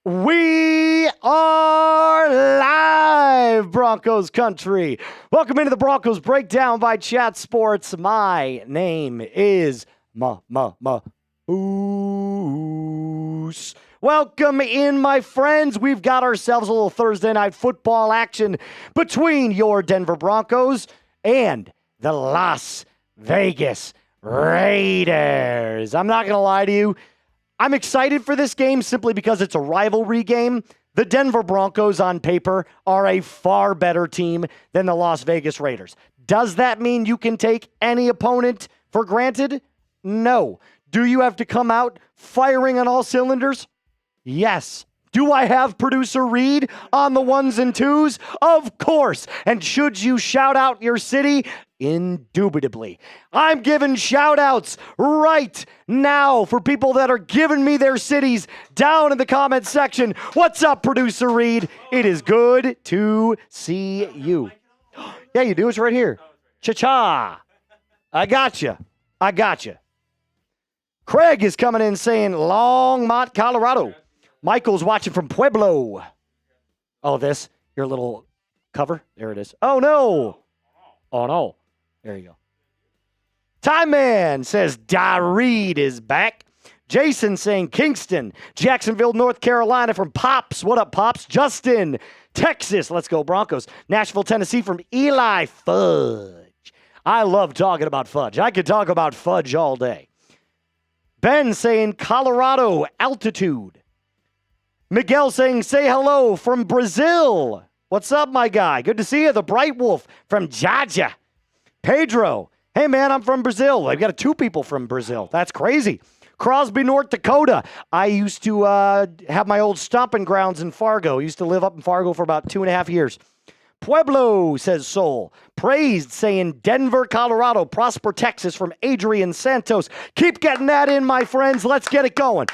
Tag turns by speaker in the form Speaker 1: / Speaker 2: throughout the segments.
Speaker 1: We are live, Broncos country. Welcome into the Broncos Breakdown by Chat Sports. My name is Moose. Welcome in, my friends. We've got ourselves a little Thursday night football action between your Denver Broncos and the Las Vegas Raiders. I'm not going to lie to you. I'm excited for this game simply because it's a rivalry game. The Denver Broncos on paper are a far better team than the Las Vegas Raiders. Does that mean you can take any opponent for granted? No. Do you have to come out firing on all cylinders? Yes. Do I have producer Reed on the ones and twos? Of course. And should you shout out your city? Indubitably. I'm giving shout outs right now for people that are giving me their cities down in the comment section. What's up, producer Reed? It is good to see you. Yeah, you do. It's right here. Cha-cha. I gotcha. Craig is coming in saying Longmont, Colorado. Michael's watching from Pueblo. Oh, this? Your little cover? There it is. Oh, no. Oh, no. There you go. Time Man says Reed is back. Jason saying Kingston. Jacksonville, North Carolina from Pops. What up, Pops? Justin, Texas. Let's go, Broncos. Nashville, Tennessee from Eli Fudge. I love talking about fudge. I could talk about fudge all day. Ben saying Colorado, altitude. Miguel saying, say hello from Brazil. What's up, my guy? Good to see you. The Bright Wolf from Jaja. Pedro, hey, man, I'm from Brazil. I've got two people from Brazil. That's crazy. Crosby, North Dakota. I used to have my old stomping grounds in Fargo. I used to live up in Fargo for about 2.5 years. Pueblo, says Soul. Praised, saying Denver, Colorado. Prosper, Texas from Adrian Santos. Keep getting that in, my friends. Let's get it going.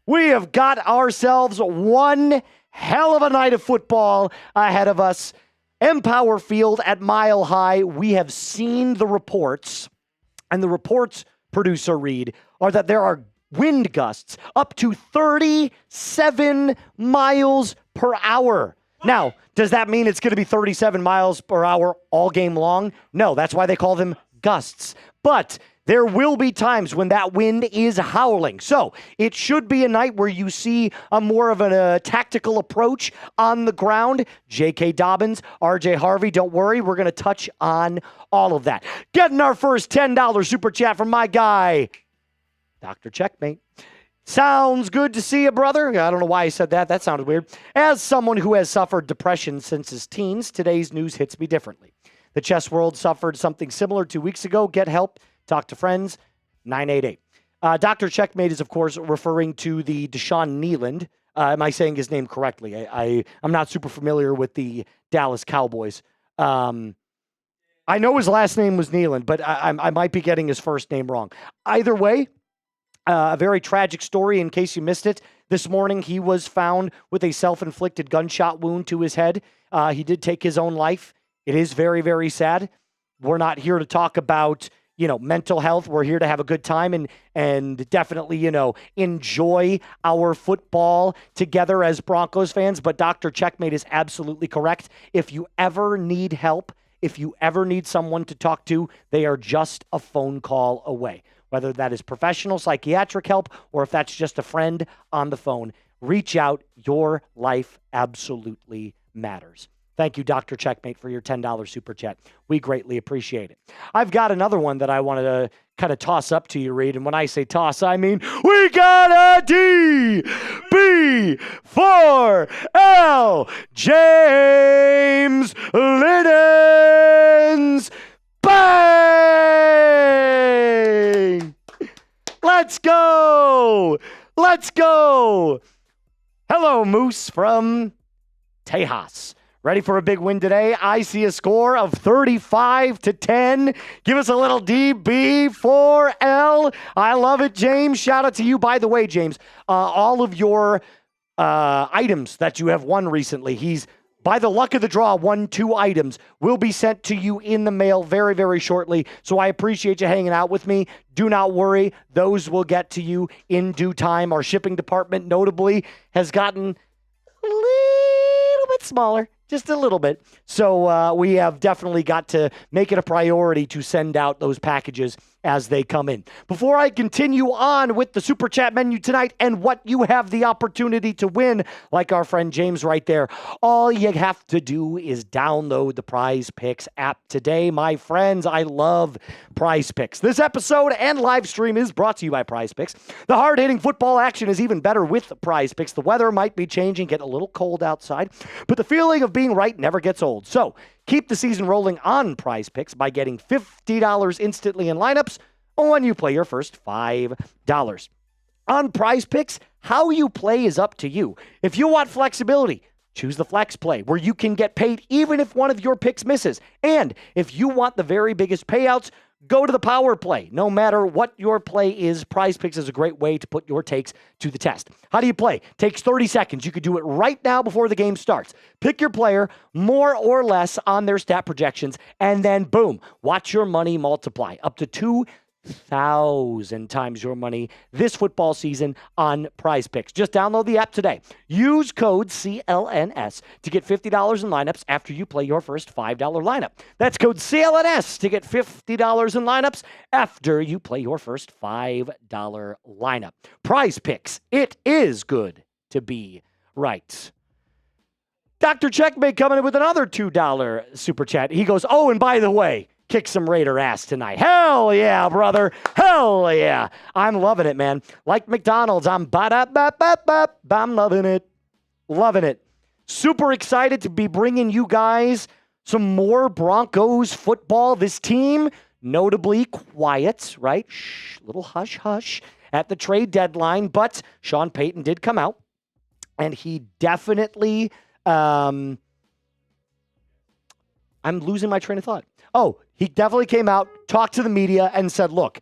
Speaker 1: We have got ourselves one hell of a night of football ahead of us. Empower Field at Mile High. We have seen the reports, and the reports, producer Reed, are that there are wind gusts up to 37 miles per hour. Now, does that mean it's going to be 37 miles per hour all game long? No, that's why they call them gusts. But there will be times when that wind is howling. So it should be a night where you see a more of a tactical approach on the ground. J.K. Dobbins, R.J. Harvey, don't worry. We're going to touch on all of that. Getting our first $10 super chat from my guy, Dr. Checkmate. Sounds good to see you, brother. I don't know why I said that. That sounded weird. As someone who has suffered depression since his teens, today's news hits me differently. The chess world suffered something similar 2 weeks ago. Get help. Talk to friends, 988. Dr. Checkmate is, of course, referring to the Deshaun Nealand. Am I saying his name correctly? I'm not super familiar with the Dallas Cowboys. I know his last name was Nealand, but I might be getting his first name wrong. Either way, a very tragic story in case you missed it. This morning, he was found with a self-inflicted gunshot wound to his head. He did take his own life. It is very, very sad. We're not here to talk about mental health. We're here to have a good time and definitely, enjoy our football together as Broncos fans. But Dr. Checkmate is absolutely correct. If you ever need help, if you ever need someone to talk to, they are just a phone call away. Whether that is professional psychiatric help or if that's just a friend on the phone, reach out. Your life absolutely matters. Thank you, Dr. Checkmate, for your $10 super chat. We greatly appreciate it. I've got another one that I wanted to kind of toss up to you, Reed. And when I say toss, I mean we got a DB4L James Liddens. Bang! Let's go! Hello, Moose from Tejas. Ready for a big win today? I see a score of 35-10. Give us a little DB4L. I love it, James. Shout out to you. By the way, James, all of your items that you have won recently, he's By the luck of the draw, 2 items will be sent to you in the mail very, very shortly. So I appreciate you hanging out with me. Do not worry. Those will get to you in due time. Our shipping department, notably, has gotten a little bit smaller. Just a little bit. So we have definitely got to make it a priority to send out those packages as they come in. Before I continue on with the Super Chat menu tonight and what you have the opportunity to win, like our friend James right there, all you have to do is download the Prize Picks app today. My friends, I love Prize Picks. This episode and live stream is brought to you by Prize Picks. The hard-hitting football action is even better with Prize Picks. The weather might be changing, getting a little cold outside, but the feeling of being right never gets old. So keep the season rolling on Prize Picks by getting $50 instantly in lineups when you play your first $5. On Prize Picks, how you play is up to you. If you want flexibility, choose the flex play, where you can get paid even if one of your picks misses. And if you want the very biggest payouts, go to the power play. No matter what your play is, Prize Picks is a great way to put your takes to the test. How do you play? Takes 30 seconds. You could do it right now before the game starts. Pick your player, more or less on their stat projections, and then boom, watch your money multiply up to 2,000 times your money this football season on Prize Picks. Just download the app today. Use code CLNS to get $50 in lineups after you play your first $5 lineup. That's code CLNS to get $50 in lineups after you play your first $5 lineup. Prize Picks. It is good to be right. Dr. Checkmate coming in with another $2 super chat. He goes, oh, and by the way, kick some Raider ass tonight. Hell yeah, brother. Hell yeah. I'm loving it, man. Like McDonald's, I'm loving it. Loving it. Super excited to be bringing you guys some more Broncos football. This team, notably quiet, right? Shh, little hush hush at the trade deadline. But Sean Payton did come out, and he definitely... I'm losing my train of thought. Oh, he definitely came out, talked to the media, and said, look,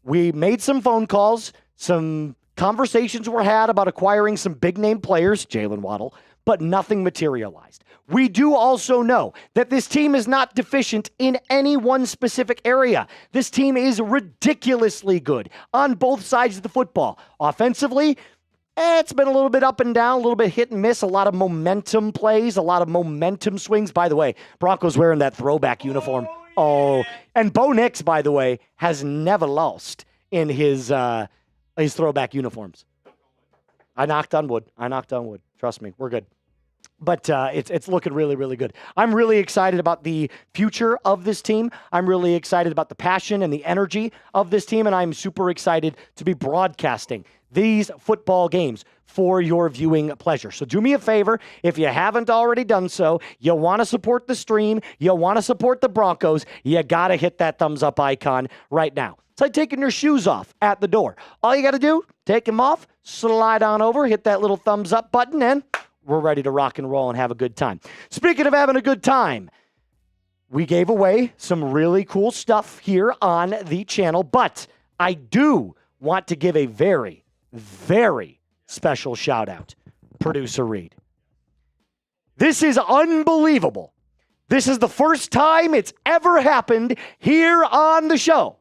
Speaker 1: we made some phone calls, some conversations were had about acquiring some big-name players, Jalen Waddle, but nothing materialized. We do also know that this team is not deficient in any one specific area. This team is ridiculously good on both sides of the football. Offensively, it's been a little bit up and down, a little bit hit and miss, a lot of momentum plays, a lot of momentum swings. By the way, Broncos wearing that throwback uniform. Oh, and Bo Nix, by the way, has never lost in his throwback uniforms. I knocked on wood. Trust me, we're good. But it's looking really, really good. I'm really excited about the future of this team. I'm really excited about the passion and the energy of this team, and I'm super excited to be broadcasting these football games for your viewing pleasure. So do me a favor, if you haven't already done so, you want to support the stream, you want to support the Broncos, you got to hit that thumbs up icon right now. It's like taking your shoes off at the door. All you got to do, take them off, slide on over, hit that little thumbs up button, and we're ready to rock and roll and have a good time. Speaking of having a good time, we gave away some really cool stuff here on the channel, but I do want to give a very, very special shout out, Producer Reed. This is unbelievable. This is the first time it's ever happened here on the show.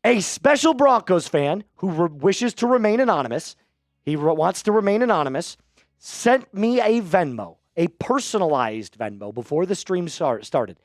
Speaker 1: A special Broncos fan who wishes to remain anonymous, wants to remain anonymous, sent me a Venmo, a personalized Venmo before the stream started.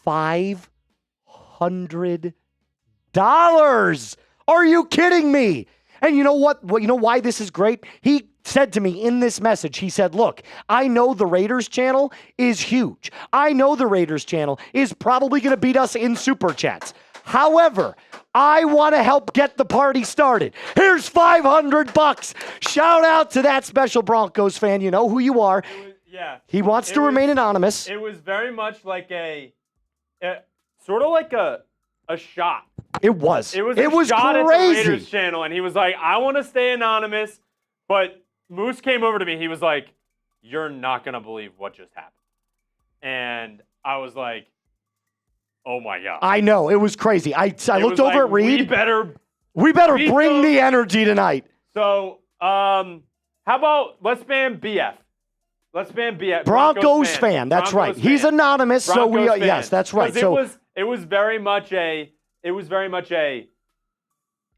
Speaker 1: $500. Are you kidding me? And you know what? You know why this is great? He said to me in this message, he said, look, I know the Raiders channel is huge. I know the Raiders channel is probably going to beat us in super chats. However, I want to help get the party started. Here's $500. Shout out to that special Broncos fan. You know who you are. He wants to remain anonymous.
Speaker 2: It was very much like sort of like a shot.
Speaker 1: It was.
Speaker 2: It was
Speaker 1: crazy.
Speaker 2: shot at the Raiders channel, and he was like, I want to stay anonymous, but Moose came over to me. He was like, you're not going to believe what just happened. And I was like, oh my God.
Speaker 1: I know. It was crazy. I looked over at Reed. We better bring the energy tonight.
Speaker 2: So, how about let's ban BF? Let's ban BS.
Speaker 1: Broncos fan. That's right. He's anonymous, so yes, that's right. So
Speaker 2: it was very much a.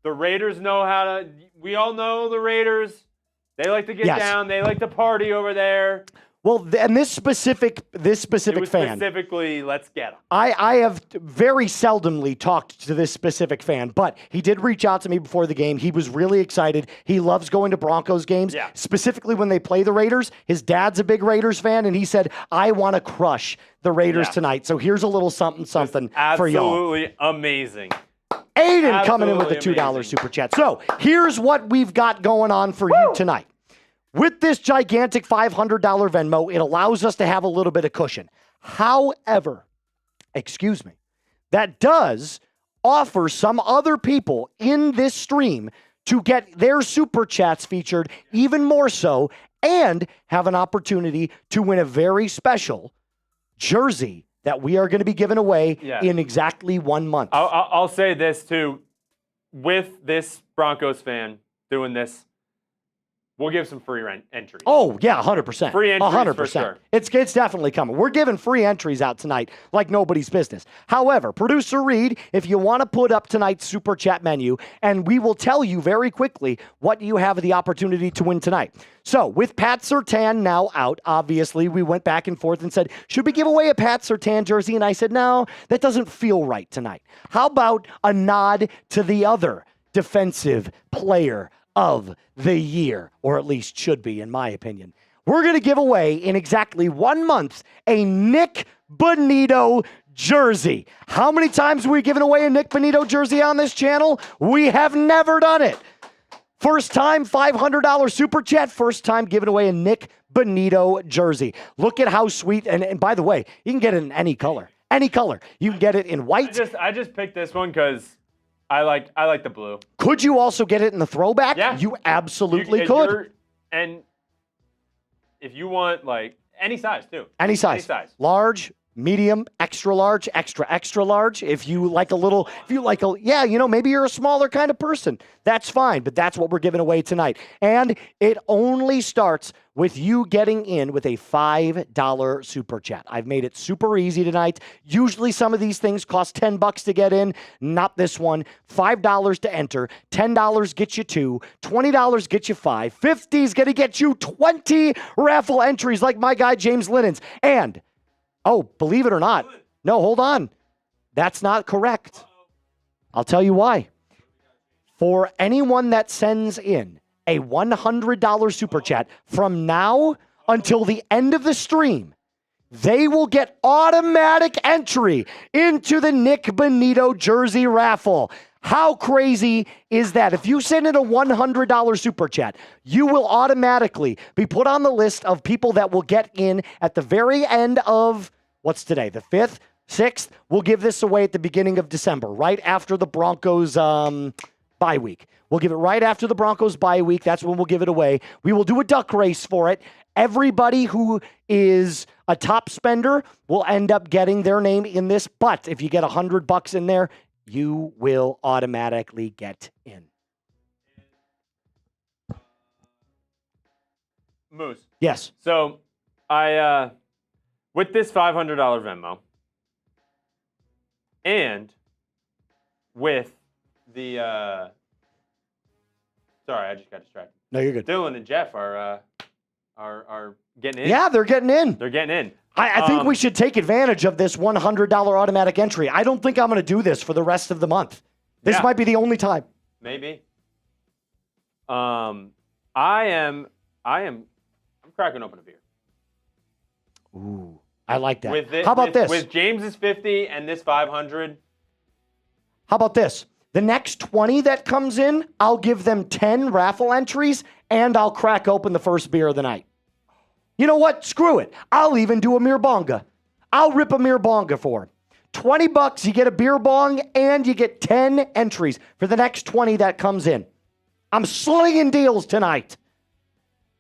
Speaker 2: The Raiders know how to. We all know the Raiders. They like to get down. They like to party over there.
Speaker 1: Well, and this specific fan.
Speaker 2: Specifically, let's get him.
Speaker 1: I have very seldomly talked to this specific fan, but he did reach out to me before the game. He was really excited. He loves going to Broncos games, specifically when they play the Raiders. His dad's a big Raiders fan, and he said, I want to crush the Raiders tonight. So here's a little something for y'all.
Speaker 2: Absolutely amazing.
Speaker 1: Aiden coming in with the $2 super chat. So here's what we've got going on for you tonight. With this gigantic $500 Venmo, it allows us to have a little bit of cushion. However, that does offer some other people in this stream to get their super chats featured even more so and have an opportunity to win a very special jersey that we are going to be giving away in exactly 1 month.
Speaker 2: I'll say this too. With this Broncos fan doing this, we'll give some free entries.
Speaker 1: Oh, yeah, 100%.
Speaker 2: Free entries
Speaker 1: 100%.
Speaker 2: for sure.
Speaker 1: It's definitely coming. We're giving free entries out tonight like nobody's business. However, Producer Reed, if you want to put up tonight's Super Chat menu, and we will tell you very quickly what you have the opportunity to win tonight. So, with Pat Surtain now out, obviously, we went back and forth and said, should we give away a Pat Surtain jersey? And I said, no, that doesn't feel right tonight. How about a nod to the other defensive player of the year, or at least should be, in my opinion? We're going to give away in exactly 1 month a Nick Bonito jersey. How many times have we given away a Nick Bonito jersey on this channel? We have never done it. First time $500 super chat, first time giving away a Nick Bonito jersey. Look at how sweet, and by the way, you can get it in any color. Any color. You can get it in white.
Speaker 2: I just picked this one because I like the blue.
Speaker 1: Could you also get it in the throwback?
Speaker 2: Yeah.
Speaker 1: You absolutely could.
Speaker 2: And if you want, like, any size, too.
Speaker 1: Any size. Large, medium, extra large, extra large. If you like maybe you're a smaller kind of person. That's fine, but that's what we're giving away tonight. And it only starts with you getting in with a $5 super chat. I've made it super easy tonight. Usually some of these things cost $10 to get in. Not this one. $5 to enter. $10 gets you 2. $20 gets you 5. $50 is going to get you 20 raffle entries like my guy James Linens. And believe it or not. No, hold on. That's not correct. I'll tell you why. For anyone that sends in a $100 super chat from now until the end of the stream, they will get automatic entry into the Nick Bonito jersey raffle. How crazy is that? If you send in a $100 super chat, you will automatically be put on the list of people that will get in at the very end of, what's today, the 5th, 6th? We'll give this away at the beginning of December, right after the Broncos bye week. We'll give it right after the Broncos bye week. That's when we'll give it away. We will do a duck race for it. Everybody who is a top spender will end up getting their name in this. But if you get $100 in there, you will automatically get in.
Speaker 2: Moose.
Speaker 1: Yes.
Speaker 2: So with this $500 Venmo and with the sorry, I just got distracted.
Speaker 1: No, you're good.
Speaker 2: Dylan and Jeff are getting in.
Speaker 1: Yeah, they're getting in.
Speaker 2: They're getting in.
Speaker 1: I think we should take advantage of this $100 automatic entry. I don't think I'm going to do this for the rest of the month. This might be the only time.
Speaker 2: Maybe. I'm cracking open a beer.
Speaker 1: Ooh, I like that.
Speaker 2: How about this? With James's 50 and this 500.
Speaker 1: How about this? The next 20 that comes in, I'll give them 10 raffle entries, and I'll crack open the first beer of the night. You know what? Screw it. I'll even do a beer bonga. I'll rip a beer bonga for him. $20, you get a beer bong, and you get 10 entries for the next 20 that comes in. I'm slinging deals tonight.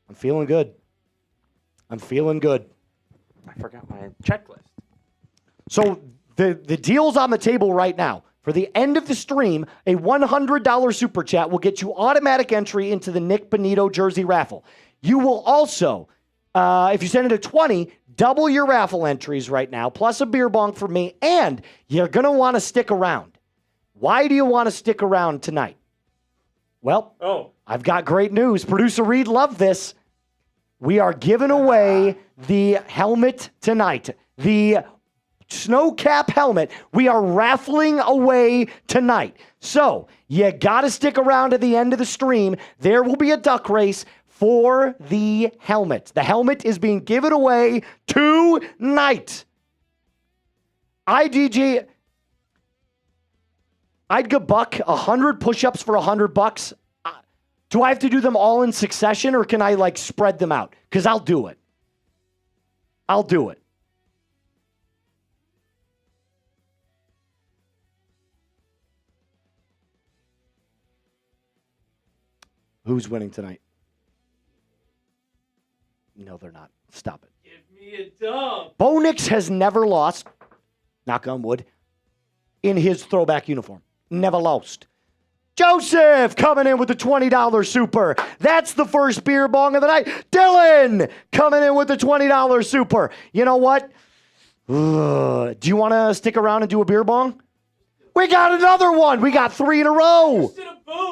Speaker 1: I'm feeling good. I
Speaker 2: forgot my checklist.
Speaker 1: So the deal's on the table right now. For the end of the stream, a $100 super chat will get you automatic entry into the Nick Bonito jersey raffle. You will also If you send it to 20, double your raffle entries right now, plus a beer bong for me, and you're going to want to stick around. Why do you want to stick around tonight? Well, I've got great news. Producer Reed loved this. We are giving away the helmet tonight. The snow cap helmet. We are raffling away tonight. So you got to stick around to the end of the stream. There will be a duck race for the helmet. The helmet is being given away tonight. IDG, I'd go buck 100 push-ups for $100. Do I have to do them all in succession, or can I like spread them out? Because I'll do it. I'll do it. Who's winning tonight? No, they're not. Stop it.
Speaker 2: Give me a dub.
Speaker 1: Bo Nix has never lost, knock on wood, in his throwback uniform. Never lost. Joseph coming in with the $20 super. That's the first beer bong of the night. Dylan coming in with the $20 super. You know what? Do you want to stick around and do a beer bong? We got another one. We got 3 in a row.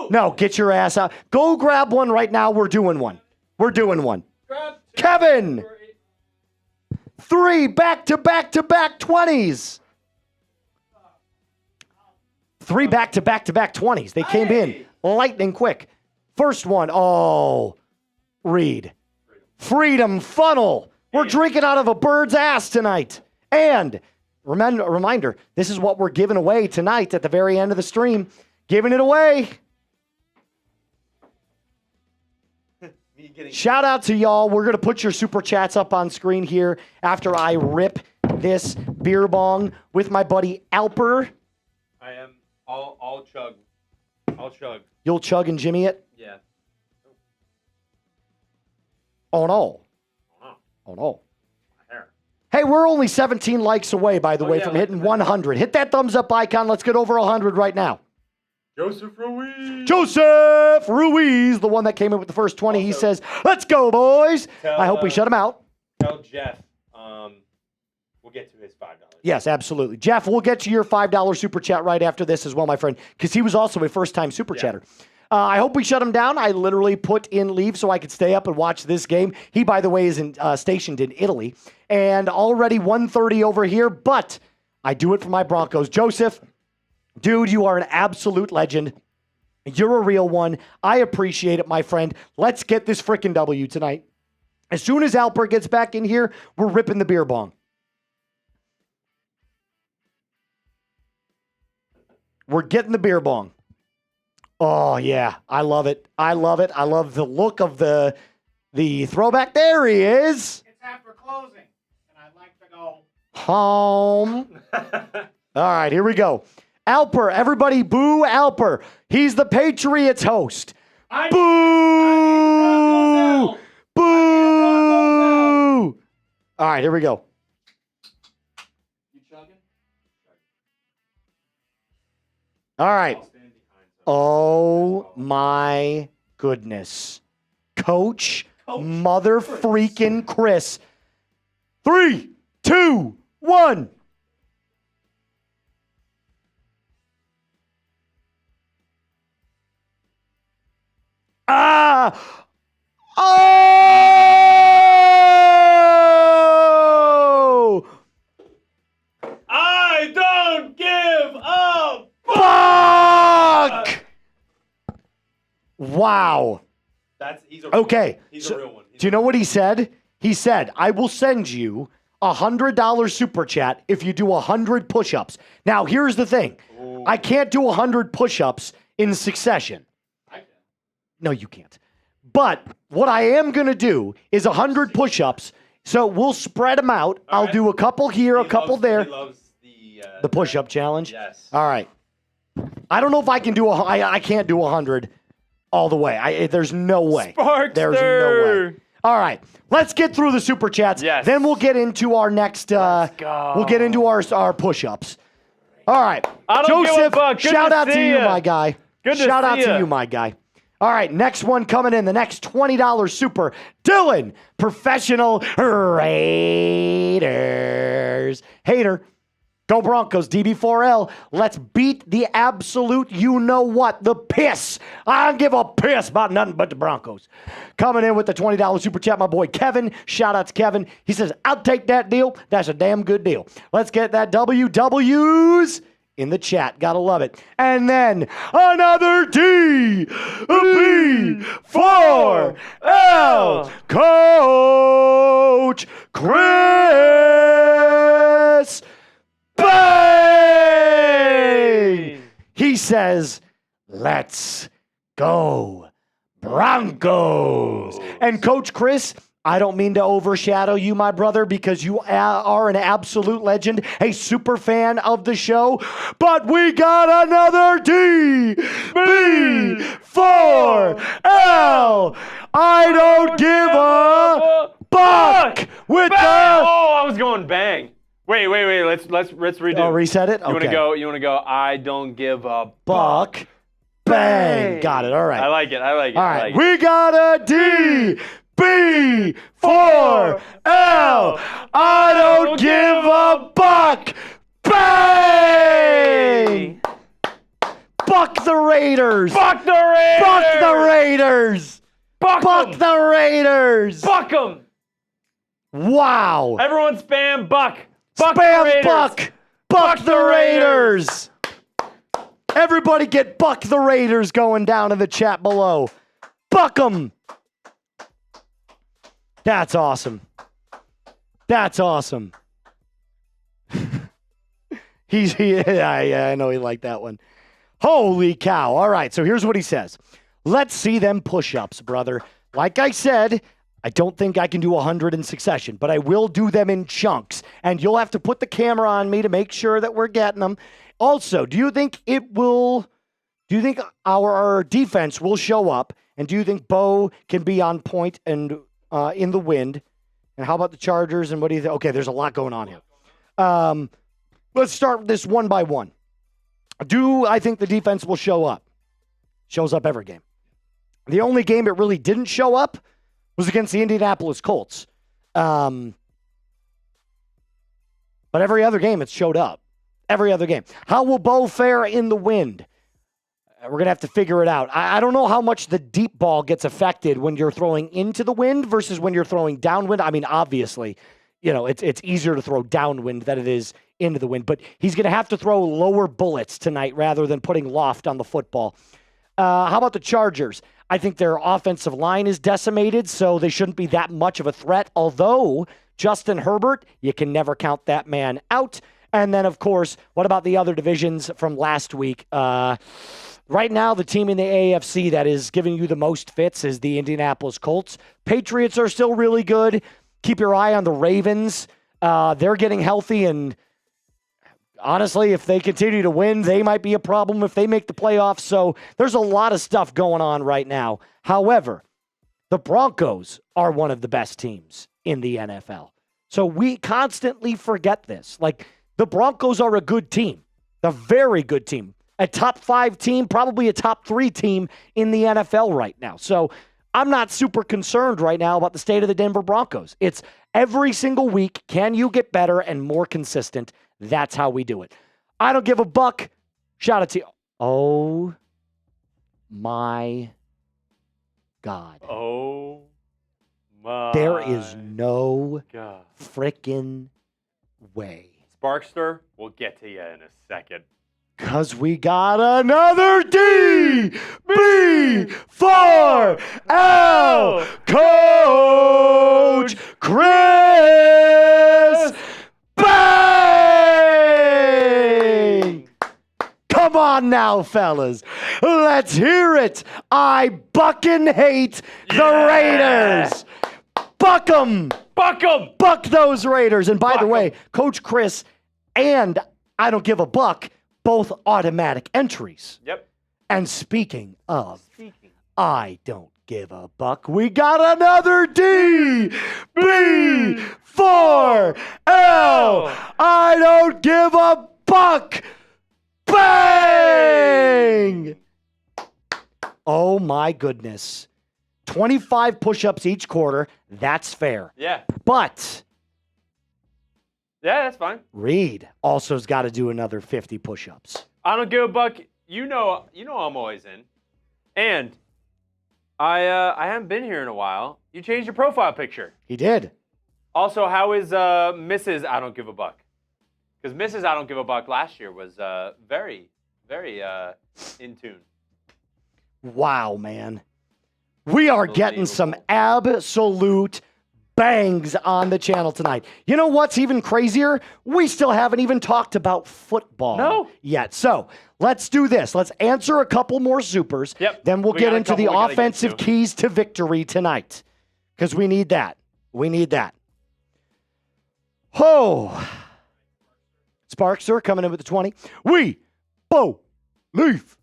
Speaker 1: No, get your ass out. Go grab one right now. We're doing one. We're doing one. Kevin. 3 back-to-back-to-back 20s. 3 back-to-back-to-back 20s. They came in lightning quick. First one. Oh, Reed. Freedom funnel. We're drinking out of a bird's ass tonight. And reminder, this is what we're giving away tonight at the very end of the stream. Giving it away. Shout out to y'all. We're going to put your super chats up on screen here after I rip this beer bong with my buddy Alper.
Speaker 2: I am. I'll chug. I'll chug.
Speaker 1: You'll chug and Jimmy it?
Speaker 2: Yeah.
Speaker 1: Oh, no. Oh, no. Hey, we're only 17 likes away, by the way, from hitting 100. Hit that thumbs up icon. Let's get over 100 right now.
Speaker 2: Joseph Ruiz.
Speaker 1: Joseph Ruiz, the one that came in with the first 20. Also, he says, let's go, boys. I hope we shut him out.
Speaker 2: Tell Jeff we'll get to his $5.
Speaker 1: Yes, absolutely. Jeff, we'll get to your $5 super chat right after this as well, my friend, because he was also a first-time super chatter. I hope we shut him down. I literally put in leave so I could stay up and watch this game. He, by the way, is stationed in Italy. And already 1:30 over here, but I do it for my Broncos. Joseph, dude, you are an absolute legend. You're a real one. I appreciate it, my friend. Let's get this frickin' W tonight. As soon as Alper gets back in here, we're ripping the beer bong. We're getting the beer bong. Oh, yeah. I love it. I love it. I love the look of the throwback. There he is.
Speaker 3: It's after closing, and I'd like to go
Speaker 1: home. All right, here we go. Alper, everybody boo Alper. He's the Patriots host. Boo! Boo! All right, here we go.
Speaker 3: You chugging?
Speaker 1: All right. Oh, my goodness. Coach mother freaking Chris. 3, 2, 1. Ah! Oh!
Speaker 2: I don't give a
Speaker 1: fuck! Wow.
Speaker 2: He's a real
Speaker 1: okay.
Speaker 2: One. He's a real one.
Speaker 1: Do you know what he said? He said, I will send you a $100 super chat if you do 100 push-ups. Now, here's the thing. Ooh. I can't do 100 push-ups in succession.
Speaker 2: I can.
Speaker 1: No, you can't. But what I am going to do is 100 push-ups. So we'll spread them out. All right. Do a couple here, a couple there.
Speaker 2: He loves
Speaker 1: the push-up challenge?
Speaker 2: Yes.
Speaker 1: All right. I don't know if I can do I can't do 100 all the way. There's no way.
Speaker 2: Sparkster.
Speaker 1: There's no way. All right. Let's get through the super chats.
Speaker 2: Yes.
Speaker 1: Then we'll get into our next
Speaker 2: Let's go.
Speaker 1: We'll get into our push-ups. All right.
Speaker 2: I don't
Speaker 1: Joseph,
Speaker 2: give a fuck. Good
Speaker 1: shout
Speaker 2: to
Speaker 1: out to
Speaker 2: see
Speaker 1: you,
Speaker 2: ya.
Speaker 1: my guy.
Speaker 2: Good to
Speaker 1: shout
Speaker 2: see
Speaker 1: out
Speaker 2: ya.
Speaker 1: to you, my guy. All right, next one coming in, the next $20 super. Dylan, professional Raiders. Hater. Go Broncos, DB4L. Let's beat the absolute you-know-what, the piss. I don't give a piss about nothing but the Broncos. Coming in with the $20 super chat, my boy Kevin. Shout out to Kevin. He says, I'll take that deal. That's a damn good deal. Let's get that W's in the chat. Gotta love it. And then another D, B, 4, L, Coach Chris. Bang! He says, let's go Broncos. And Coach Chris, I don't mean to overshadow you, my brother, because you are an absolute legend, a super fan of the show, but we got another D, B, 4, L. I don't give a buck with
Speaker 2: bang!
Speaker 1: the...
Speaker 2: Oh, I was going bang. Wait. Let's redo.
Speaker 1: Oh, reset it?
Speaker 2: You wanna go, I don't give a
Speaker 1: buck. Bang. Got it. All right.
Speaker 2: I like it.
Speaker 1: All right. We got a D, B, 4, L. I don't give a buck. Bang. Buck the Raiders.
Speaker 2: Buck the Raiders.
Speaker 1: Buck the Raiders.
Speaker 2: Buck
Speaker 1: the Raiders.
Speaker 2: Buck them.
Speaker 1: Wow.
Speaker 2: Everyone spam buck. Buck the
Speaker 1: Spam
Speaker 2: Raiders.
Speaker 1: buck. Buck the Raiders. Everybody get Buck the Raiders going down in the chat below. Buck them. That's awesome. That's awesome. I know he liked that one. Holy cow. All right, so here's what he says. Let's see them push-ups, brother. Like I said, I don't think I can do 100 in succession, but I will do them in chunks. And you'll have to put the camera on me to make sure that we're getting them. Also, do you think our defense will show up? And do you think Bo can be on point and in the wind? And how about the Chargers? And what do you think? Okay, there's a lot going on here. Let's start this one by one. Do I think the defense will show up? Shows up every game. The only game it really didn't show up was against the Indianapolis Colts. But every other game, it's showed up. Every other game. How will Bo fare in the wind? We're going to have to figure it out. I don't know how much the deep ball gets affected when you're throwing into the wind versus when you're throwing downwind. I mean, obviously, it's easier to throw downwind than it is into the wind. But he's going to have to throw lower bullets tonight rather than putting loft on the football. How about the Chargers? I think their offensive line is decimated, so they shouldn't be that much of a threat. Although, Justin Herbert, you can never count that man out. And then, of course, what about the other divisions from last week? Right now, the team in the AFC that is giving you the most fits is the Indianapolis Colts. Patriots are still really good. Keep your eye on the Ravens. They're getting healthy, and honestly, if they continue to win, they might be a problem if they make the playoffs. So there's a lot of stuff going on right now. However, the Broncos are one of the best teams in the NFL. So we constantly forget this. Like, the Broncos are a good team, a very good team, a top 5 team, probably a top 3 team in the NFL right now. So I'm not super concerned right now about the state of the Denver Broncos. It's every single week, can you get better and more consistent? That's how we do it. I don't give a buck. Shout out to you. Oh, my God.
Speaker 2: Oh, my
Speaker 1: There is no
Speaker 2: God.
Speaker 1: frickin' way.
Speaker 2: Sparkster, we'll get to you in a second.
Speaker 1: Because we got another D, B, 4, L, Coach Chris. Bang! Come on now, fellas. Let's hear it. I buckin' hate the Raiders. Buck 'em.
Speaker 2: Buck 'em.
Speaker 1: Buck those Raiders. And by
Speaker 2: Buck
Speaker 1: the way,
Speaker 2: 'em.
Speaker 1: Coach Chris and I don't give a buck, both automatic entries.
Speaker 2: Yep.
Speaker 1: And speaking of, I don't give a buck, we got another D, B, 4, L. I don't give a buck. Bang! Oh, my goodness. 25 push-ups each quarter. That's fair.
Speaker 2: Yeah.
Speaker 1: But
Speaker 2: Yeah, that's fine.
Speaker 1: Reed also's got to do another 50 push-ups.
Speaker 2: I don't give a buck. You know I'm always in. And I haven't been here in a while. You changed your profile picture.
Speaker 1: He did.
Speaker 2: Also, how is Mrs. I don't give a buck? Because Mrs. I don't give a buck last year was very, very in tune.
Speaker 1: Wow, man. We are getting some absolute bangs on the channel tonight. You know what's even crazier? We still haven't even talked about football yet. So let's do this. Let's answer a couple more supers.
Speaker 2: Yep.
Speaker 1: Then we'll
Speaker 2: We
Speaker 1: get
Speaker 2: got a
Speaker 1: into the
Speaker 2: couple we gotta get
Speaker 1: offensive
Speaker 2: to.
Speaker 1: keys to victory tonight. Because we need that. We need that. Oh. Sparkster coming in with the 20. We believe.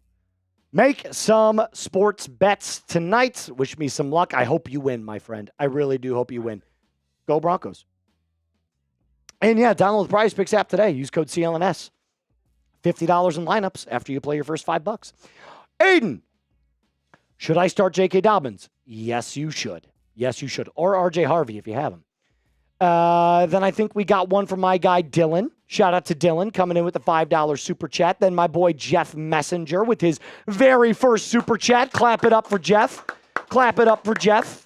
Speaker 1: Make some sports bets tonight. Wish me some luck. I hope you win, my friend. I really do hope you win. Go Broncos. And yeah, download the Prize Picks app today. Use code CLNS. $50 in lineups after you play your first $5. Aiden, should I start J.K. Dobbins? Yes, you should. Yes, you should. Or R.J. Harvey if you have him. Then I think we got one from my guy Dylan. Shout out to Dylan coming in with the $5 super chat. Then my boy Jeff Messenger with his very first super chat. Clap it up for Jeff. Clap it up for Jeff.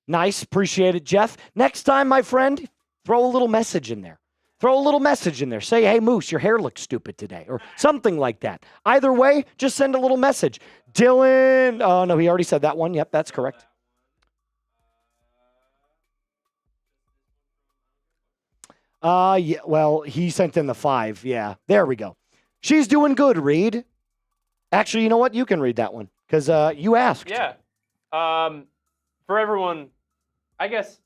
Speaker 1: Nice. Appreciate it, Jeff. Next time, my friend, throw a little message in there. Throw a little message in there. Say, hey, Moose, your hair looks stupid today, or something like that. Either way, just send a little message. Dylan. Oh, no, he already said that one. Yep, that's correct. Yeah, well, he sent in the 5. Yeah, there we go. She's doing good, Reed. Actually, you know what? You can read that one because you asked.
Speaker 2: Yeah. For everyone, I guess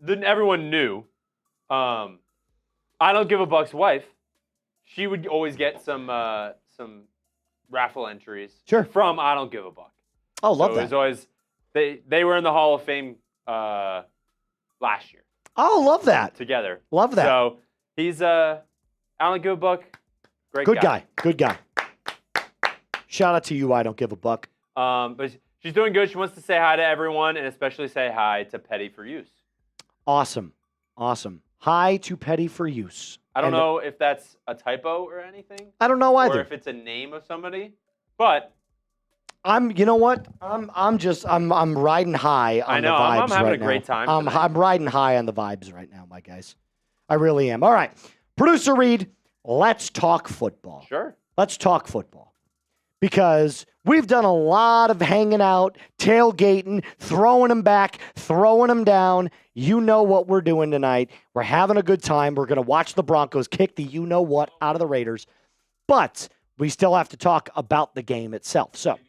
Speaker 2: everyone knew. I don't give a buck's wife. She would always get some raffle entries.
Speaker 1: Sure.
Speaker 2: From I don't give a buck.
Speaker 1: Oh, love
Speaker 2: so
Speaker 1: that.
Speaker 2: It was always they were in the Hall of Fame last year.
Speaker 1: Oh, love that.
Speaker 2: Together.
Speaker 1: Love that.
Speaker 2: So he's I don't give a buck. Great
Speaker 1: Good guy. Good guy. Shout out to you. I don't give a buck.
Speaker 2: But she's doing good. She wants to say hi to everyone and especially say hi to Petty for Use.
Speaker 1: Awesome. Awesome. Hi to Petty for Use.
Speaker 2: I don't know if that's a typo or anything.
Speaker 1: I don't know either.
Speaker 2: Or if it's a name of somebody. But
Speaker 1: you know what? I'm riding high on the vibes
Speaker 2: I'm having
Speaker 1: right
Speaker 2: a great time.
Speaker 1: I'm riding high on the vibes right now, my guys. I really am. All right. Producer Reed, let's talk football.
Speaker 2: Sure.
Speaker 1: Let's talk football. Because we've done a lot of hanging out, tailgating, throwing them back, throwing them down. You know what we're doing tonight. We're having a good time. We're going to watch the Broncos kick the you-know-what out of the Raiders. But we still have to talk about the game itself. So,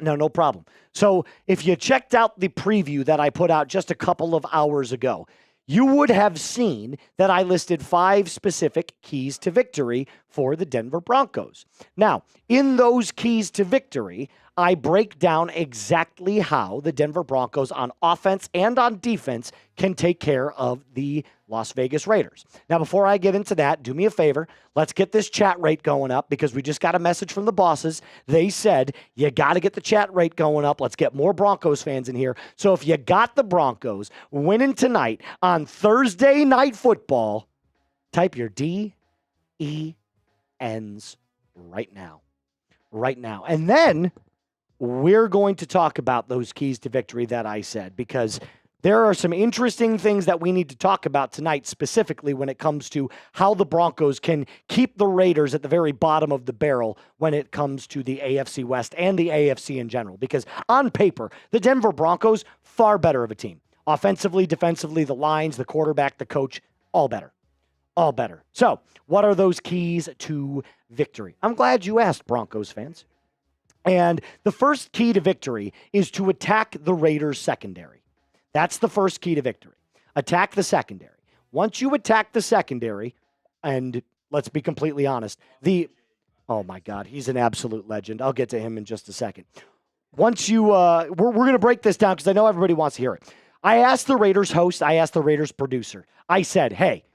Speaker 1: no problem. So if you checked out the preview that I put out just a couple of hours ago, you would have seen that I listed 5 specific keys to victory for the Denver Broncos. Now, in those keys to victory, I break down exactly how the Denver Broncos on offense and on defense can take care of the Las Vegas Raiders. Now, before I get into that, do me a favor. Let's get this chat rate going up because we just got a message from the bosses. They said, you got to get the chat rate going up. Let's get more Broncos fans in here. So if you got the Broncos winning tonight on Thursday Night Football, type your DENs right now. Right now. And then we're going to talk about those keys to victory that I said because there are some interesting things that we need to talk about tonight, specifically when it comes to how the Broncos can keep the Raiders at the very bottom of the barrel when it comes to the AFC West and the AFC in general. Because on paper, the Denver Broncos, far better of a team. Offensively, defensively, the lines, the quarterback, the coach, all better. All better. So, what are those keys to victory? I'm glad you asked, Broncos fans. And the first key to victory is to attack the Raiders' secondary. That's the first key to victory. Attack the secondary. Once you attack the secondary, and let's be completely honest, oh my God, he's an absolute legend. I'll get to him in just a second. Once you, we're going to break this down because I know everybody wants to hear it. I asked the Raiders host, I asked the Raiders producer, I said, hey,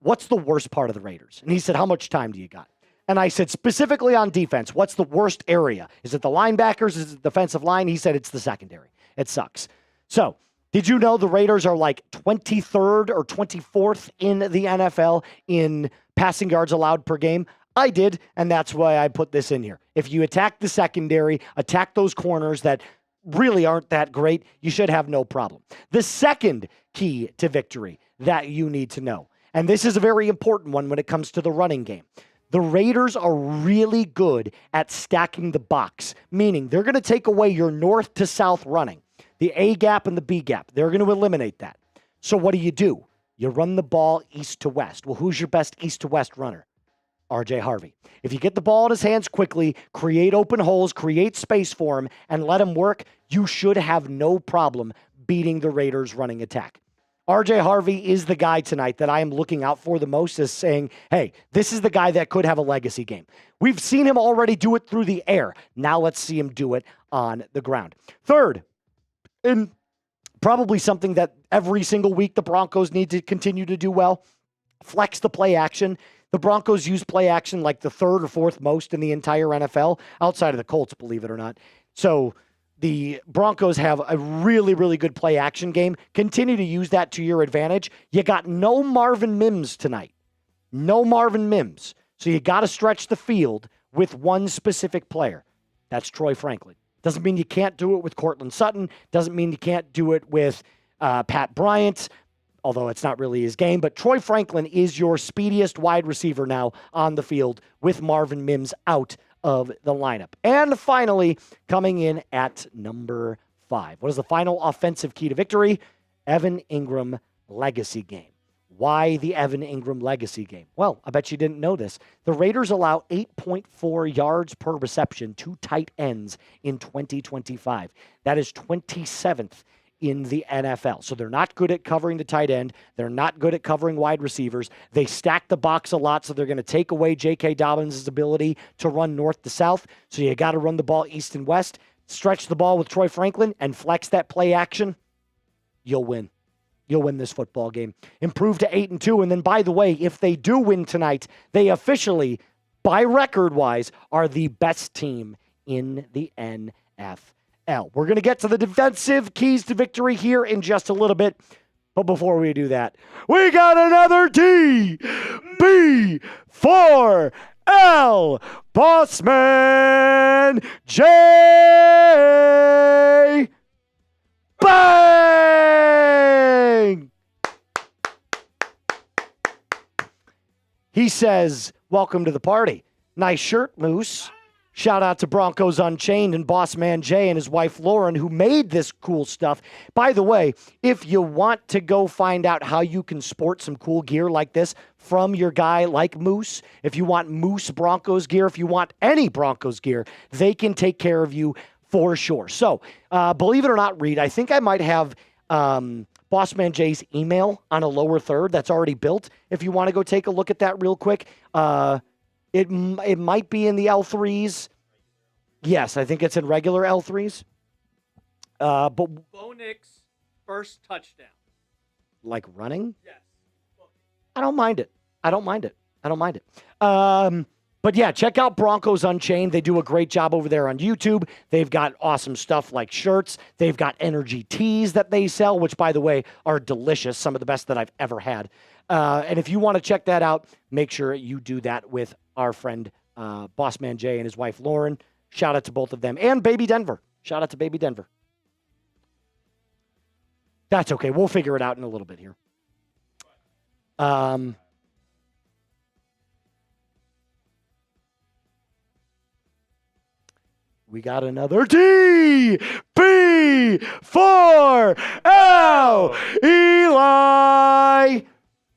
Speaker 1: what's the worst part of the Raiders? And he said, how much time do you got? And I said, specifically on defense, what's the worst area? Is it the linebackers? Is it the defensive line? He said it's the secondary. It sucks. So, did you know the Raiders are like 23rd or 24th in the NFL in passing yards allowed per game? I did, and that's why I put this in here. If you attack the secondary, attack those corners that really aren't that great, you should have no problem. The second key to victory that you need to know, and this is a very important one when it comes to the running game. The Raiders are really good at stacking the box, meaning they're going to take away your north to south running, the A gap and the B gap. They're going to eliminate that. So what do? You run the ball east to west. Well, who's your best east to west runner? RJ Harvey. If you get the ball in his hands quickly, create open holes, create space for him, and let him work, you should have no problem beating the Raiders' running attack. RJ Harvey is the guy tonight that I am looking out for the most, as saying, hey, this is the guy that could have a legacy game. We've seen him already do it through the air. Now let's see him do it on the ground. Third, and probably something that every single week the Broncos need to continue to do well, flex the play action. The Broncos use play action like the third or fourth most in the entire NFL, outside of the Colts, believe it or not. So the Broncos have a really, really good play action game. Continue to use that to your advantage. You got no Marvin Mims tonight. No Marvin Mims. So you got to stretch the field with one specific player. That's Troy Franklin. Doesn't mean you can't do it with Courtland Sutton. Doesn't mean you can't do it with Pat Bryant, although it's not really his game. But Troy Franklin is your speediest wide receiver now on the field with Marvin Mims out of the lineup. And finally, coming in at number 5. What is the final offensive key to victory? Evan Engram legacy game. Why the Evan Engram legacy game? Well, I bet you didn't know this. The Raiders allow 8.4 yards per reception to tight ends in 2025. That is 27th in the NFL. So they're not good at covering the tight end. They're not good at covering wide receivers. They stack the box a lot, so they're going to take away J.K. Dobbins' ability to run north to south. So you got to run the ball east and west, stretch the ball with Troy Franklin, and flex that play action. You'll win. You'll win this football game. Improve to 8-2. And then, by the way, if they do win tonight, they officially, by record-wise, are the best team in the NFL. We're going to get to the defensive keys to victory here in just a little bit. But before we do that, we got another D, B, 4, L, Bossman, J, bang! He says, welcome to the party. Nice shirt, Moose. Shout out to Broncos Unchained and Boss Man Jay and his wife Lauren, who made this cool stuff. By the way, if you want to go find out how you can sport some cool gear like this from your guy like Moose, if you want Moose Broncos gear, if you want any Broncos gear, they can take care of you for sure. So, believe it or not, Reed, I think I might have Boss Man Jay's email on a lower third that's already built. If you want to go take a look at that real quick, It might be in the L3s. Yes, I think it's in regular L3s. But
Speaker 4: Bo Nix first touchdown.
Speaker 1: Like running?
Speaker 4: Yes.
Speaker 1: I don't mind it. But yeah, check out Broncos Unchained. They do a great job over there on YouTube. They've got awesome stuff like shirts. They've got energy teas that they sell, which, by the way, are delicious. Some of the best that I've ever had. And if you want to check that out, make sure you do that with our friend Bossman Jay and his wife Lauren. Shout out to both of them. And Baby Denver. Shout out to Baby Denver. That's okay. We'll figure it out in a little bit here. We got another D, B, 4, L, Eli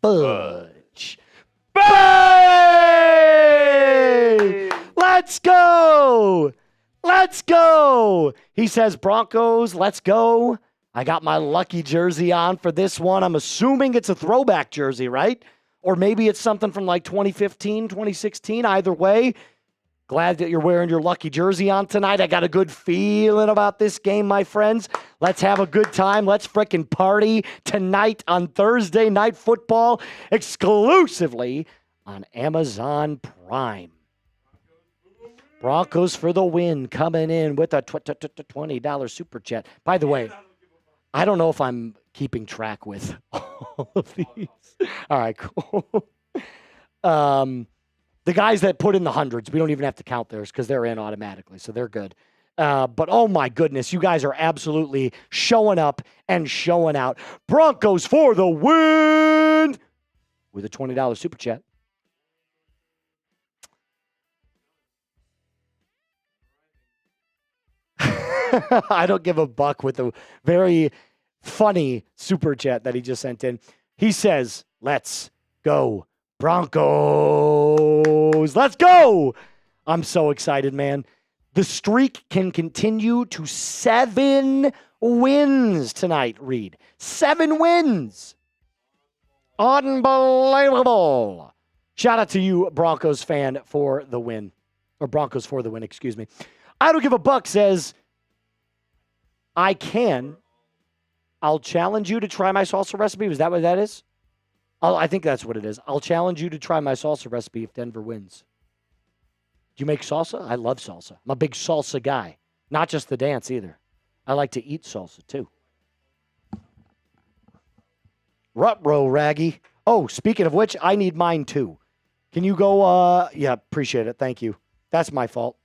Speaker 1: Fudge. Bang! Let's go! Let's go! He says, Broncos, let's go. I got my lucky jersey on for this one. I'm assuming it's a throwback jersey, right? Or maybe it's something from like 2015, 2016. Either way, glad that you're wearing your lucky jersey on tonight. I got a good feeling about this game, my friends. Let's have a good time. Let's frickin' party tonight on Thursday Night Football exclusively on Amazon Prime. Broncos for the win, coming in with a $20 super chat. By the way, I don't know if I'm keeping track with all of these. All right, cool. The guys that put in the hundreds, we don't even have to count theirs because they're in automatically, so they're good. But oh my goodness, you guys are absolutely showing up and showing out. Broncos for the win with a $20 super chat. I don't give a buck with the very funny super chat that he just sent in. He says, let's go Broncos. Let's go. I'm so excited, man. The streak can continue to 7 wins tonight, Reed. 7 wins. Unbelievable. Shout out to you, Broncos fan, for the win. Or Broncos for the win, excuse me. I don't give a buck says, I'll challenge you to try my salsa recipe. Was that what that is? I think that's what it is. I'll challenge you to try my salsa recipe if Denver wins. Do you make salsa? I love salsa. I'm a big salsa guy. Not just the dance either. I like to eat salsa too. Ruh-roh, Raggy. Oh, speaking of which, I need mine too. Can you go? Yeah, appreciate it. Thank you. That's my fault.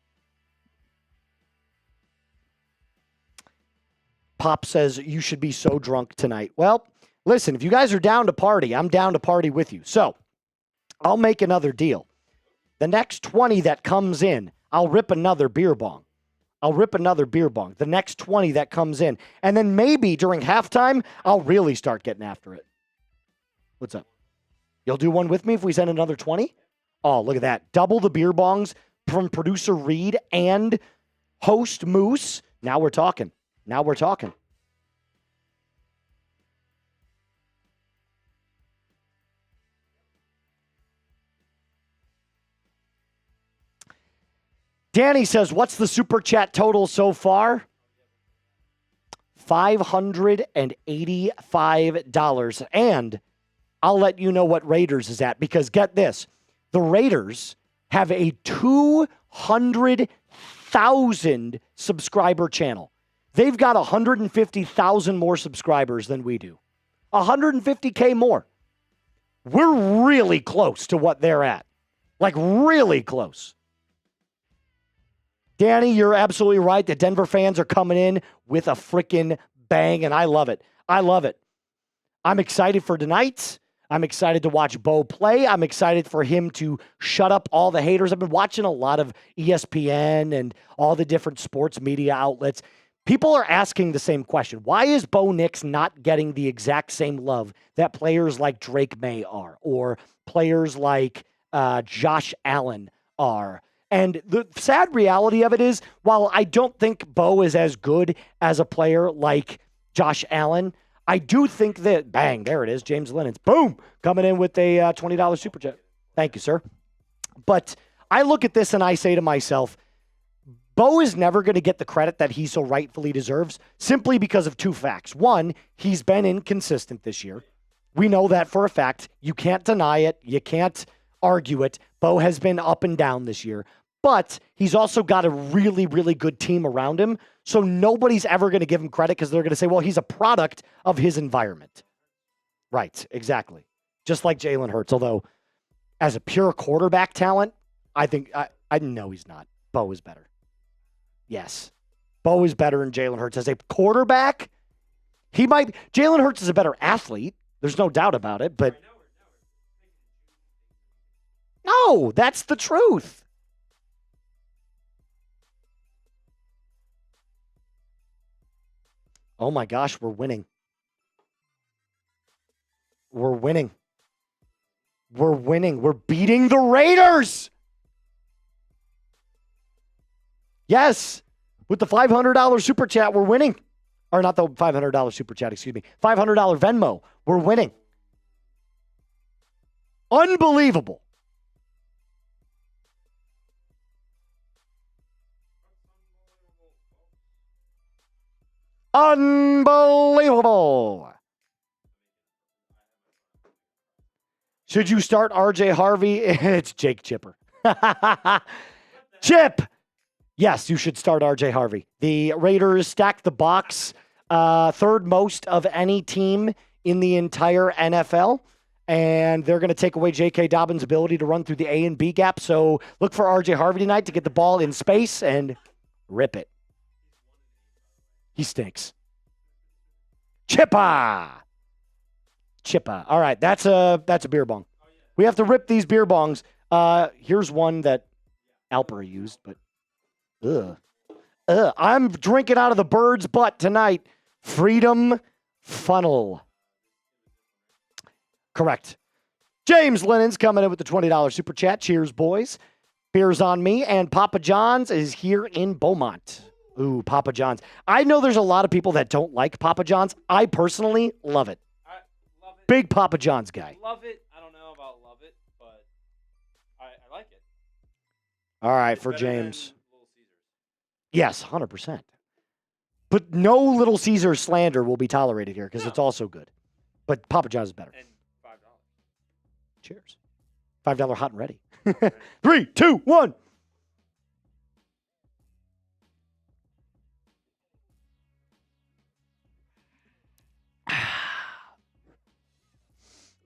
Speaker 1: Pop says you should be so drunk tonight. Well, listen, if you guys are down to party, I'm down to party with you. So I'll make another deal. The next 20 that comes in, I'll rip another beer bong. The next 20 that comes in. And then maybe during halftime, I'll really start getting after it. What's up? You'll do one with me if we send another 20? Oh, look at that. Double the beer bongs from producer Reed and host Moose. Now we're talking. Danny says, what's the super chat total so far? $585. And I'll let you know what Raiders is at because get this. The Raiders have a 200,000 subscriber channel. They've got 150,000 more subscribers than we do. 150K more. We're really close to what they're at. Like really close. Danny, you're absolutely right. The Denver fans are coming in with a freaking bang, and I love it. I'm excited for tonight. I'm excited to watch Bo play. I'm excited for him to shut up all the haters. I've been watching a lot of ESPN and all the different sports media outlets. People are asking the same question. Why is Bo Nix not getting the exact same love that players like Drake May are or players like Josh Allen are? And the sad reality of it is, while I don't think Bo is as good as a player like Josh Allen, I do think that, bang, there it is, James Lennon's, boom, coming in with a $20 super chat. Thank you, sir. But I look at this and I say to myself, Bo is never going to get the credit that he so rightfully deserves simply because of two facts. One, he's been inconsistent this year. We know that for a fact. You can't deny it. You can't argue it. Bo has been up and down this year. But he's also got a really, really good team around him. So nobody's ever going to give him credit because they're going to say, well, he's a product of his environment. Right, exactly. Just like Jalen Hurts. Although, as a pure quarterback talent, I think, I know he's not. Bo is better. Yes. Bo is better than Jalen Hurts. As a quarterback, Jalen Hurts is a better athlete. There's no doubt about it. But no, that's the truth. Oh my gosh, we're winning. We're beating the Raiders. Yes. With the $500 super chat, we're winning. Or not the $500 super chat, excuse me. $500 Venmo. We're winning. Unbelievable. Unbelievable. Should you start RJ Harvey? It's Jake Chipper. Chip, Yes, you should start RJ Harvey. The Raiders stacked the box, third most of any team in the entire NFL, and they're going to take away J.K. Dobbins' ability to run through the A and B gap. So look for RJ Harvey tonight to get the ball in space and rip it. He stinks. Chippa. All right, that's a beer bong. We have to rip these beer bongs. Here's one that Alper used, but I'm drinking out of the bird's butt tonight. Freedom Funnel. Correct. James Lennon's coming in with the $20 super chat. Cheers, boys. Beers on me. And Papa John's is here in Beaumont. Ooh, Papa John's. I know there's a lot of people that don't like Papa John's. I personally love it.
Speaker 2: I love it.
Speaker 1: Big Papa John's guy.
Speaker 2: Love it. I don't know about love it, but I like it.
Speaker 1: All right,
Speaker 2: It's
Speaker 1: for
Speaker 2: better than
Speaker 1: James.
Speaker 2: Little Caesars.
Speaker 1: Yes, 100%. But no Little Caesar slander will be tolerated here because
Speaker 2: No.
Speaker 1: it's also good. But Papa John's is better.
Speaker 2: And $5.
Speaker 1: Cheers. $5 hot and ready. 3, 2, 1.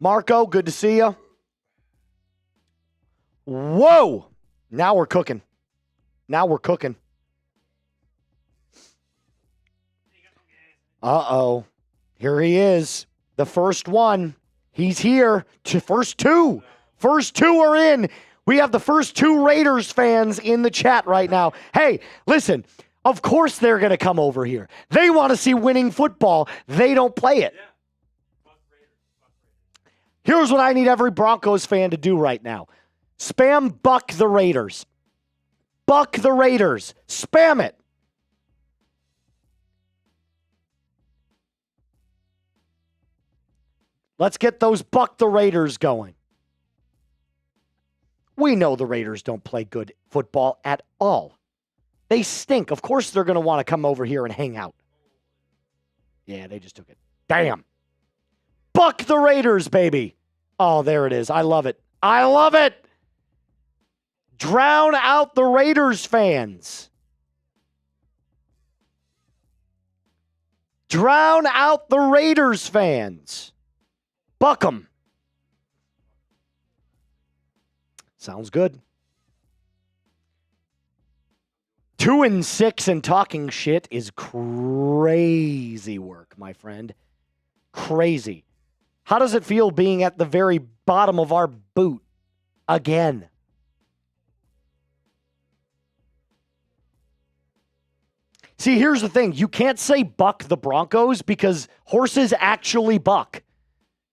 Speaker 1: Marco, good to see you. Whoa. Now we're cooking. Uh-oh. Here he is. The first one. He's here. First two. First two are in. We have the first two Raiders fans in the chat right now. Hey, listen. Of course they're going to come over here. They want to see winning football. They don't play it. Here's what I need every Broncos fan to do right now. Spam buck the Raiders. Buck the Raiders. Spam it. Let's get those buck the Raiders going. We know the Raiders don't play good football at all. They stink. Of course they're going to want to come over here and hang out. Yeah, they just took it. Damn. Buck the Raiders, baby. Oh, there it is. I love it. I love it. Drown out the Raiders fans. Drown out the Raiders fans. Buck 'em. Sounds good. 2-6 and talking shit is crazy work, my friend. Crazy. How does it feel being at the very bottom of our boot again? See, here's the thing. You can't say buck the Broncos because horses actually buck.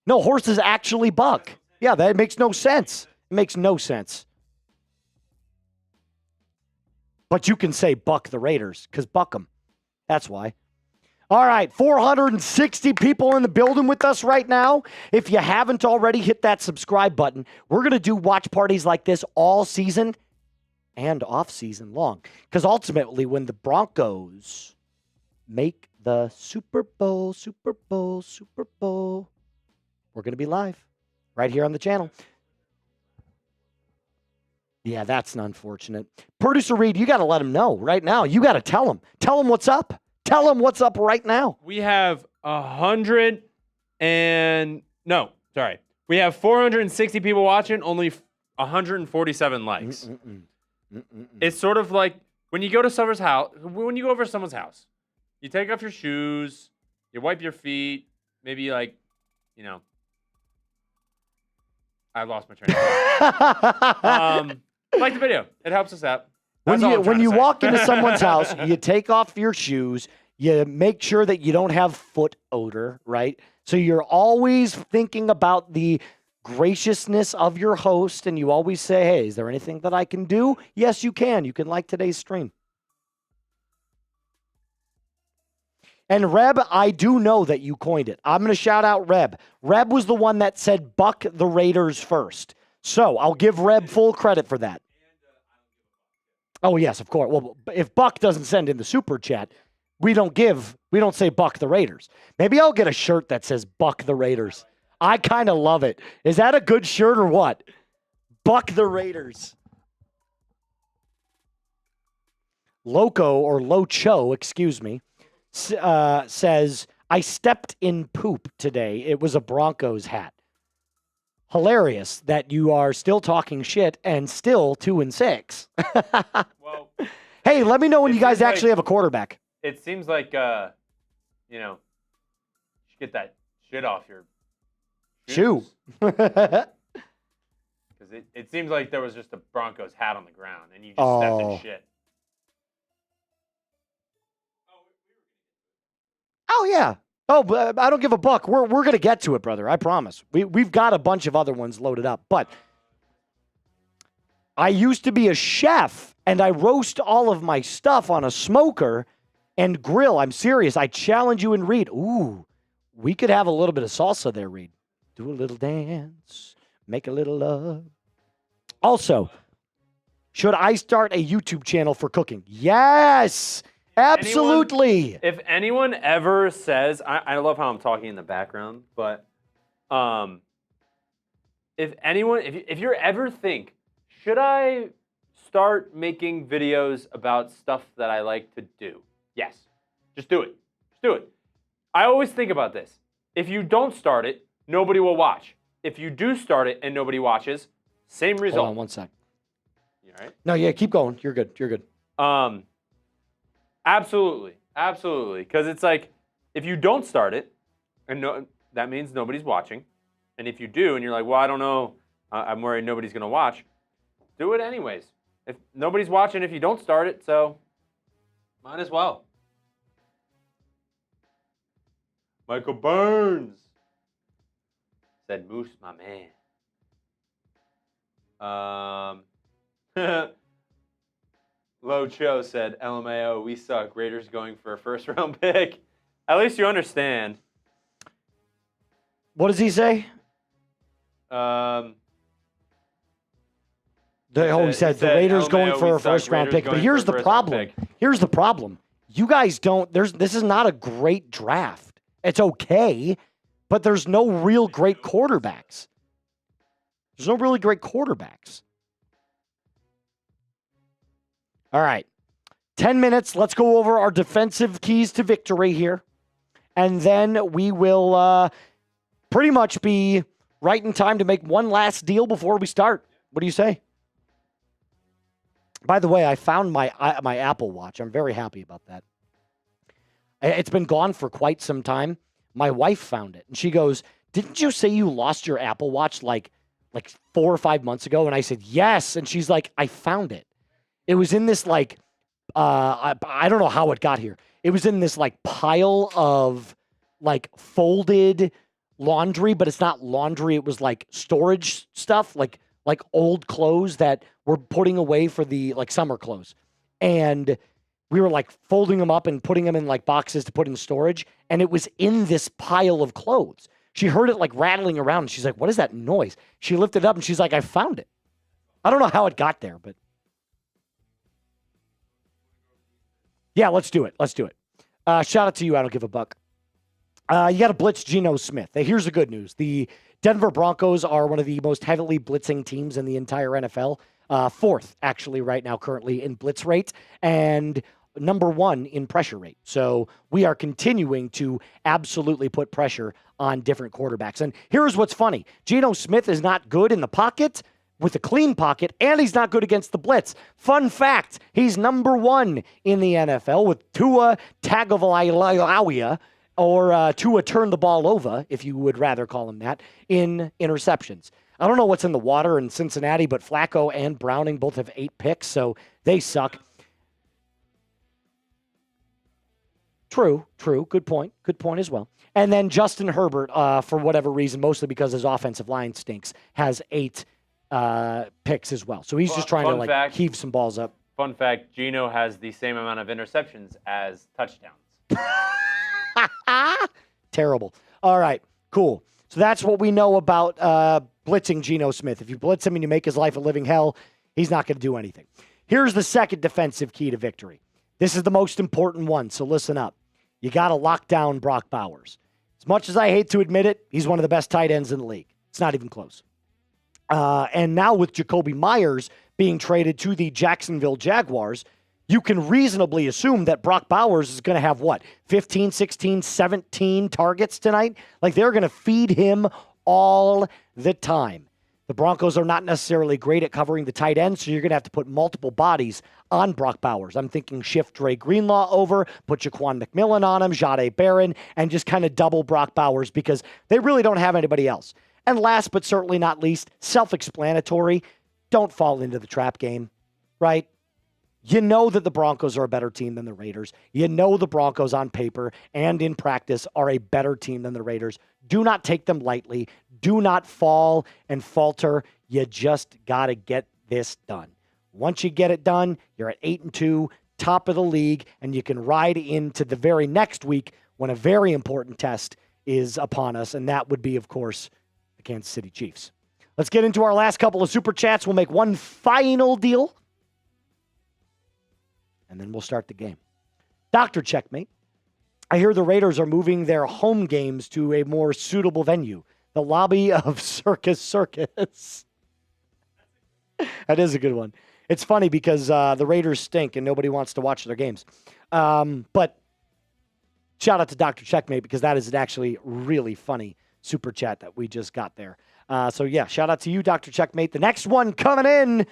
Speaker 1: No, horses actually buck. Yeah, that makes no sense. It makes no sense. But you can say buck the Raiders because buck them. That's why. All right, 460 people in the building with us right now. If you haven't already, hit that subscribe button. We're going to do watch parties like this all season and off season long. Because ultimately, when the Broncos make the Super Bowl, we're going to be live right here on the channel. Yeah, that's unfortunate. Producer Reed, you got to let him know right now. You got to tell him. Tell him what's up. Tell him what's up right now.
Speaker 2: We have 460 people watching, only 147 likes. It's sort of like when you go to someone's house, when you go over to someone's house, you take off your shoes, you wipe your feet, maybe I lost my train of thought. Like the video. It helps us out. That's all I'm trying
Speaker 1: When
Speaker 2: to
Speaker 1: you
Speaker 2: say.
Speaker 1: walk into someone's house, you take off your shoes, you make sure that you don't have foot odor, right? So you're always thinking about the graciousness of your host, and you always say, hey, is there anything that I can do? Yes, you can. You can like today's stream. And Reb, I do know that you coined it. I'm going to shout out Reb. Reb was the one that said buck the Raiders first. So I'll give Reb full credit for that. Oh, yes, of course. Well, if Buck doesn't send in the super chat, we don't say buck the Raiders. Maybe I'll get a shirt that says buck the Raiders. I kind of love it. Is that a good shirt or what? Buck the Raiders. Loco or Locho, excuse me, says, I stepped in poop today. It was a Broncos hat. Hilarious that you are still talking shit and still 2-6.
Speaker 2: Well,
Speaker 1: Hey, let me know when
Speaker 2: it
Speaker 1: you guys
Speaker 2: seems
Speaker 1: actually
Speaker 2: like-
Speaker 1: have a quarterback.
Speaker 2: it seems like, you should get that shit off your
Speaker 1: Shoe.
Speaker 2: Because it seems like there was just a Broncos hat on the ground, and you just stepped in shit.
Speaker 1: Oh, yeah. Oh, but I don't give a buck. We're going to get to it, brother. I promise. We've got a bunch of other ones loaded up. But I used to be a chef, and I roast all of my stuff on a smoker and grill. I'm serious. I challenge you and Reed. Ooh, we could have a little bit of salsa there, Reed. Do a little dance. Make a little love. Also, should I start a YouTube channel for cooking? Yes, absolutely.
Speaker 2: If anyone ever says, I love how I'm talking in the background, but if you ever think, should I start making videos about stuff that I like to do? Yes, just do it. Just do it. I always think about this. If you don't start it, nobody will watch. If you do start it and nobody watches, same result.
Speaker 1: Hold on one sec.
Speaker 2: You all right?
Speaker 1: No, yeah, keep going. You're good. You're good.
Speaker 2: Absolutely. Because it's like, if you don't start it, and that means nobody's watching. And if you do, and you're like, well, I don't know, I'm worried nobody's going to watch, do it anyways. If nobody's watching, if you don't start it, so might as well. Michael Burns said, Moose, my man. Lo Cho said, LMAO, we suck. Raiders going for a first-round pick. At least you understand.
Speaker 1: What does he say?
Speaker 2: He
Speaker 1: said the Raiders going for a first-round pick. But here's the problem. Here's the problem. You guys don't. This is not a great draft. It's okay, but there's no real great quarterbacks. There's no really great quarterbacks. All right. 10 minutes. Let's go over our defensive keys to victory here. And then we will pretty much be right in time to make one last deal before we start. What do you say? By the way, I found my Apple Watch. I'm very happy about that. It's been gone for quite some time. My wife found it, and she goes, didn't you say you lost your Apple Watch like 4 or 5 months ago? And I said, yes. And she's like, I found it. It was in this I don't know how it got here. It was in this pile of folded laundry, but it's not laundry. It was storage stuff, like old clothes that we're putting away for the summer clothes. And we were folding them up and putting them in boxes to put in storage. And it was in this pile of clothes. She heard it rattling around. And she's like, what is that noise? She lifted it up and she's like, I found it. I don't know how it got there, but yeah, let's do it. Let's do it. Shout out to you. I don't give a buck. You got to blitz Geno Smith. Here's the good news. The Denver Broncos are one of the most heavily blitzing teams in the entire NFL. Fourth, actually, right now, currently in blitz rate, and number one in pressure rate. So we are continuing to absolutely put pressure on different quarterbacks. And here's what's funny. Geno Smith is not good in the pocket with a clean pocket, and he's not good against the blitz. Fun fact, he's number one in the NFL with Tua Tagovailoa, or Tua turn the ball over, if you would rather call him that, in interceptions. I don't know what's in the water in Cincinnati, but Flacco and Browning both have 8 picks, so they suck. True. Good point as well. And then Justin Herbert, for whatever reason, mostly because his offensive line stinks, has 8 picks as well. So he's just trying to heave some balls up.
Speaker 2: Fun fact, Geno has the same amount of interceptions as touchdowns.
Speaker 1: Terrible. All right, cool. So that's what we know about blitzing Geno Smith. If you blitz him and you make his life a living hell, he's not going to do anything. Here's the second defensive key to victory. This is the most important one, so listen up. You got to lock down Brock Bowers. As much as I hate to admit it, he's one of the best tight ends in the league. It's not even close. And now with Jacoby Myers being traded to the Jacksonville Jaguars, you can reasonably assume that Brock Bowers is going to have, 15, 16, 17 targets tonight? Like, they're going to feed him all the time. The Broncos are not necessarily great at covering the tight end, so you're going to have to put multiple bodies on Brock Bowers. I'm thinking shift Dre Greenlaw over, put Jaquan McMillan on him, Jahdae Barron, and just kind of double Brock Bowers because they really don't have anybody else. And last but certainly not least, self-explanatory, don't fall into the trap game, right? You know that the Broncos are a better team than the Raiders. You know the Broncos on paper and in practice are a better team than the Raiders. Do not take them lightly. Do not fall and falter. You just got to get this done. Once you get it done, you're at 8-2, top of the league, and you can ride into the very next week when a very important test is upon us, and that would be, of course, the Kansas City Chiefs. Let's get into our last couple of Super Chats. We'll make one final deal, and then we'll start the game. Dr. Checkmate, I hear the Raiders are moving their home games to a more suitable venue, the lobby of Circus. That is a good one. It's funny because the Raiders stink and nobody wants to watch their games. But shout out to Dr. Checkmate because that is an actually really funny super chat that we just got there. So yeah, shout out to you, Dr. Checkmate. The next one coming in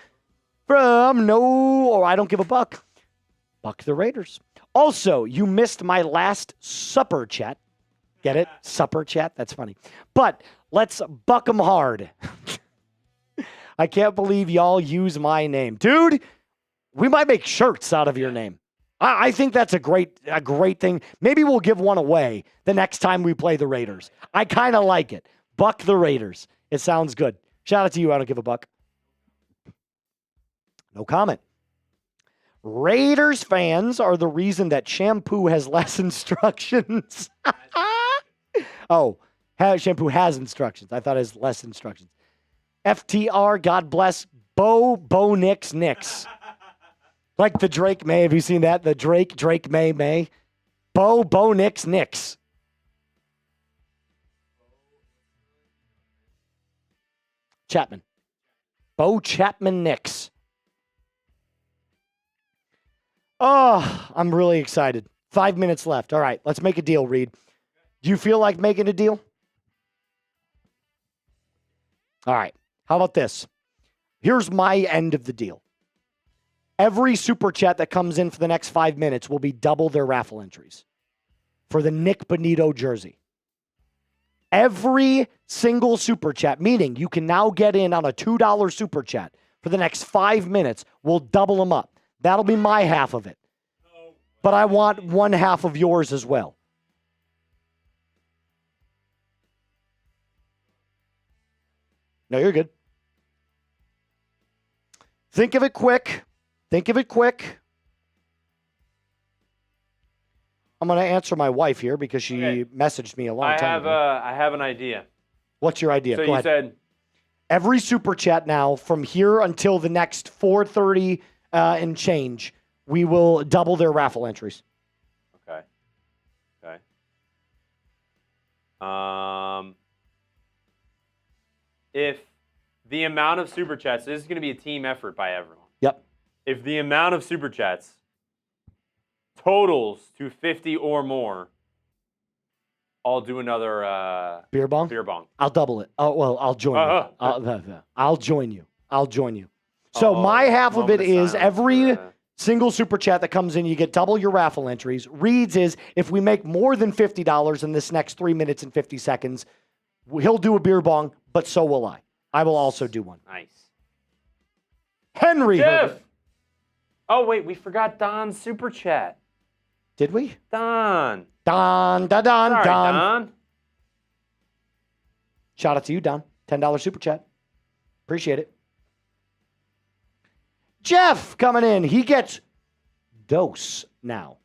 Speaker 1: from I don't give a buck. Buck the Raiders. Also, you missed my last supper chat. Get it? Supper chat? That's funny. But let's buck 'em hard. I can't believe y'all use my name. Dude, we might make shirts out of your name. I think that's a great thing. Maybe we'll give one away the next time we play the Raiders. I kind of like it. Buck the Raiders. It sounds good. Shout out to you. I don't give a buck. No comment. Raiders fans are the reason that shampoo has less instructions. Shampoo has instructions. I thought it has less instructions. FTR, God bless, Bo Nix. Like the Drake May. Have you seen that? The Drake May. Bo Nix. Chapman. Bo Chapman Nix. Oh, I'm really excited. 5 minutes left. All right, let's make a deal, Reed. Do you feel like making a deal? All right. How about this? Here's my end of the deal. Every super chat that comes in for the next 5 minutes will be double their raffle entries for the Nick Bonito jersey. Every single super chat, meaning you can now get in on a $2 super chat for the next 5 minutes. We'll double them up. That'll be my half of it. But I want one half of yours as well. No, you're good. Think of it quick. I'm going to answer my wife here because she messaged me a long time ago.
Speaker 2: I have an idea.
Speaker 1: What's your idea?
Speaker 2: So
Speaker 1: Go
Speaker 2: you
Speaker 1: ahead.
Speaker 2: said
Speaker 1: every super chat now from here until the next 4:30 and change, we will double their raffle entries.
Speaker 2: Okay. If the amount of super chats, this is going to be a team effort by everyone.
Speaker 1: Yep.
Speaker 2: If the amount of super chats totals to 50 or more, I'll do another
Speaker 1: beer bong.
Speaker 2: I'll
Speaker 1: double it. Oh well, I'll join you. I'll join you. So my half of it is every single super chat that comes in, you get double your raffle entries. Reed's is if we make more than $50 in this next 3 minutes and 50 seconds, he'll do a beer bong, but so will I. I will also do one.
Speaker 2: Nice.
Speaker 1: Henry.
Speaker 2: Jeff. Oh, wait, we forgot Don's super chat.
Speaker 1: Did we?
Speaker 2: Don.
Speaker 1: Sorry,
Speaker 2: Don.
Speaker 1: Shout out to you, Don. $10 super chat. Appreciate it. Jeff coming in. He gets dose now.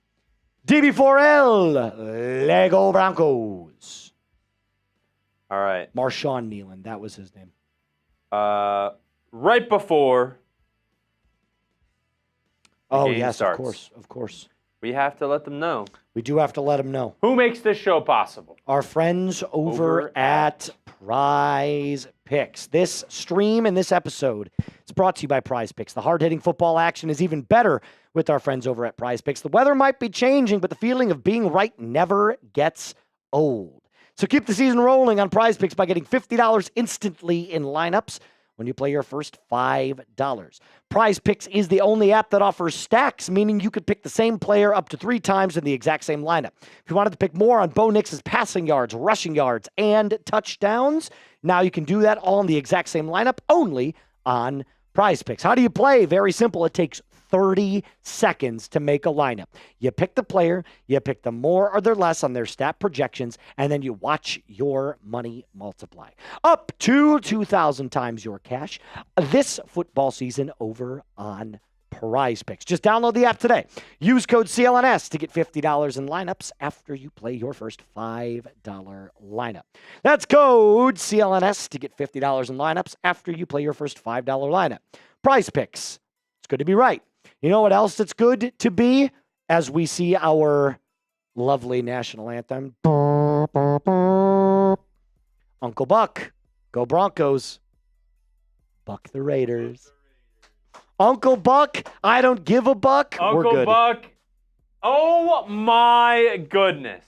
Speaker 1: DB4L. Lego Broncos.
Speaker 2: All right.
Speaker 1: Marshawn Nealon. That was his name.
Speaker 2: Right before the game starts.
Speaker 1: Of course.
Speaker 2: We have to let them know.
Speaker 1: We do have to let them know.
Speaker 2: Who makes this show possible?
Speaker 1: Our friends over at Prize Picks. This stream and this episode is brought to you by Prize Picks. The hard-hitting football action is even better with our friends over at Prize Picks. The weather might be changing, but the feeling of being right never gets old. So keep the season rolling on Prize Picks by getting $50 instantly in lineups when you play your first $5. Prize Picks is the only app that offers stacks, meaning you could pick the same player up to 3 times in the exact same lineup. If you wanted to pick more on Bo Nix's passing yards, rushing yards, and touchdowns, now you can do that all in the exact same lineup, only on Prize Picks. How do you play? Very simple. It takes 30 seconds to make a lineup. You pick the player, you pick the more or the less on their stat projections, and then you watch your money multiply. Up to 2,000 times your cash this football season over on Prize Picks. Just download the app today. Use code CLNS to get $50 in lineups after you play your first $5 lineup. That's code CLNS to get $50 in lineups after you play your first $5 lineup. Prize Picks. It's good to be right. You know what else it's good to be? As we see our lovely national anthem. Uncle Buck. Go Broncos. Buck the Raiders. Uncle Buck, I don't give a buck. We're
Speaker 2: Uncle
Speaker 1: good.
Speaker 2: Buck. Oh my goodness.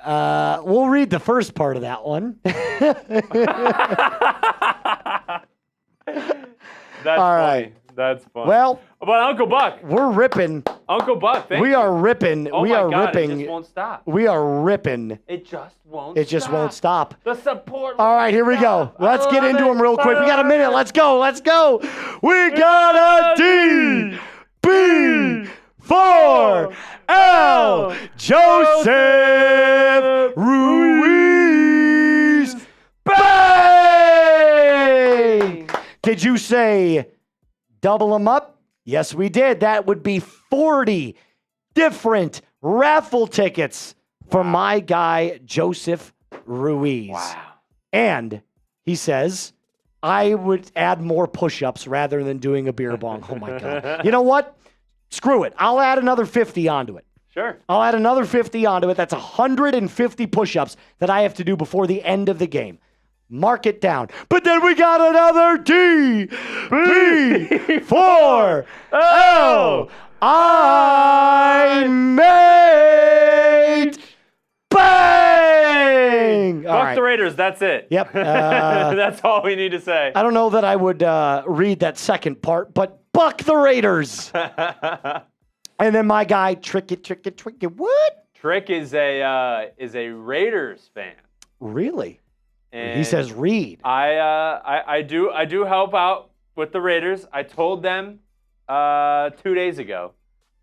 Speaker 1: We'll read the first part of that one.
Speaker 2: That's
Speaker 1: All
Speaker 2: funny.
Speaker 1: right.
Speaker 2: That's funny.
Speaker 1: Well,
Speaker 2: but Uncle Buck.
Speaker 1: we're ripping.
Speaker 2: Uncle Buck, thank
Speaker 1: We
Speaker 2: you.
Speaker 1: are ripping.
Speaker 2: Oh
Speaker 1: we
Speaker 2: my
Speaker 1: are
Speaker 2: God,
Speaker 1: ripping.
Speaker 2: It just won't stop.
Speaker 1: We are ripping.
Speaker 2: It just won't
Speaker 1: It just won't stop.
Speaker 2: The support.
Speaker 1: All right, here we go.
Speaker 2: stop.
Speaker 1: Let's
Speaker 2: I
Speaker 1: get
Speaker 2: love
Speaker 1: into
Speaker 2: it.
Speaker 1: them real quick. We got a
Speaker 2: I
Speaker 1: minute.
Speaker 2: love
Speaker 1: Let's go. Let's go. We got a D, B, 4, L, Joseph Ruiz. Bang! Did you say double them up? Yes, we did. That would be 40 different raffle tickets for my guy, Joseph Ruiz.
Speaker 2: Wow.
Speaker 1: And he says, I would add more push-ups rather than doing a beer bong. Oh, my God. You know what? Screw it. I'll add another 50 onto it.
Speaker 2: Sure.
Speaker 1: I'll add another 50 onto it. That's 150 push-ups that I have to do before the end of the game. Mark it down. But then we got another D, B, 4, L, I made bang!
Speaker 2: Fuck the Raiders. That's it.
Speaker 1: Yep.
Speaker 2: That's all we need to say.
Speaker 1: I don't know that I would read that second part, but buck the Raiders. And then my guy, Trick It. What?
Speaker 2: Trick is a Raiders fan.
Speaker 1: Really?
Speaker 2: And
Speaker 1: He says read.
Speaker 2: I do help out with the Raiders. I told them 2 days ago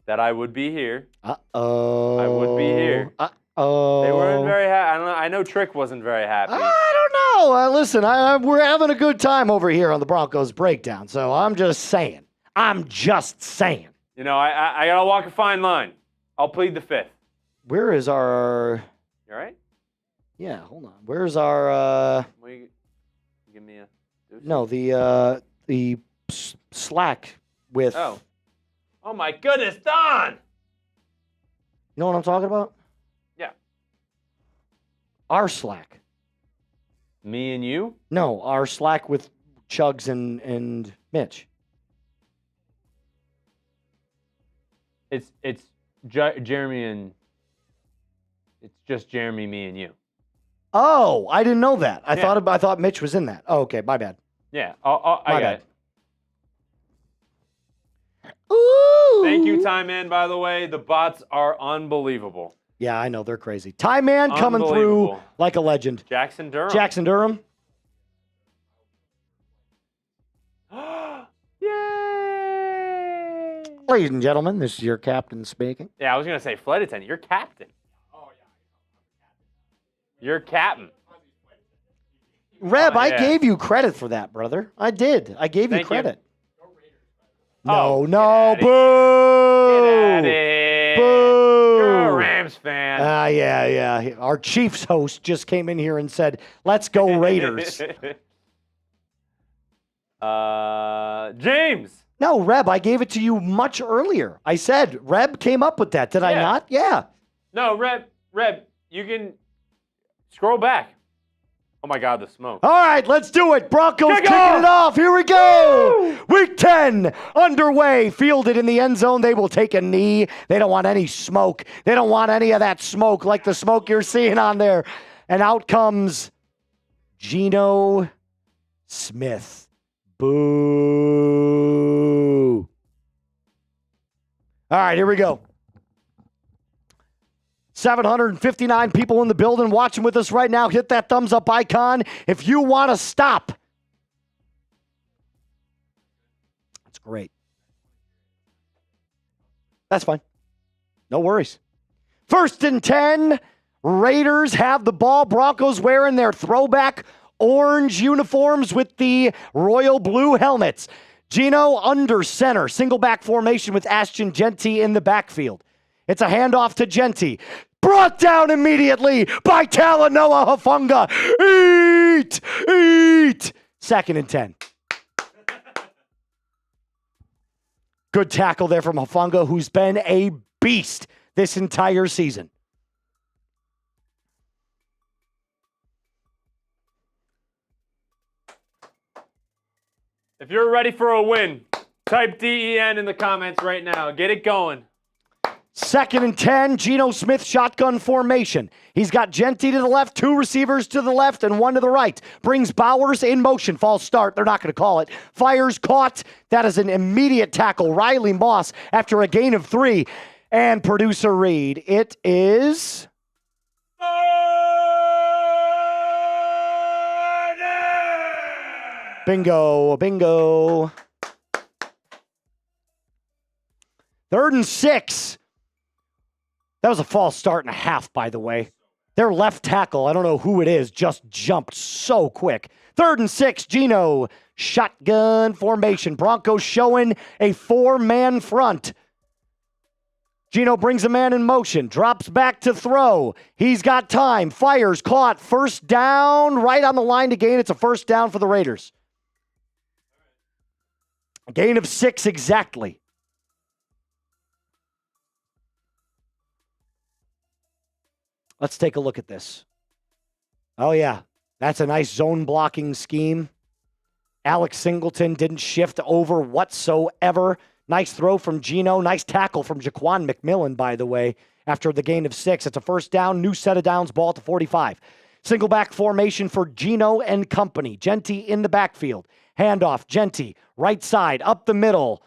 Speaker 2: that I would be here.
Speaker 1: Uh-oh.
Speaker 2: I would be here.
Speaker 1: Uh-oh.
Speaker 2: They weren't very happy. I know Trick wasn't very happy.
Speaker 1: I don't know. Listen, we're having a good time over here on the Broncos Breakdown, so I'm just saying.
Speaker 2: You know, I gotta walk a fine line. I'll plead the fifth.
Speaker 1: Where is our...
Speaker 2: You all right?
Speaker 1: Yeah, hold on. Where's our...
Speaker 2: Will you give me a... deuce?
Speaker 1: No, the Slack with...
Speaker 2: Oh my goodness, Don!
Speaker 1: You know what I'm talking about?
Speaker 2: Yeah.
Speaker 1: Our Slack.
Speaker 2: Me and you?
Speaker 1: No, our Slack with Chugs and Mitch.
Speaker 2: It's Jeremy and... It's just Jeremy, me, and you.
Speaker 1: Oh, I didn't know that. I
Speaker 2: Yeah.
Speaker 1: thought Mitch was in that. Oh, okay, my bad.
Speaker 2: Yeah, I
Speaker 1: My
Speaker 2: got
Speaker 1: bad.
Speaker 2: it.
Speaker 1: Ooh.
Speaker 2: Thank you, Time Man, by the way. The bots are unbelievable.
Speaker 1: Yeah, I know they're crazy. Ty Man coming through
Speaker 2: Unbelievable.
Speaker 1: like a legend.
Speaker 2: Jackson Durham.
Speaker 1: Jackson Durham.
Speaker 2: Yay!
Speaker 1: Ladies and gentlemen, this is your captain speaking.
Speaker 2: Yeah, I was going to say flight attendant. You're captain. You're captain.
Speaker 1: Reb,
Speaker 2: Oh,
Speaker 1: I
Speaker 2: yeah.
Speaker 1: gave you credit for that, brother. I did. I gave you
Speaker 2: Thank you.
Speaker 1: credit.
Speaker 2: Oh,
Speaker 1: No,
Speaker 2: get outta
Speaker 1: boo.
Speaker 2: Get out of here.
Speaker 1: Boo.
Speaker 2: You're a Rams fan.
Speaker 1: Yeah. Our Chiefs host just came in here and said, let's go Raiders.
Speaker 2: James.
Speaker 1: No, Reb, I gave it to you much earlier. I said, Reb came up with that. Did I
Speaker 2: Yeah.
Speaker 1: not? Yeah.
Speaker 2: No, Reb, you can scroll back. Oh my God, the smoke.
Speaker 1: All right, let's do it. Broncos
Speaker 2: Kick
Speaker 1: kicking
Speaker 2: off!
Speaker 1: it off. Here we go. Week 10 underway. Fielded in the end zone. They will take a knee. They don't want any smoke. They don't want any of that smoke like the smoke you're seeing on there. And out comes Geno Smith. Boo. All right, here we go. 759 people in the building watching with us right now. Hit that thumbs up icon if you want to stop. That's great. That's fine. No worries. 1st and 10. Raiders have the ball. Broncos wearing their throwback orange uniforms with the royal blue helmets. Geno under center. Single back formation with Ashton Jeanty in the backfield. It's a handoff to Jeanty. Brought down immediately by Talanoa Hufanga. Eat! 2nd and 10. Good tackle there from Hufanga, who's been a beast this entire season.
Speaker 2: If you're ready for a win, type DEN in the comments right now. Get it going.
Speaker 1: 2nd and 10, Geno Smith shotgun formation. He's got Jeanty to the left, 2 receivers to the left, and 1 to the right. Brings Bowers in motion. False start. They're not going to call it. Fires caught. That is an immediate tackle. Riley Moss after a gain of 3. And producer Reed. It is... Bingo. 3rd and 6. That was a false start and a half, by the way. Their left tackle, I don't know who it is, just jumped so quick. 3rd and 6, Geno, shotgun formation. Broncos showing a 4-man front. Geno brings a man in motion, drops back to throw. He's got time, fires, caught, 1st down, right on the line to gain. It's a 1st down for the Raiders. A gain of 6 exactly. Let's take a look at this. Oh, yeah. That's a nice zone blocking scheme. Alex Singleton didn't shift over whatsoever. Nice throw from Geno. Nice tackle from Jaquan McMillan, by the way, after the gain of 6. It's a 1st down. New set of downs, ball to 45. Single back formation for Geno and company. Jeanty in the backfield. Handoff. Jeanty, right side, up the middle.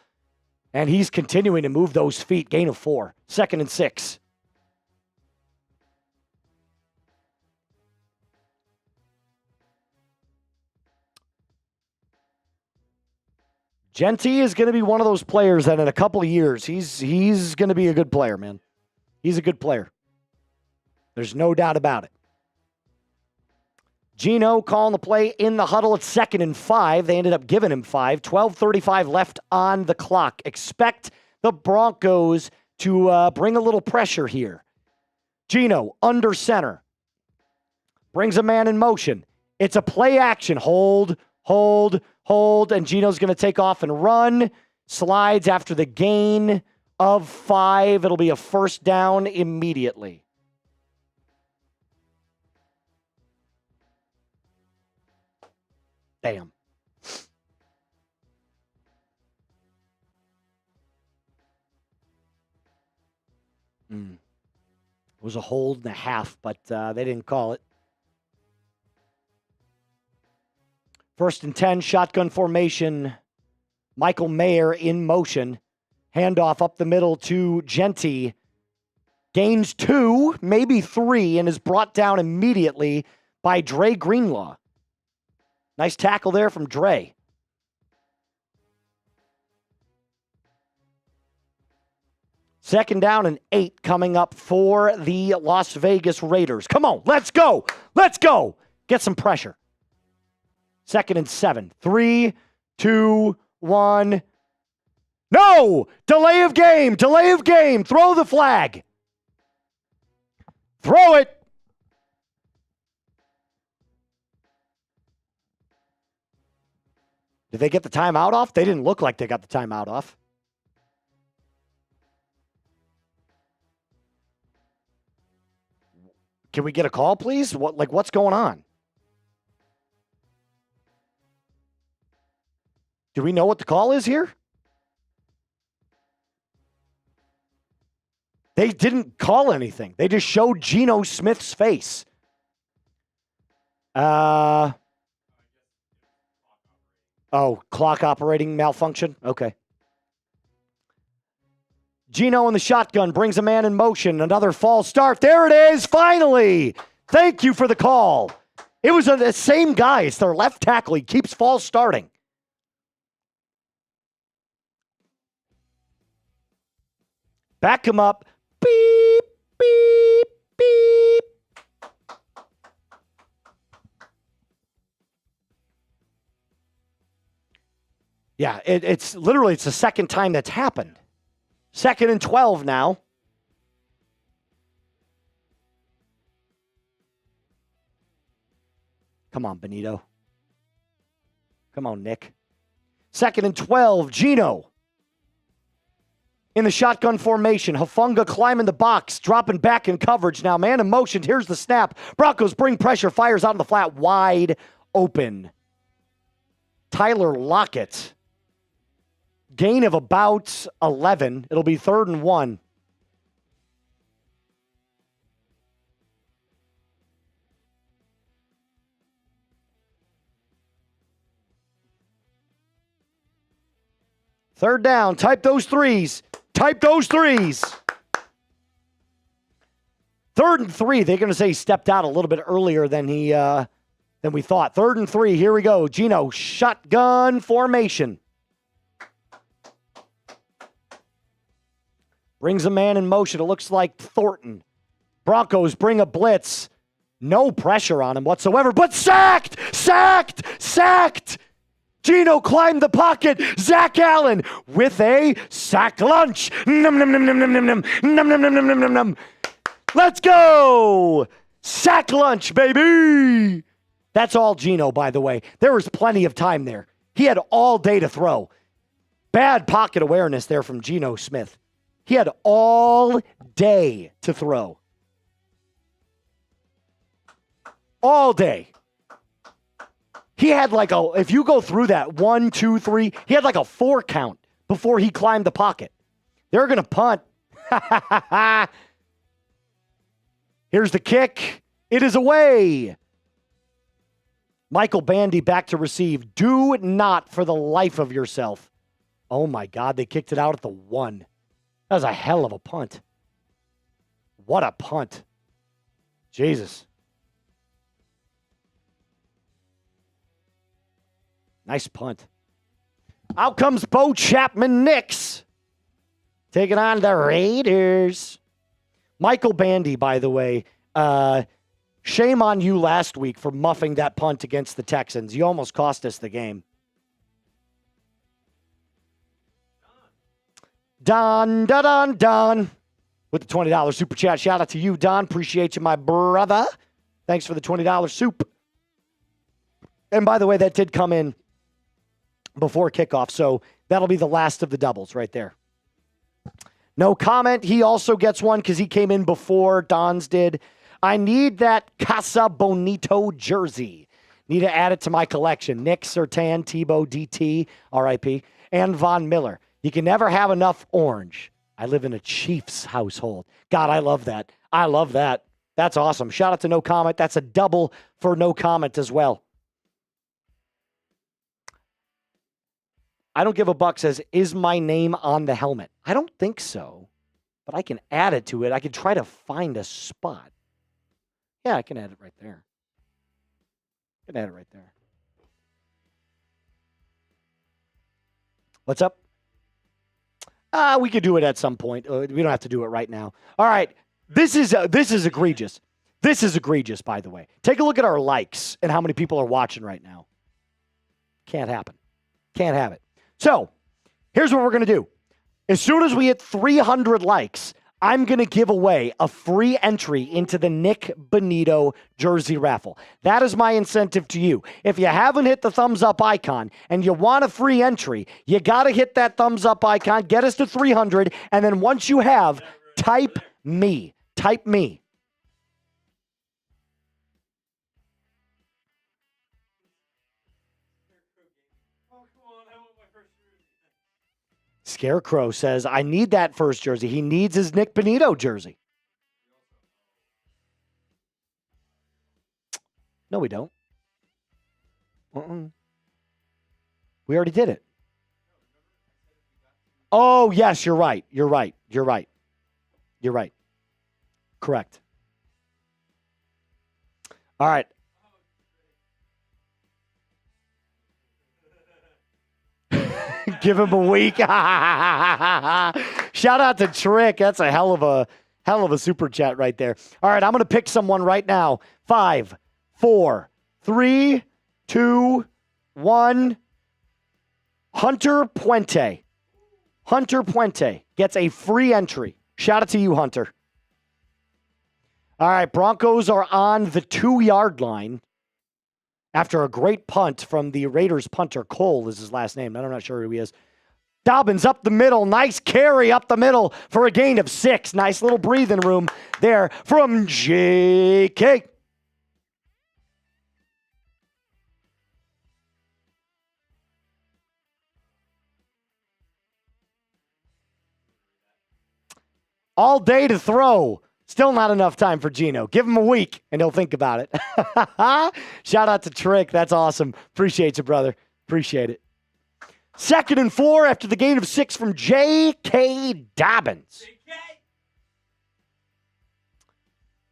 Speaker 1: And he's continuing to move those feet. Gain of 4. 2nd and 6. Jeanty is going to be one of those players that in a couple of years, he's going to be a good player, man. He's a good player. There's no doubt about it. Geno calling the play in the huddle at 2nd and 5. They ended up giving him 5. 12:35 left on the clock. Expect the Broncos to bring a little pressure here. Geno under center. Brings a man in motion. It's a play action. Hold. And Geno's going to take off and run. Slides after the gain of 5. It'll be a 1st down immediately. Damn. It was a hold and a half, but they didn't call it. 1st and 10, shotgun formation. Michael Mayer in motion. Handoff up the middle to Jeanty. Gains 2, maybe 3, and is brought down immediately by Dre Greenlaw. Nice tackle there from Dre. Second down and 8 coming up for the Las Vegas Raiders. Come on, let's go. Get some pressure. 2nd and 7. 3, 2, 1. No! Delay of game. Throw the flag. Throw it. Did they get the timeout off? They didn't look like they got the timeout off. Can we get a call, please? What's going on? Do we know what the call is here? They didn't call anything. They just showed Geno Smith's face. Oh, clock operating malfunction? Okay. Geno in the shotgun brings a man in motion. Another false start. There it is, finally. Thank you for the call. It was the same guy. It's their left tackle. He keeps false starting. Back him up. Beep, beep, beep. Yeah, it's the second time that's happened. 2nd and 12 now. Come on, Benito. Come on, Nick. 2nd and 12, Geno. In the shotgun formation, Hufanga climbing the box, dropping back in coverage now. Man in motion, here's the snap. Broncos bring pressure, fires out in the flat, wide open. Tyler Lockett. Gain of about 11. It'll be 3rd and 1. Third down. Type those threes. Type those threes. 3rd and 3. They're going to say he stepped out a little bit earlier than we thought. 3rd and 3. Here we go. Geno, shotgun formation. Brings a man in motion. It looks like Thornton. Broncos bring a blitz. No pressure on him whatsoever, but sacked! Sacked! Sacked! Geno climbed the pocket. Zach Allen with a sack lunch. Num, num, num, num, num, num, num, num, num, num, num, num, num, num. Let's go! Sack lunch, baby! That's all Geno, by the way. There was plenty of time there. He had all day to throw. Bad pocket awareness there from Geno Smith. He had all day to throw. All day. He had if you go through that, 1, 2, 3, he had like a 4 count before he climbed the pocket. They're going to punt. Here's the kick. It is away. Michael Badie back to receive. Do not for the life of yourself. Oh my God, they kicked it out at the 1. That was a hell of a punt. What a punt. Jesus. Nice punt. Out comes Bo Chapman Nix. Taking on the Raiders. Michael Badie, by the way. Shame on you last week for muffing that punt against the Texans. You almost cost us the game. Don, with the $20 super chat. Shout out to you, Don. Appreciate you, my brother. Thanks for the $20 soup. And by the way, that did come in before kickoff, so that'll be the last of the doubles right there. No comment. He also gets one because he came in before Don's did. I need that Casa Bonito jersey. Need to add it to my collection. Nick, Sertan, Tebow, DT, RIP, and Von Miller. You can never have enough orange. I live in a Chiefs household. God, I love that. I love that. That's awesome. Shout out to No Comment. That's a double for No Comment as well. I don't give a buck says, is my name on the helmet? I don't think so, but I can add it to it. I can try to find a spot. Yeah, I can add it right there. I can add it right there. What's up? We could do it at some point. We don't have to do it right now. All right. This is egregious. This is egregious, by the way. Take a look at our likes and how many people are watching right now. Can't happen. Can't have it. So, here's what we're going to do. As soon as we hit 300 likes, I'm going to give away a free entry into the Nick Bonito jersey raffle. That is my incentive to you. If you haven't hit the thumbs up icon and you want a free entry, you got to hit that thumbs up icon, get us to 300, and then once you have, type me. Type me. Scarecrow says, I need that first jersey. He needs his Nick Benito jersey. No, we don't. We already did it. Oh, yes, you're right. You're right. You're right. You're right. Correct. All right. Give him a week. Shout out to Trick. That's a hell of a super chat right there. All right, I'm going to pick someone right now. 5, 4, 3, 2, 1. Hunter Puente. Hunter Puente gets a free entry. Shout out to you, Hunter. All right, Broncos are on the 2-yard line after a great punt from the Raiders punter. Krull is his last name. I'm not sure who he is. Dobbins up the middle. Nice carry up the middle for a gain of 6. Nice little breathing room there from JK. All day to throw. Still not enough time for Geno. Give him a week, and he'll think about it. Shout out to Trick. That's awesome. Appreciate you, brother. Appreciate it. 2nd and 4 after the gain of 6 from J.K. Dobbins.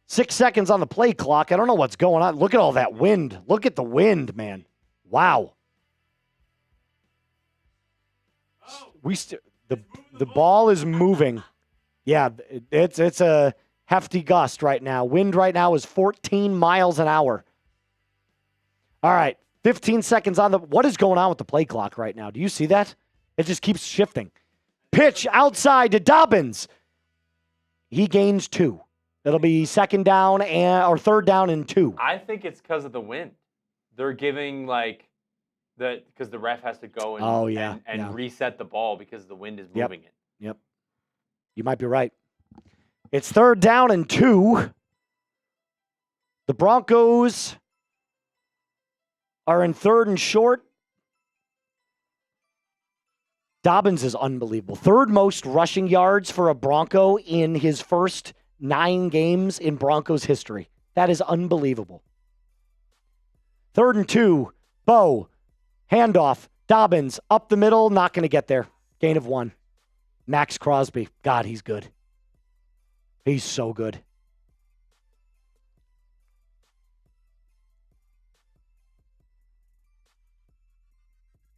Speaker 1: 6 seconds on the play clock. I don't know what's going on. Look at all that wind. Look at the wind, man. Wow. The ball is moving. Yeah, it's a hefty gust right now. Wind right now is 14 miles an hour. All right, 15 seconds on the... What is going on with the play clock right now? Do you see that? It just keeps shifting. Pitch outside to Dobbins. He gains 2. It'll be 2nd down or 3rd down and 2.
Speaker 2: I think it's because of the wind. They're giving because the ref has to go and reset the ball because the wind is moving it.
Speaker 1: Yep. You might be right. It's 3rd down and 2. The Broncos are in 3rd and short. Dobbins is unbelievable. 3rd most rushing yards for a Bronco in his first 9 games in Broncos history. That is unbelievable. 3rd and 2. Bo. Handoff. Dobbins up the middle. Not going to get there. Gain of 1. Max Crosby. God, he's good. He's so good.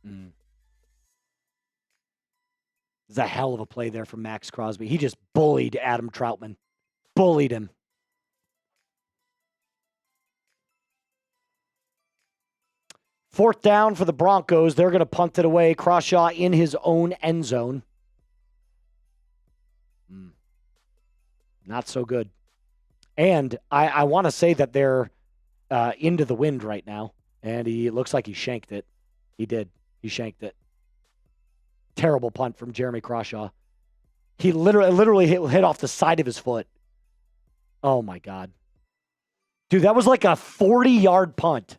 Speaker 1: This is a hell of a play there from Max Crosby. He just bullied Adam Trautman. Bullied him. Fourth down for the Broncos. They're going to punt it away. Crawshaw in his own end zone. Not so good. And I want to say that they're into the wind right now. And it looks like he shanked it. He did. He shanked it. Terrible punt from Jeremy Crawshaw. He literally hit off the side of his foot. Oh, my God. Dude, that was like a 40-yard punt.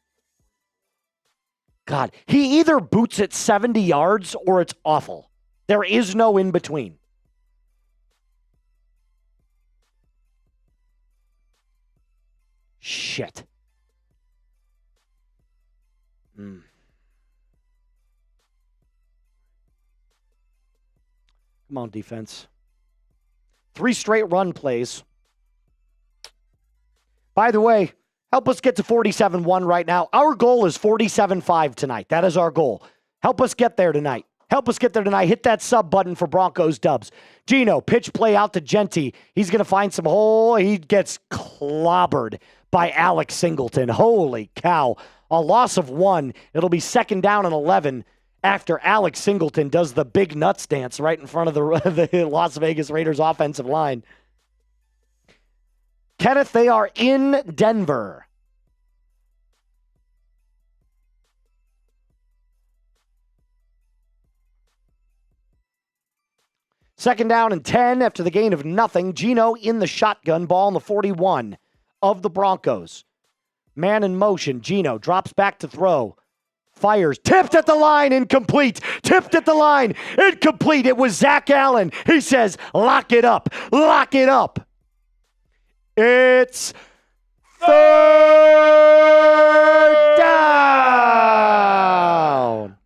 Speaker 1: God, he either boots it 70 yards or it's awful. There is no in between. Shit. Come on, defense. 3 straight run plays. By the way, help us get to 47-1 right now. Our goal is 47-5 tonight. That is our goal. Help us get there tonight. Help us get there tonight. Hit that sub button for Broncos dubs. Geno, pitch play out to Genty. He's going to find some hole. He gets clobbered by Alex Singleton. Holy cow. A loss of 1. It'll be 2nd down and 11 after Alex Singleton does the big nuts dance right in front of the Las Vegas Raiders offensive line. Kenneth, they are in Denver. Second down and 10 after the gain of nothing. Geno in the shotgun, ball on the 41 of the Broncos. Man in motion. Geno drops back to throw. Fires. Tipped at the line. Incomplete. Tipped at the line. Incomplete. It was Zach Allen. He says, lock it up. Lock it up. It's third down.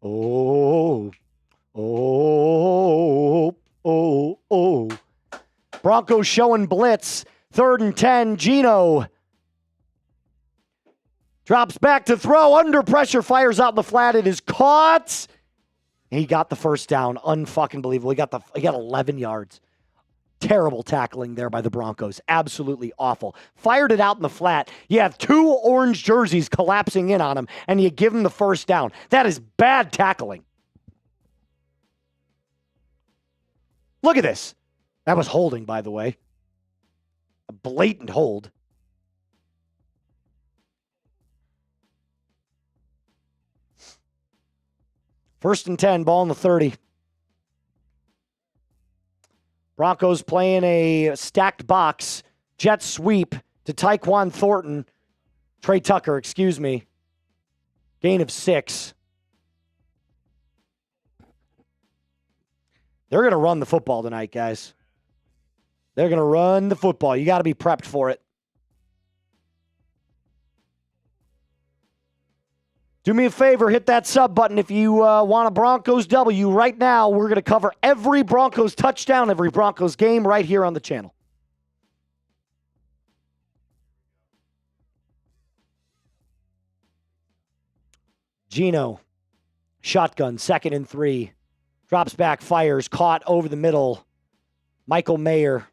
Speaker 1: Oh. Broncos showing blitz. 3rd and 10. Geno drops back to throw. Under pressure. Fires out in the flat. It is caught. He got the first down. Unfucking believable. He got 11 yards. Terrible tackling there by the Broncos. Absolutely awful. Fired it out in the flat. You have 2 orange jerseys collapsing in on him, and you give him the first down. That is bad tackling. Look at this. That was holding, by the way. A blatant hold. First and 10, ball in the 30. Broncos playing a stacked box. Jet sweep to Tyquan Thornton. Trey Tucker, excuse me. Gain of 6. They're going to run the football tonight, guys. They're going to run the football. You got to be prepped for it. Do me a favor, hit that sub button if you want a Broncos W. Right now, we're going to cover every Broncos touchdown, every Broncos game right here on the channel. Geno, shotgun, 2nd and 3. Drops back, fires, caught over the middle. Michael Mayer.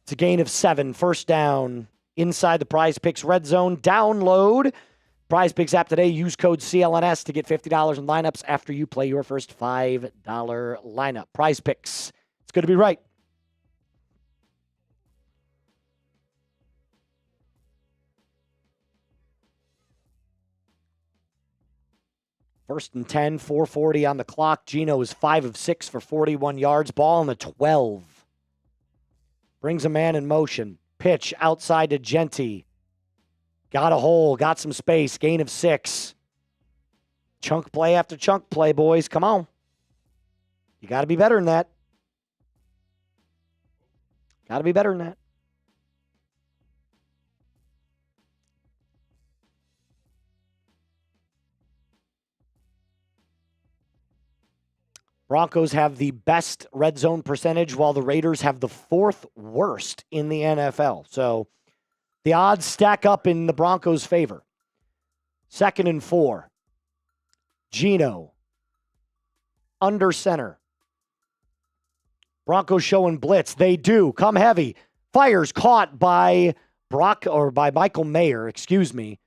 Speaker 1: It's a gain of 7. First down inside the Prize Picks red zone. Download Prize Picks app today. Use code CLNS to get $50 in lineups after you play your first $5 lineup. Prize Picks. It's good to be right. First and 10, 4:40 on the clock. Geno is 5 of 6 for 41 yards. Ball on the 12. Brings a man in motion. Pitch outside to Genty. Got a hole. Got some space. Gain of 6. Chunk play after chunk play, boys. Come on. You got to be better than that. Got to be better than that. Broncos have the best red zone percentage, while the Raiders have the 4th worst in the NFL. So the odds stack up in the Broncos' favor. 2nd and 4. Geno. Under center. Broncos showing blitz. They do. Come heavy. Fires caught by Michael Mayer, excuse me.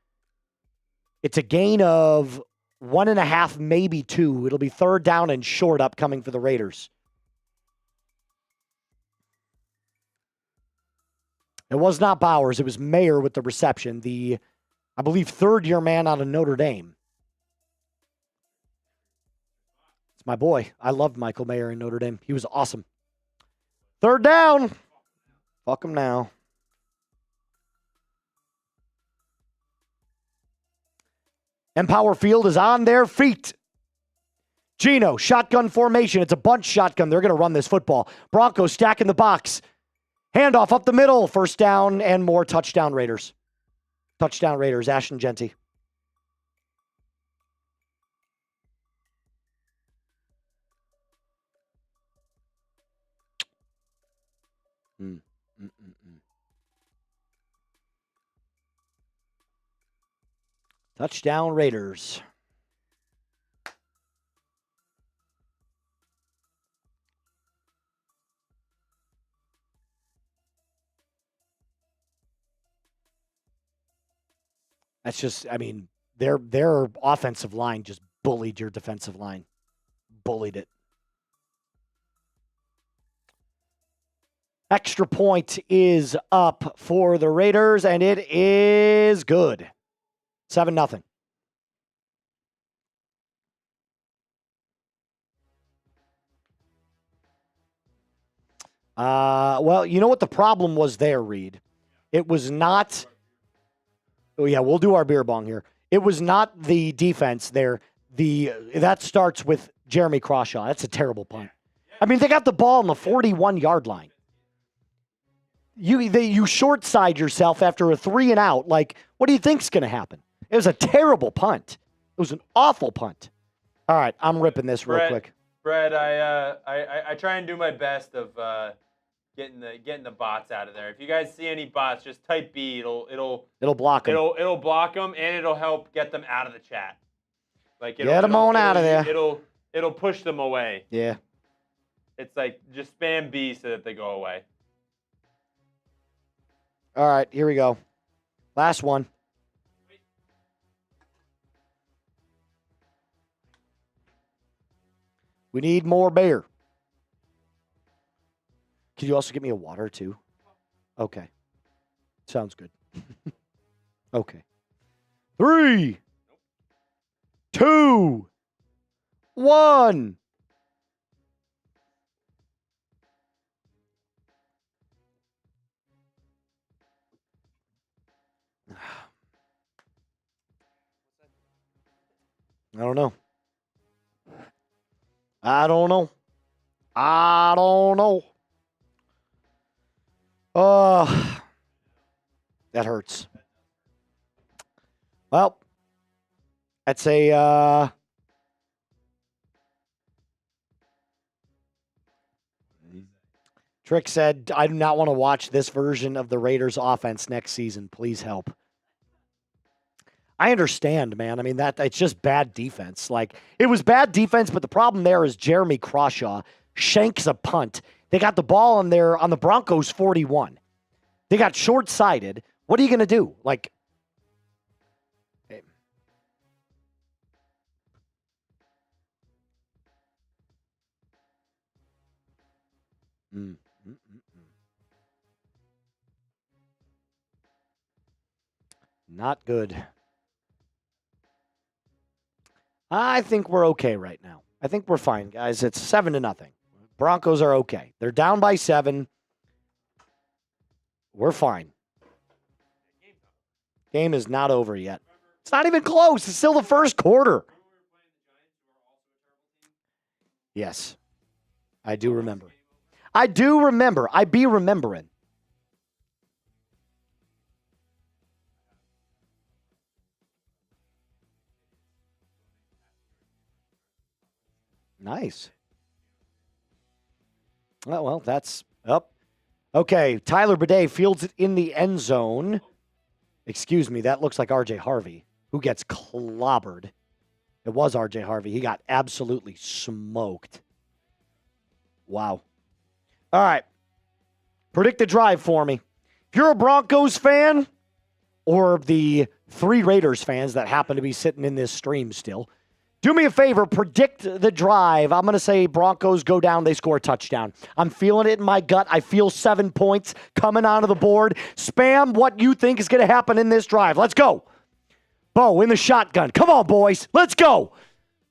Speaker 1: It's a gain of 1.5, maybe 2. It'll be 3rd down and short upcoming for the Raiders. It was not Bowers. It was Mayer with the reception. The, I believe, 3rd-year man out of Notre Dame. It's my boy. I loved Michael Mayer in Notre Dame. He was awesome. 3rd down. Fuck him now. Empower Field is on their feet. Geno, shotgun formation. It's a bunch shotgun. They're going to run this football. Broncos stacking the box. Handoff up the middle. First down and more. Touchdown Raiders. Touchdown Raiders. Ashton Genty. Touchdown Raiders. That's just, I mean, their offensive line just bullied your defensive line. Bullied it. Extra point is up for the Raiders, and it is good. 7-0. Well, you know what the problem was there, Reed? It was not. Oh yeah, we'll do our beer bong here. It was not the defense there. That starts with Jeremy Crawshaw. That's a terrible punt. I mean, they got the ball on the 41-yard line. You short side yourself after a 3 and out. Like, what do you think's going to happen? It was a terrible punt. It was an awful punt. All right, I'm ripping this real quick.
Speaker 2: Brett, I try and do my best of getting the bots out of there. If you guys see any bots, just type B. It'll
Speaker 1: block them.
Speaker 2: It'll block them, and it'll help get them out of the chat. Like
Speaker 1: get them on out of there.
Speaker 2: It'll push them away.
Speaker 1: Yeah.
Speaker 2: It's like just spam B so that they go away.
Speaker 1: All right, here we go. Last one. We need more beer. Could you also get me a water, too? Okay. Sounds good. Okay. 3, 2, 1. I don't know. Oh, that hurts. Well, that's a Trick said, I do not want to watch this version of the Raiders offense next season. Please help. I understand, man. I mean, it's just bad defense. Like, it was bad defense, but the problem there is Jeremy Crawshaw shanks a punt. They got the ball on the Broncos 41. They got short-sided. What are you going to do? Like, hey. Not good. I think we're okay right now. I think we're fine, guys. It's 7-0. Broncos are okay. They're down by 7. We're fine. Game is not over yet. It's not even close. It's still the first quarter. Yes. I do remember. I be remembering. Nice. Well, that's up. Okay, Tyler Badie fields it in the end zone. Excuse me, that looks like R.J. Harvey, who gets clobbered. It was R.J. Harvey. He got absolutely smoked. Wow. All right. Predict the drive for me. If you're a Broncos fan or the 3 Raiders fans that happen to be sitting in this stream still, do me a favor, predict the drive. I'm going to say Broncos go down, they score a touchdown. I'm feeling it in my gut. I feel 7 points coming onto the board. Spam what you think is going to happen in this drive. Let's go. Bo in the shotgun. Come on, boys. Let's go.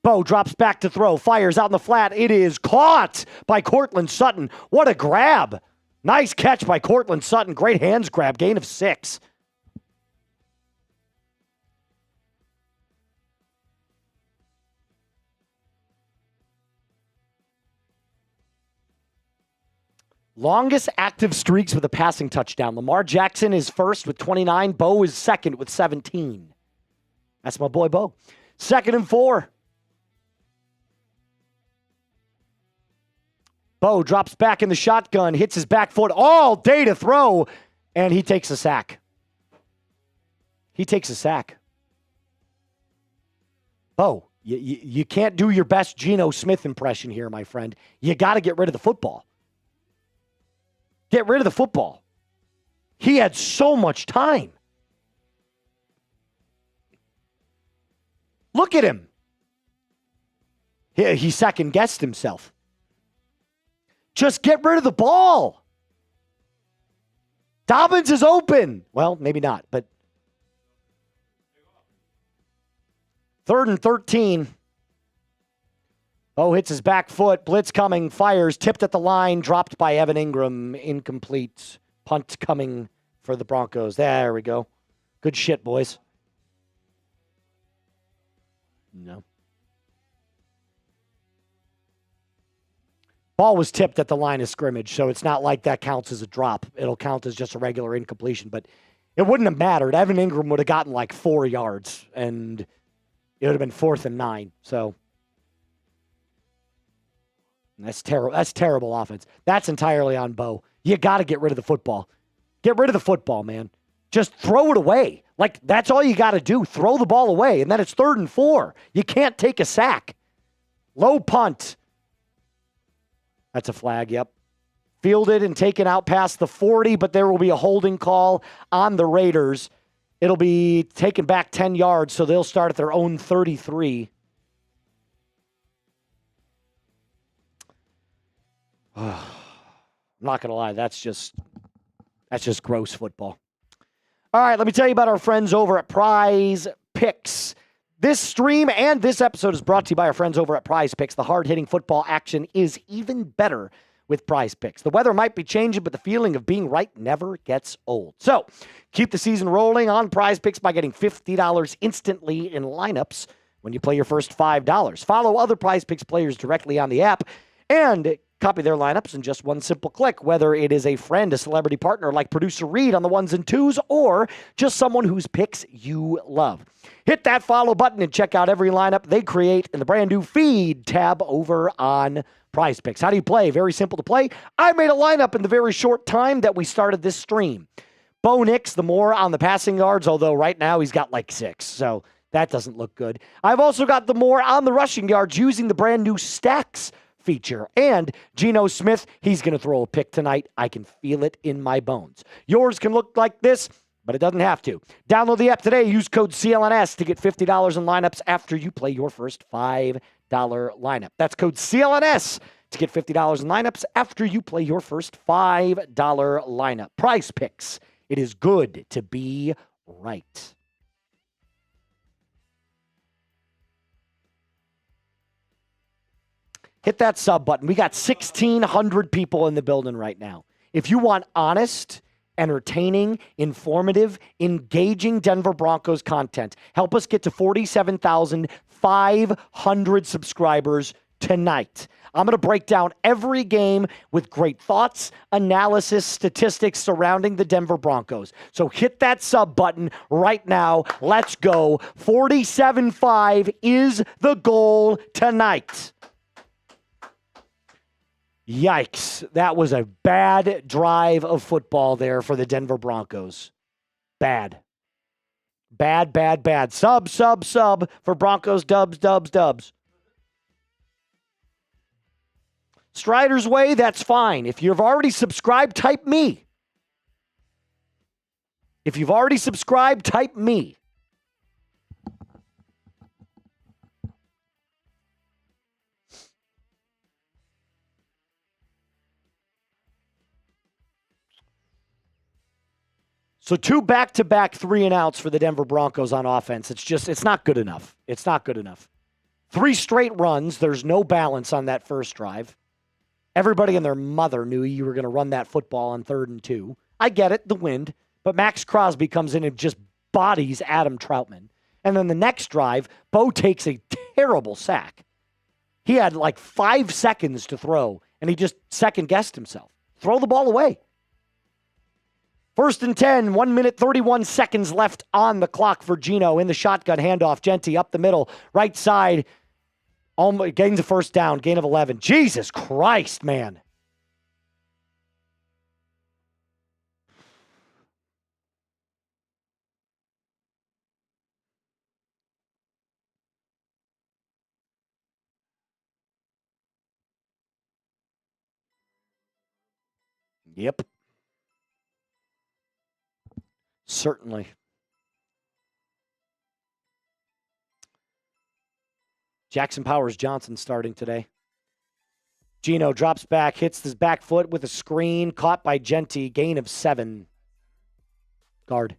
Speaker 1: Bo drops back to throw, fires out in the flat. It is caught by Courtland Sutton. What a grab. Nice catch by Courtland Sutton. Great hands grab, gain of 6. Longest active streaks with a passing touchdown. Lamar Jackson is first with 29. Bo is second with 17. That's my boy Bo. 2nd and 4. Bo drops back in the shotgun, hits his back foot all day to throw, and he takes a sack. Bo, you can't do your best Geno Smith impression here, my friend. You got to get rid of the football. Get rid of the football. He had so much time. Look at him. He second-guessed himself. Just get rid of the ball. Dobbins is open. Well, maybe not, but 3rd and 13. Bo hits his back foot. Blitz coming. Fires. Tipped at the line. Dropped by Evan Engram. Incomplete. Punt coming for the Broncos. There we go. Good shit, boys. No. Ball was tipped at the line of scrimmage, so it's not like that counts as a drop. It'll count as just a regular incompletion, but it wouldn't have mattered. Evan Engram would have gotten like 4 yards, and it would have been 4th and 9. So that's terrible. That's terrible offense. That's entirely on Bo. You got to get rid of the football. Get rid of the football, man. Just throw it away. Like, that's all you got to do. Throw the ball away, and then it's 3rd and 4. You can't take a sack. Low punt. That's a flag, yep. Fielded and taken out past the 40, but there will be a holding call on the Raiders. It'll be taken back 10 yards, so they'll start at their own 33. I'm not going to lie, that's just gross football. All right, let me tell you about our friends over at Prize Picks. This stream and this episode is brought to you by our friends over at Prize Picks. The hard-hitting football action is even better with Prize Picks. The weather might be changing, but the feeling of being right never gets old. So keep the season rolling on Prize Picks by getting $50 instantly in lineups when you play your first $5. Follow other Prize Picks players directly on the app and copy their lineups in just one simple click, whether it is a friend, a celebrity partner like producer Reed on the ones and twos, or just someone whose picks you love. Hit that follow button and check out every lineup they create in the brand new Feed tab over on Prize Picks. How do you play? Very simple to play. I made a lineup in the very short time that we started this stream. Bo Nix, the more on the passing yards, although right now he's got like 6, so that doesn't look good. I've also got the more on the rushing yards using the brand new Stacks feature. And Geno Smith, he's going to throw a pick tonight. I can feel it in my bones. Yours can look like this, but it doesn't have to. Download the app today. Use code CLNS to get $50 in lineups after you play your first $5 lineup. That's code CLNS to get $50 in lineups after you play your first $5 lineup. Prize Picks. It is good to be right. Hit that sub button. We got 1,600 people in the building right now. If you want honest, entertaining, informative, engaging Denver Broncos content, help us get to 47,500 subscribers tonight. I'm going to break down every game with great thoughts, analysis, statistics surrounding the Denver Broncos. So hit that sub button right now. Let's go. 47.5 is the goal tonight. Yikes. That was a bad drive of football there for the Denver Broncos. Bad. Bad, bad, bad. Sub for Broncos. Dubs. Strider's Way, that's fine. If you've already subscribed, type me. If you've already subscribed, type me. So 2 back-to-back 3-and-outs for the Denver Broncos on offense. It's not good enough. It's not good enough. 3 straight runs. There's no balance on that first drive. Everybody and their mother knew you were going to run that football on 3rd and 2. I get it, the wind. But Max Crosby comes in and just bodies Adam Trautman. And then the next drive, Bo takes a terrible sack. He had like 5 seconds to throw, and he just second-guessed himself. Throw the ball away. 1st and 10, 1 minute, 31 seconds left on the clock for Geno in the shotgun handoff. Genty up the middle, right side. Gains a first down, gain of 11. Jesus Christ, man. Yep. Certainly. Jackson Powers Johnson starting today. Geno drops back, hits his back foot with a screen, caught by Genty, gain of 7. Guard.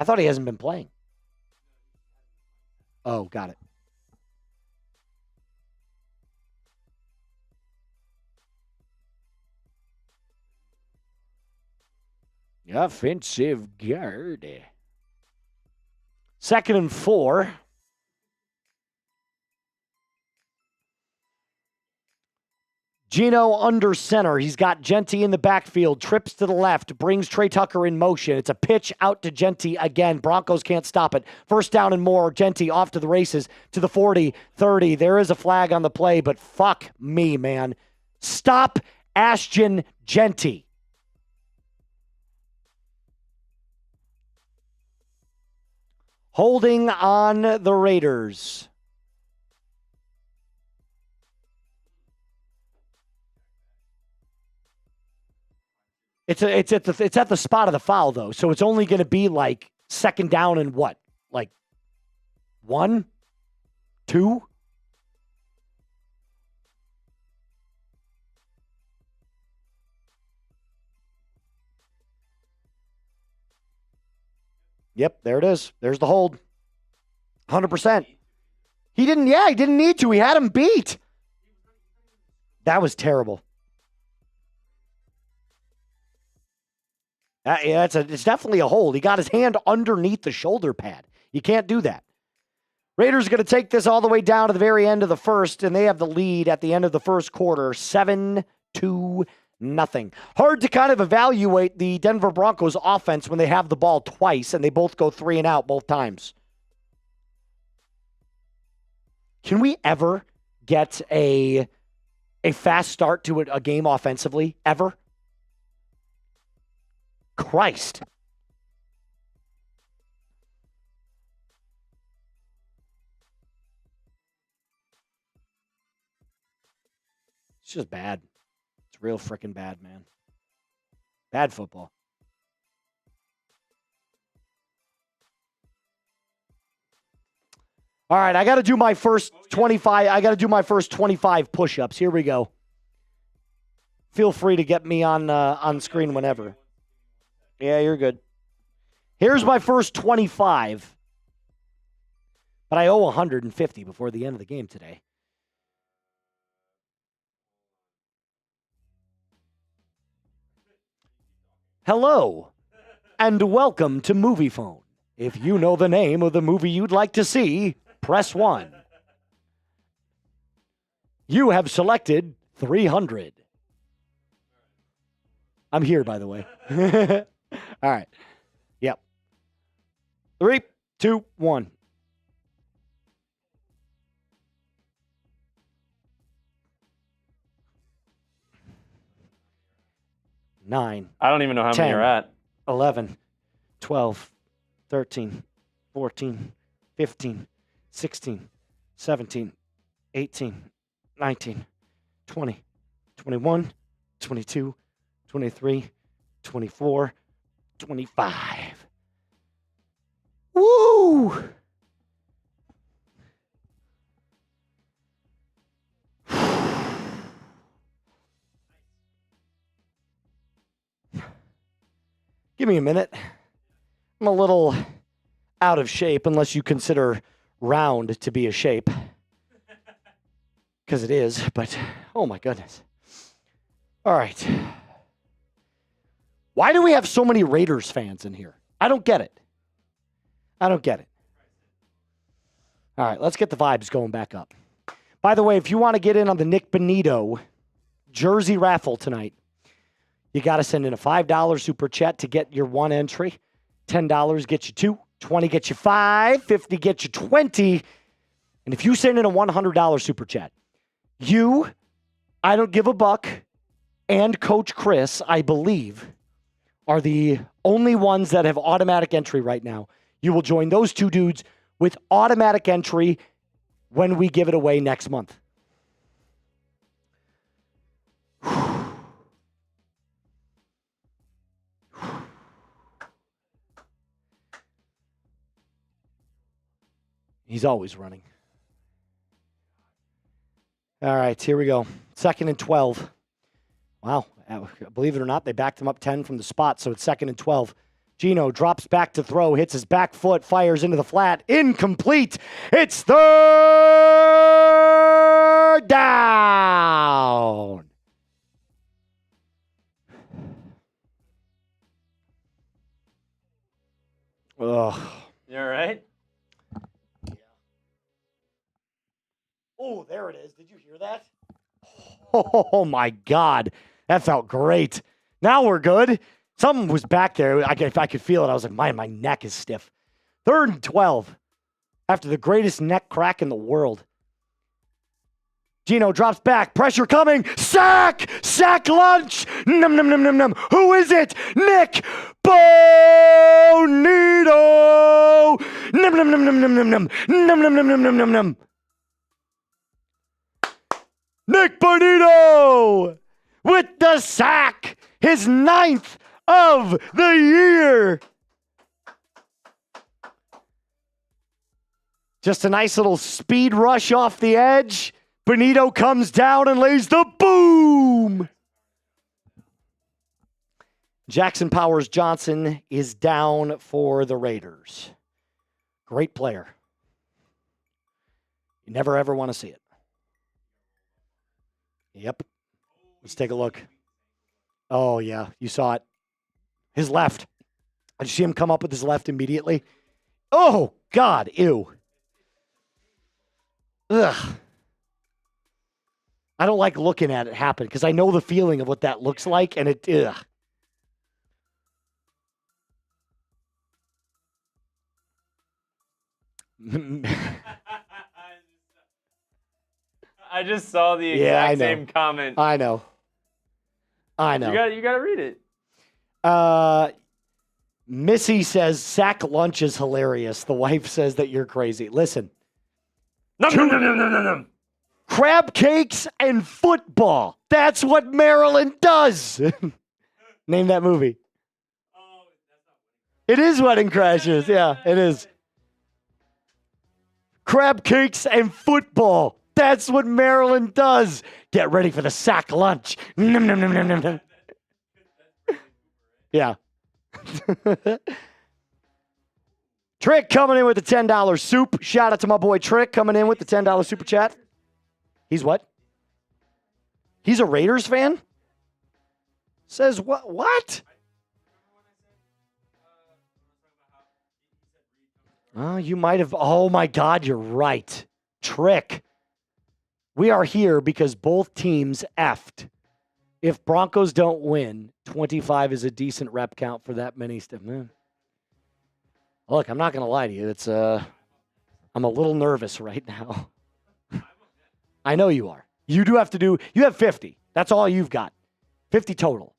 Speaker 1: I thought he hasn't been playing. Oh, got it. Offensive guard. 2nd and 4. Geno under center. He's got Genty in the backfield. Trips to the left. Brings Trey Tucker in motion. It's a pitch out to Genty again. Broncos can't stop it. 1st down and more. Genty off to the races to the 40, 30. There is a flag on the play, but fuck me, man. Stop Ashton Genty. Holding on the Raiders. It's at the spot of the foul though, so it's only going to be like 2nd down and what, like 1, 2. Yep, there it is. There's the hold. 100%. He didn't need to. He had him beat. That was terrible. It's definitely a hold. He got his hand underneath the shoulder pad. You can't do that. Raiders are going to take this all the way down to the very end of the first, and they have the lead at the end of the first quarter, 7-0. Hard to kind of evaluate the Denver Broncos offense when they have the ball twice, and they both go 3 and out both times. Can we ever get a fast start to a game offensively? Ever? Christ. It's just bad. It's real freaking bad, man. Bad football. All right, I got to do my first 25. I got to do my first 25 push-ups. Here we go. Feel free to get me on screen whenever. Yeah, you're good. Here's my first 25. But I owe 150 before the end of the game today. Hello, and welcome to Movie Phone. If you know the name of the movie you'd like to see, press 1. You have selected 300. I'm here, by the way. All right. Yep. 3, 2, 1. Nine.
Speaker 2: I don't even know how
Speaker 1: 10,
Speaker 2: many you're at.
Speaker 1: 11, 12, 13, 14, 15, 16, 17, 18, 19, 20, 21, 22, 23, 24, 25. Woo! Give me a minute. I'm a little out of shape unless you consider round to be a shape. Because it is, but oh my goodness. All right. Why do we have so many Raiders fans in here? I don't get it. I don't get it. All right, let's get the vibes going back up. By the way, if you want to get in on the Nick Bonito jersey raffle tonight, you got to send in a $5 super chat to get your one entry. $10 gets you 2, 20 gets you 5, 50 gets you 20. And if you send in a $100 super chat, you, I don't give a buck, and Coach Chris, I believe, are the only ones that have automatic entry right now. You will join those two dudes with automatic entry when we give it away next month. He's always running. All right, here we go. 2nd and 12. Wow. Believe it or not, they backed him up 10 from the spot, so it's 2nd and 12. Geno drops back to throw, hits his back foot, fires into the flat. Incomplete. It's 3rd down. Oh.
Speaker 2: You all right?
Speaker 1: Oh, there it is. Did you hear that? Oh, my God. That felt great. Now we're good. Something was back there. I could feel it. I was like, my neck is stiff. 3rd and 12. After the greatest neck crack in the world. Geno drops back. Pressure coming. Sack! Sack lunch! Num, num, num, num, num. Who is it? Nick Bonito! Num, num, num, num, num, num, num. Num, num, num, num, num, num, num. Nick Bonito with the sack. His 9th of the year. Just a nice little speed rush off the edge. Bonito comes down and lays the boom. Jackson Powers Johnson is down for the Raiders. Great player. You never ever want to see it. Yep. Let's take a look. Oh, yeah. You saw it. His left. Did you see him come up with his left immediately? Oh, God. Ew. Ugh. I don't like looking at it happen because I know the feeling of what that looks like, and it, ugh.
Speaker 2: I just saw the exact same comment.
Speaker 1: I know.
Speaker 2: You got to read it.
Speaker 1: Missy says sack lunch is hilarious. The wife says that you're crazy. Listen. Crab cakes and football. That's what Maryland does. Name that movie. It is Wedding Crashers. Yeah, it is. Crab cakes and football. That's what Maryland does. Get ready for the sack lunch. Nom, nom, nom, nom, nom, nom. Yeah. Trick coming in with the $10 soup. Shout out to my boy Trick coming in with the $10 super chat. He's what? He's a Raiders fan? Says what? What? Oh, you might have. Oh, my God, you're right. Trick. We are here because both teams effed. If Broncos don't win, 25 is a decent rep count for that many stuff. Look, I'm not going to lie to you. It's I'm a little nervous right now. I know you are. You have 50. That's all you've got. 50 total.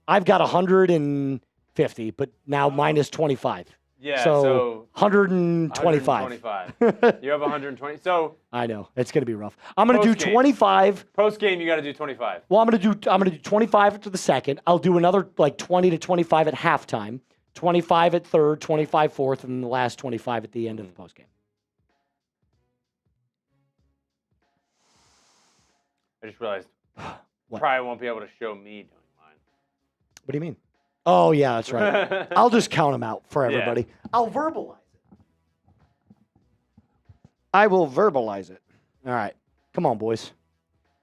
Speaker 1: I've got 150, but now minus 25.
Speaker 2: Yeah,
Speaker 1: so 125.
Speaker 2: 125. You have 120. So
Speaker 1: I know it's going to be rough. I'm going to do 25.
Speaker 2: Post game, you got to do 25.
Speaker 1: Well, I'm going to do 25 after the second. I'll do another like 20 to 25 at halftime, 25 at third, 25 fourth, and the last 25 at the end of the post game.
Speaker 2: I just realized
Speaker 1: What?
Speaker 2: probably won't be able to show me doing mine.
Speaker 1: What do you mean? Oh, yeah, that's right. I'll just count them out for everybody. Yeah. I'll verbalize it. I will verbalize it. All right. Come on, boys.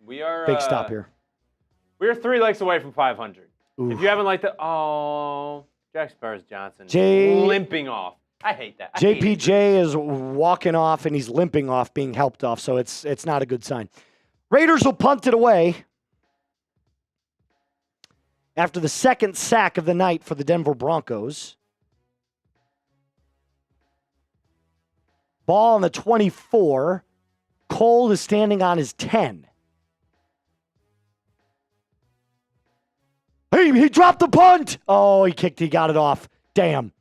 Speaker 2: We are
Speaker 1: big stop here.
Speaker 2: We are 3 legs away from 500.
Speaker 1: Oof.
Speaker 2: If you haven't liked it, Jack Sparrows Johnson limping off. I hate that.
Speaker 1: JPJ is walking off and he's limping off, being helped off, so it's not a good sign. Raiders will punt it away after the second sack of the night for the Denver Broncos. Ball on the 24. Cole is standing on his 10. He dropped the punt. Oh, he got it off. Damn.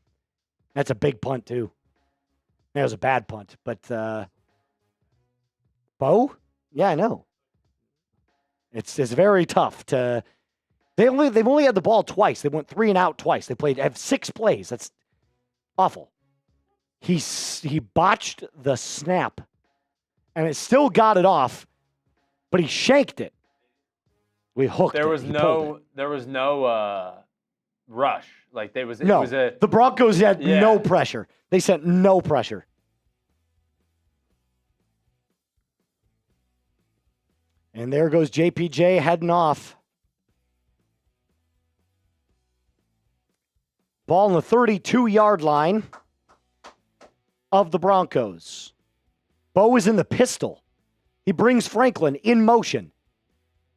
Speaker 1: That's a big punt, too. That was a bad punt. But, Bo? Yeah, I know. It's very tough to... They've only had the ball twice. They went 3 and out twice. They have 6 plays. That's awful. He botched the snap, and it still got it off, but he shanked it. We hooked
Speaker 2: there
Speaker 1: it.
Speaker 2: Was no rush. Like
Speaker 1: the Broncos had no pressure. They sent no pressure. And there goes JPJ heading off. Ball on the 32-yard line. of the Broncos. Bo is in the pistol. He brings Franklin in motion.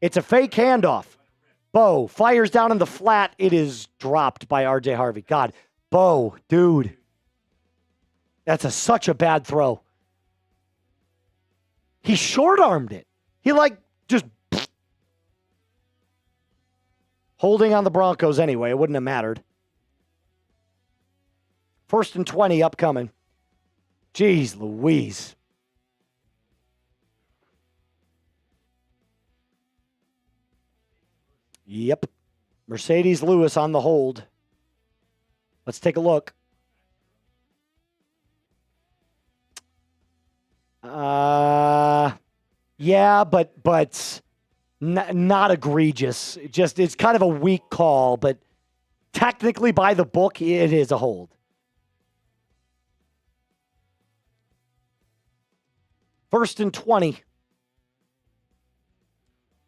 Speaker 1: It's a fake handoff. Bo fires down in the flat. It is dropped by R.J. Harvey. God, Bo, dude. That's such a bad throw. He short-armed it. He just holding on the Broncos anyway. It wouldn't have mattered. 1st and 20 upcoming. Jeez Louise. Yep. Mercedes Lewis on the hold. Let's take a look. Yeah, but not egregious. It's kind of a weak call, but technically by the book, it is a hold. First and 20.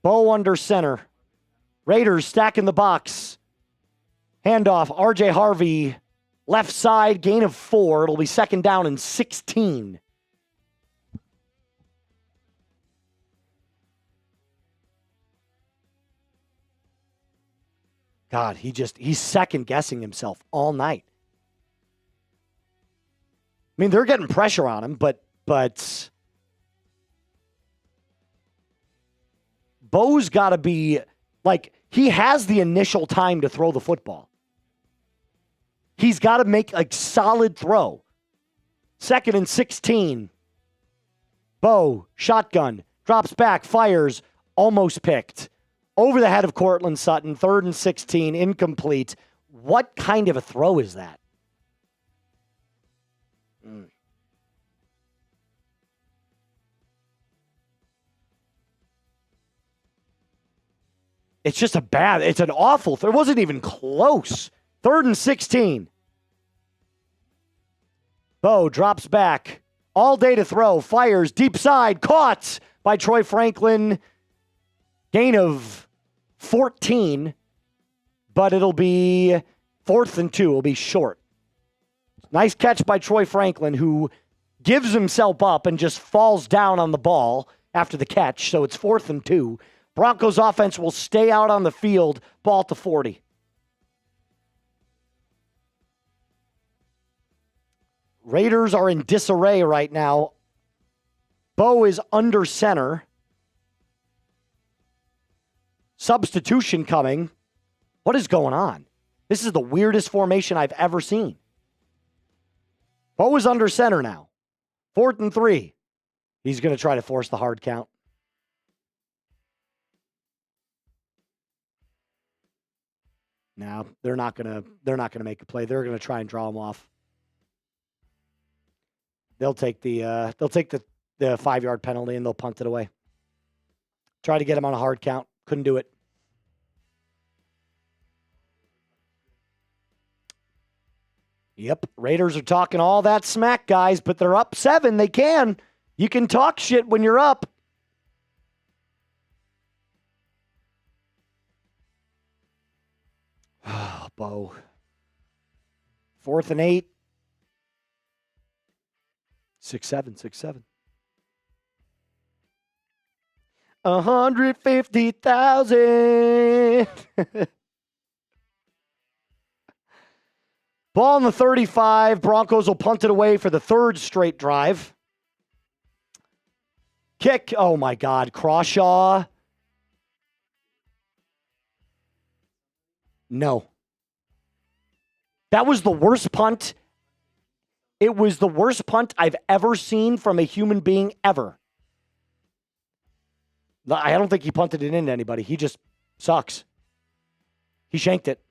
Speaker 1: Bo under center. Raiders stack in the box. Handoff, R.J. Harvey, left side, gain of 4. It'll be 2nd down and 16. God, he's second-guessing himself all night. I mean, they're getting pressure on him, but Bo's got to be, he has the initial time to throw the football. He's got to make a solid throw. 2nd and 16. Bo, shotgun, drops back, fires, almost picked. Over the head of Courtland Sutton, 3rd and 16, incomplete. What kind of a throw is that? It's just it's an awful throw. It wasn't even close. 3rd and 16. Bo drops back. All day to throw. Fires deep side. Caught by Troy Franklin. Gain of 14, but it'll be 4th and 2. It'll be short. Nice catch by Troy Franklin, who gives himself up and just falls down on the ball after the catch. So it's 4th and 2. Broncos offense will stay out on the field. Ball to 40. Raiders are in disarray right now. Bo is under center. Substitution coming. What is going on? This is the weirdest formation I've ever seen. Bo is under center now. 4th and 3. He's going to try to force the hard count. No, they're not going to make a play. They're going to try and draw him off. They'll take the 5-yard penalty and they'll punt it away. Try to get him on a hard count. Couldn't do it. Yep, Raiders are talking all that smack, guys, but they're up 7. They can. You can talk shit when you're up. Oh, Bo. 4th and 8. 6-7, 6-7. 150,000. Ball on the 35. Broncos will punt it away for the 3rd straight drive. Kick. Oh, my God. Crawshaw. No. That was the worst punt. It was the worst punt I've ever seen from a human being ever. I don't think he punted it into anybody. He just sucks. He shanked it.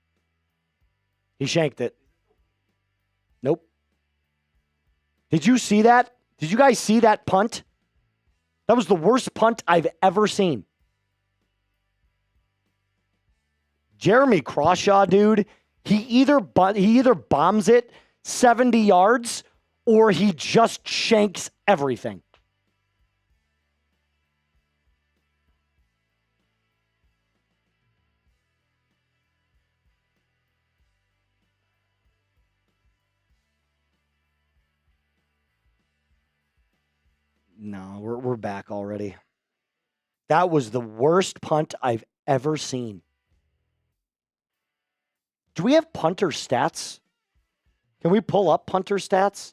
Speaker 1: Nope. Did you see that? Did you guys see that punt? That was the worst punt I've ever seen. Jeremy Crawshaw, dude, he either bombs it 70 yards or he just shanks everything. No, we're back already. That was the worst punt I've ever seen. Do we have punter stats? Can we pull up punter stats?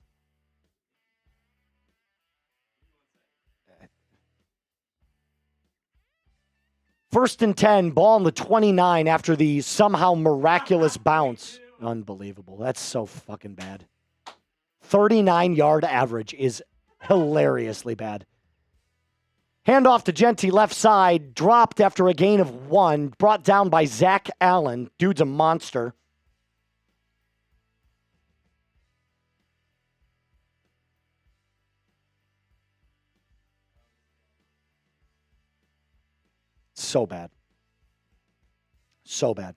Speaker 1: First and 10, ball on the 29 after the somehow miraculous bounce. Unbelievable. That's so fucking bad. 39-yard average is hilariously bad. Handoff to Genty, left side, dropped after a gain of 1, brought down by Zach Allen. Dude's a monster. So bad. So bad.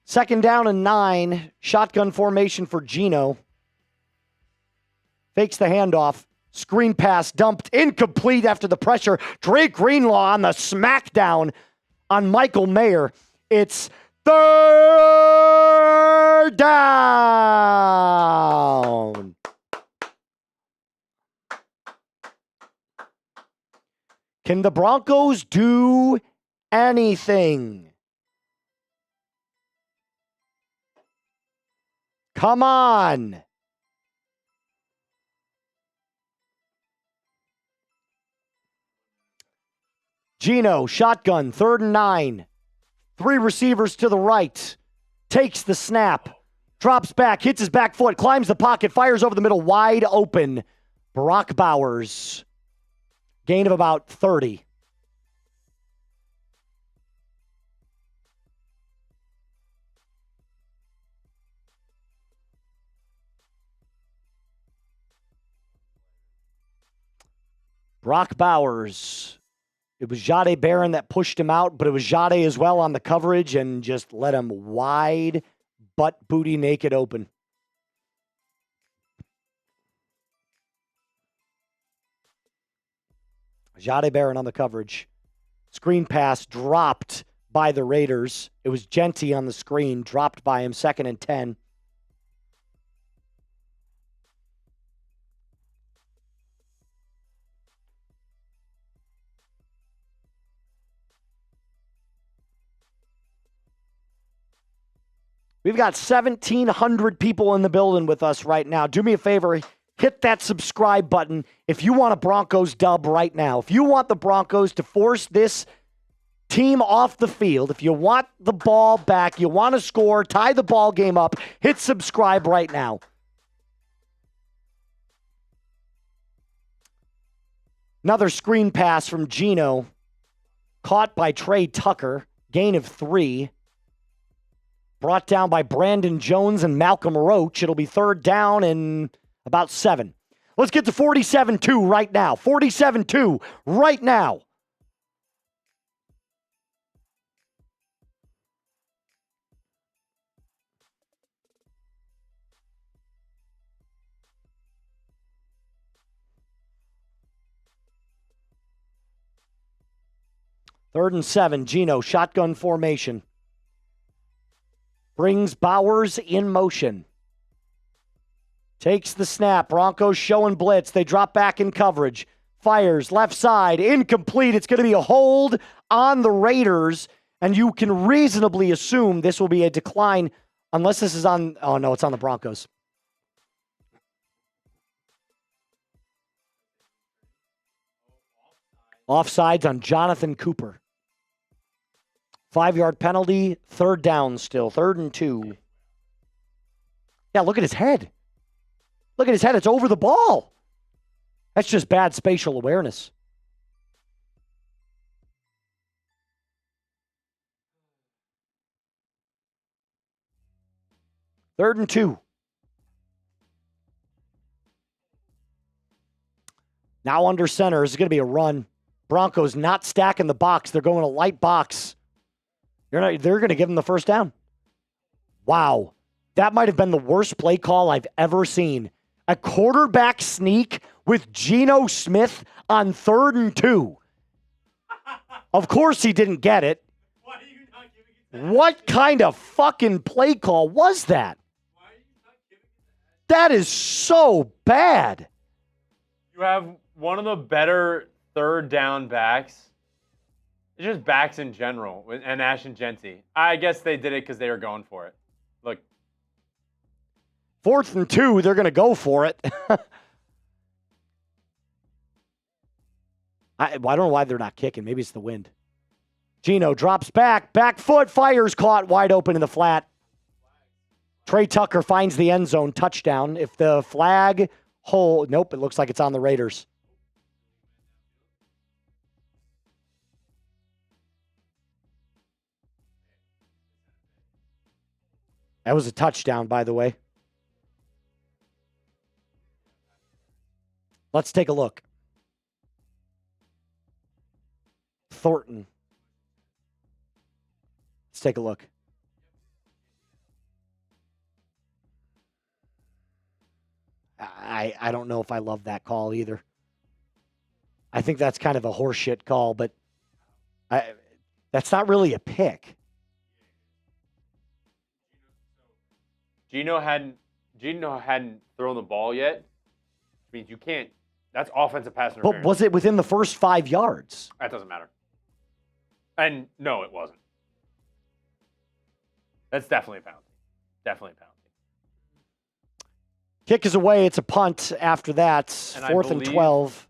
Speaker 1: Second down and 9. Shotgun formation for Geno. Fakes the handoff. Screen pass dumped incomplete after the pressure. Drake Greenlaw on the smackdown on Michael Mayer. It's third down. Can the Broncos do anything? Come on. Geno, shotgun, 3rd and 9. 3 receivers to the right. Takes the snap. Drops back, hits his back foot, climbs the pocket, fires over the middle, wide open. Brock Bowers. Gain of about 30. Brock Bowers. It was Jade Barron that pushed him out, but it was Jade as well on the coverage and just let him wide, butt booty naked open. Jade Barron on the coverage. Screen pass dropped by the Raiders. It was Genty on the screen, dropped by him, 2nd and 10. We've got 1,700 people in the building with us right now. Do me a favor, hit that subscribe button if you want a Broncos dub right now. If you want the Broncos to force this team off the field, if you want the ball back, you want to score, tie the ball game up, hit subscribe right now. Another screen pass from Geno, caught by Trey Tucker, gain of 3. Brought down by Brandon Jones and Malcolm Roach. It'll be 3rd down and about 7. Let's get to 47-2 right now. 47-2 right now. Third and 7, Geno, shotgun formation. Brings Bowers in motion. Takes the snap. Broncos showing blitz. They drop back in coverage. Fires left side. Incomplete. It's going to be a hold on the Raiders. And you can reasonably assume this will be a decline unless this is on... Oh, no, it's on the Broncos. Offsides on Jonathan Cooper. 5-yard penalty, 3rd down still, 3rd and 2. Yeah, look at his head. Look at his head. It's over the ball. That's just bad spatial awareness. Third and 2. Now under center. This is going to be a run. Broncos not stacking the box. They're going a light box. They're going to give him the 1st down. Wow. That might have been the worst play call I've ever seen. A quarterback sneak with Geno Smith on 3rd and 2. Of course he didn't get it.
Speaker 2: Why are you not giving it
Speaker 1: What kind of fucking play call was that? That is so bad.
Speaker 2: You have one of the better third down backs. It's just backs in general, and Ash and Genty. I guess they did it because they were going for it. Look.
Speaker 1: 4th and 2, they're going to go for it. I don't know why they're not kicking. Maybe it's the wind. Geno drops back. Back foot, fires, caught wide open in the flat. Trey Tucker finds the end zone. Touchdown. If the flag hold... Nope, it looks like it's on the Raiders. That was a touchdown, by the way. Let's take a look. Thornton. Let's take a look. I don't know if I love that call either. I think that's kind of a horseshit call, but that's not really a pick.
Speaker 2: Geno hadn't thrown the ball yet, which means you can't. That's offensive pass interference.
Speaker 1: But was it within the first 5 yards?
Speaker 2: That doesn't matter. And no, it wasn't. That's definitely a penalty. Definitely a penalty.
Speaker 1: Kick is away. It's a punt after that.
Speaker 2: And
Speaker 1: 4th and 12.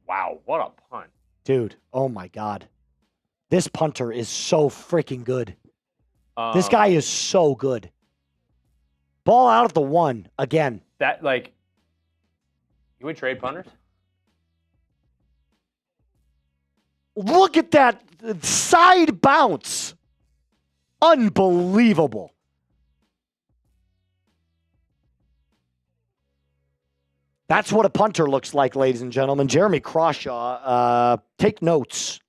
Speaker 2: Wow, what a punt.
Speaker 1: Dude, oh my God. This punter is so freaking good. This guy is so good. Ball out at the 1 again.
Speaker 2: That, like, you would trade punters?
Speaker 1: Look at that side bounce. Unbelievable. That's what a punter looks like, ladies and gentlemen. Jeremy Crawshaw, take notes.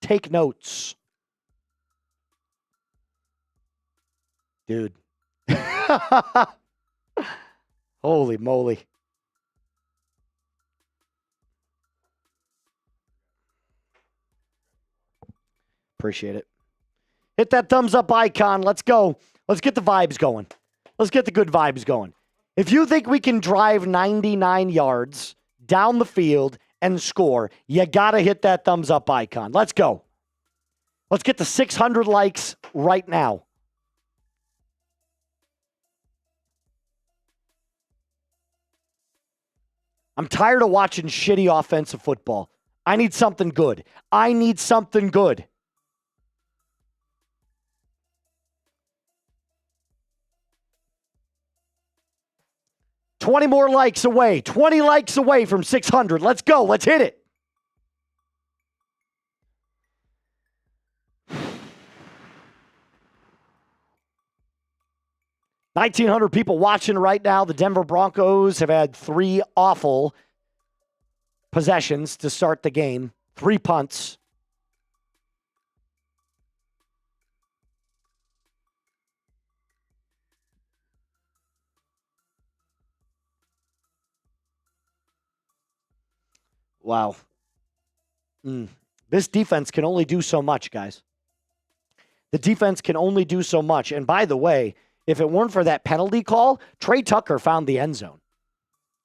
Speaker 1: Take notes. Dude. Holy moly. Appreciate it. Hit that thumbs up icon. Let's go. Let's get the vibes going. Let's get the good vibes going. If you think we can drive 99 yards down the field and score, you got to hit that thumbs up icon. Let's go. Let's get to 600 likes right now. I'm tired of watching shitty offensive football. I need something good. I need something good. $20 more likes away. 20 likes away from 600. Let's go. Let's hit it. $1,900 people watching right now. The Denver Broncos have had 3 awful possessions to start the game. 3 punts. Wow. This defense can only do so much, guys. The defense can only do so much. And by the way, if it weren't for that penalty call, Trey Tucker found the end zone.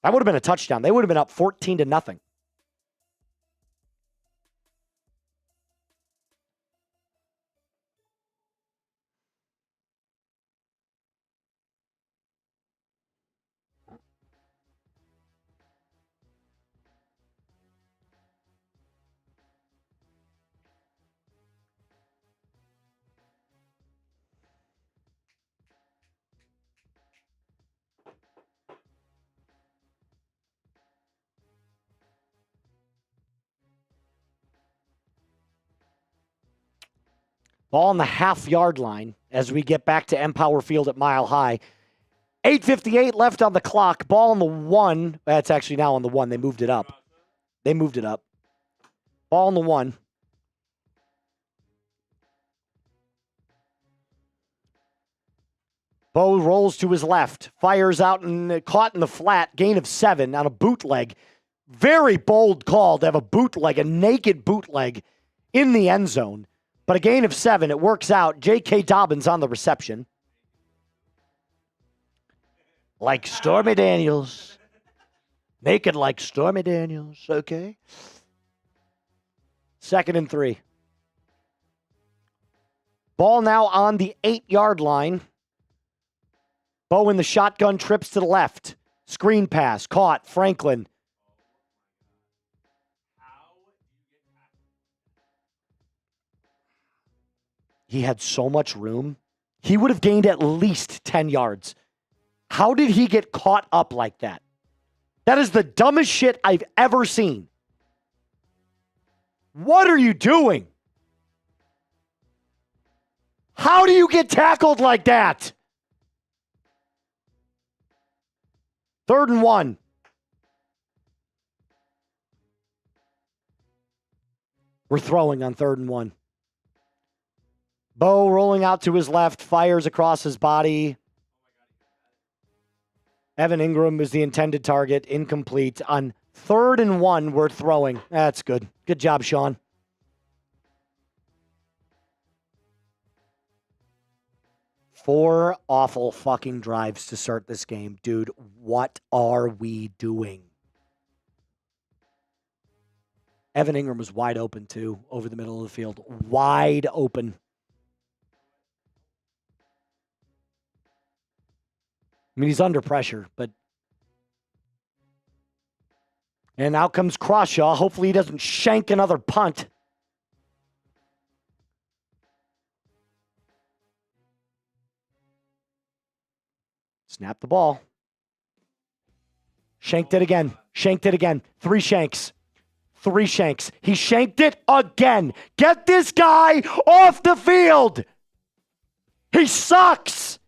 Speaker 1: That would have been a touchdown. They would have been up 14-0. Ball on the half-yard line as we get back to Empower Field at Mile High. 8:58 left on the clock. Ball on the 1. That's actually now on the 1. They moved it up. They moved it up. Ball on the 1. Bo rolls to his left. Fires out and caught in the flat. Gain of 7 on a bootleg. Very bold call to have a bootleg, a naked bootleg in the end zone. But a gain of 7. It works out. J.K. Dobbins on the reception. Like Stormy Daniels. Naked like Stormy Daniels. Okay. 2nd and 3. Ball now on the 8-yard line. Bo in the shotgun, trips to the left. Screen pass, caught. Franklin. He had so much room. He would have gained at least 10 yards. How did he get caught up like that? That is the dumbest shit I've ever seen. What are you doing? How do you get tackled like that? 3rd and 1. We're throwing on 3rd and 1. Bo rolling out to his left, fires across his body. Evan Engram is the intended target, incomplete. On 3rd and 1, we're throwing. That's good. Good job, Sean. Four awful fucking drives to start this game. Dude, what are we doing? Evan Engram was wide open, too, over the middle of the field. Wide open. I mean, he's under pressure, but... And out comes Crawshaw. Hopefully he doesn't shank another punt. Snap the ball. Shanked it again. Shanked it again. 3 shanks. 3 shanks. He shanked it again. Get this guy off the field. He sucks.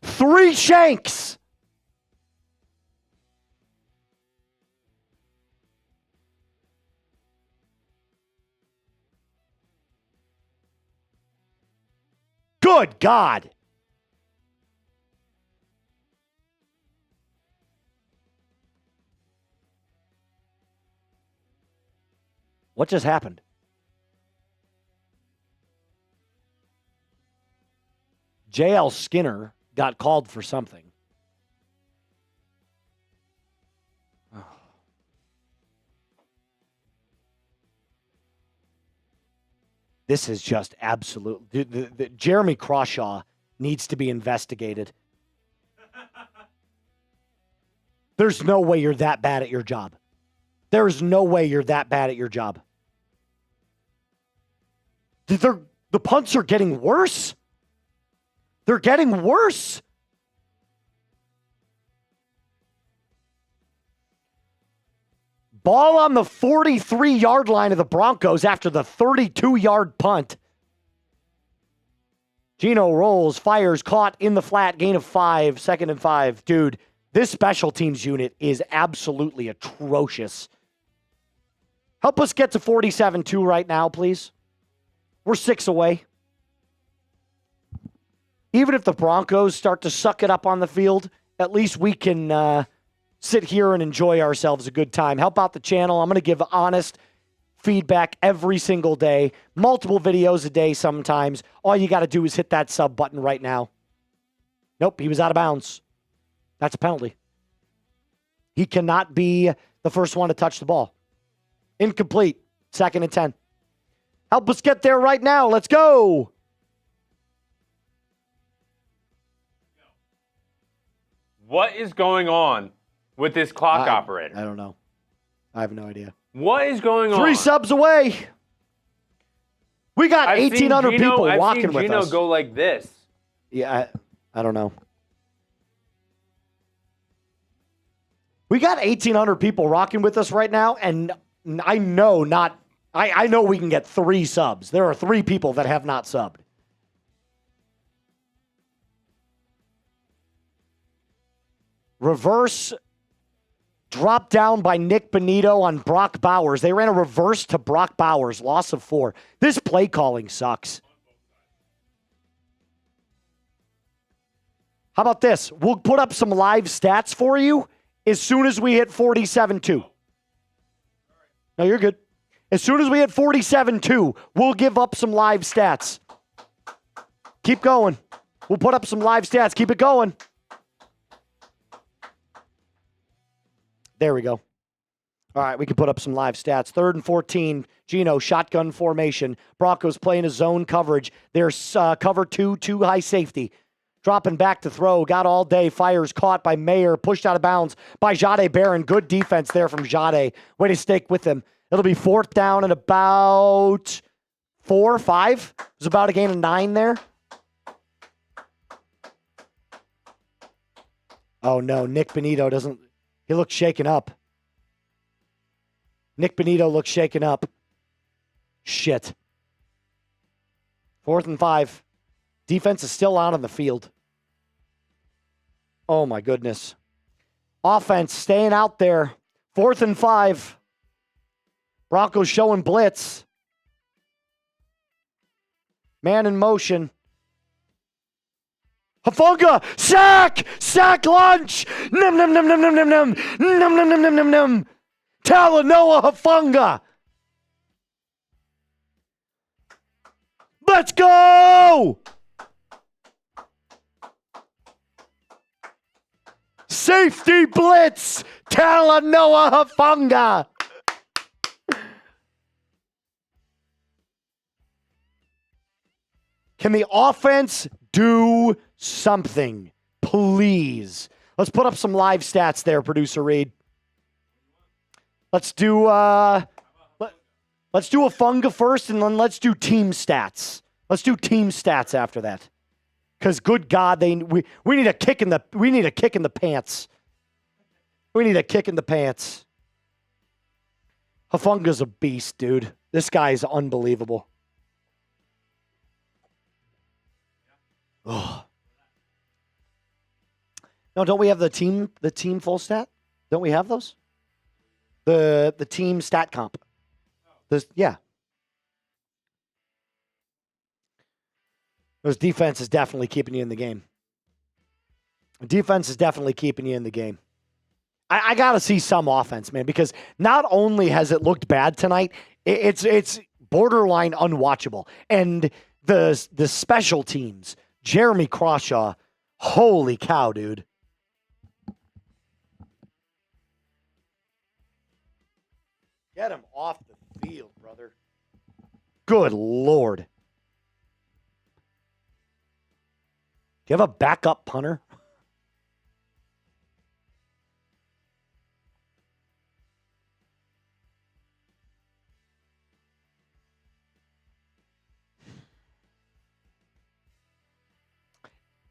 Speaker 1: 3 shanks. Good God. What just happened? J.L. Skinner got called for something. Oh. This is just absolute. The Jeremy Crawshaw needs to be investigated. There's no way you're that bad at your job. There is no way you're that bad at your job. The punts are getting worse. They're getting worse. Ball on the 43-yard line of the Broncos after the 32-yard punt. Geno rolls, fires, caught in the flat, gain of 5, 2nd and 5. Dude, this special teams unit is absolutely atrocious. Help us get to 47-2 right now, please. We're 6 away. Even if the Broncos start to suck it up on the field, at least we can sit here and enjoy ourselves a good time. Help out the channel. I'm going to give honest feedback every single day. Multiple videos a day sometimes. All you got to do is hit that sub button right now. Nope, he was out of bounds. That's a penalty. He cannot be the first one to touch the ball. Incomplete. 2nd and 10. Help us get there right now. Let's go.
Speaker 2: What is going on with this clock operator?
Speaker 1: I don't know. I have no idea.
Speaker 2: What is going on?
Speaker 1: 3 subs away. We got 1,800 people walking with us.
Speaker 2: I've seen Geno go like this.
Speaker 1: Yeah, I don't know. We got 1,800 people rocking with us right now, and I know I know we can get 3 subs. There are 3 people that have not subbed. Reverse drop down by Nick Benito on Brock Bowers. They ran a reverse to Brock Bowers, loss of 4. This play calling sucks. How about this? We'll put up some live stats for you as soon as we hit 47-2. No, you're good. As soon as we hit 47-2, we'll give up some live stats. Keep going. We'll put up some live stats. Keep it going. There we go. All right, we can put up some live stats. 3rd and 14, Geno, shotgun formation. Broncos playing a zone coverage. There's cover 2, high safety. Dropping back to throw. Got all day. Fires caught by Mayer. Pushed out of bounds by Jahdae Barron. Good defense there from Jahdae. Way to stick with him. It'll be 4th down and about 4 or 5. It was about a gain of 9 there. Oh, no. Nick Benito doesn't. He looks shaken up. Nick Benito looks shaken up. Shit. 4th and 5. Defense is still out on the field. Oh, my goodness. Offense staying out there. 4th and 5. Broncos showing blitz. Man in motion. Hafunga! Sack! Sack lunch! Num num num num num num num! Num num num num num num! Talanoa Hafunga! Let's go! Safety blitz! Talanoa Hafunga! Can the offense do something, please? Let's put up some live stats there, producer Reed. Let's do let's do a funga first, and then let's do team stats. Let's do team stats after that. Because good God, we need a kick in the pants. We need a kick in the pants. Hafunga's a beast, dude. This guy's unbelievable. Oh. No, don't we have the team full stat? Don't we have those? The team stat comp. Yeah. Those defense is definitely keeping you in the game. Defense is definitely keeping you in the game. I got to see some offense, man, because not only has it looked bad tonight, it's borderline unwatchable. And the special teams, Jeremy Crawshaw, holy cow, dude. Get him off the field, brother. Good Lord. Do you have a backup punter?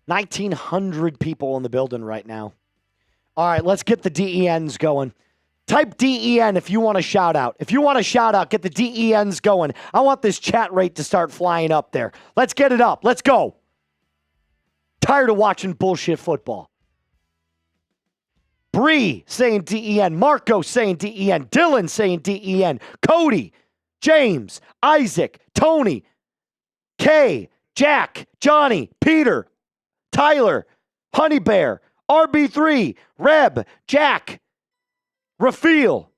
Speaker 1: $1,900 people in the building right now. All right, let's get the DENs going. Type DEN if you want a shout out. If you want a shout out, get the DENs going. I want this chat rate to start flying up there. Let's get it up. Let's go. Tired of watching bullshit football. Bree saying DEN. Marco saying DEN. Dylan saying DEN. Cody, James, Isaac, Tony, Kay, Jack, Johnny, Peter, Tyler, Honey Bear, RB3, Reb, Jack, Rafael,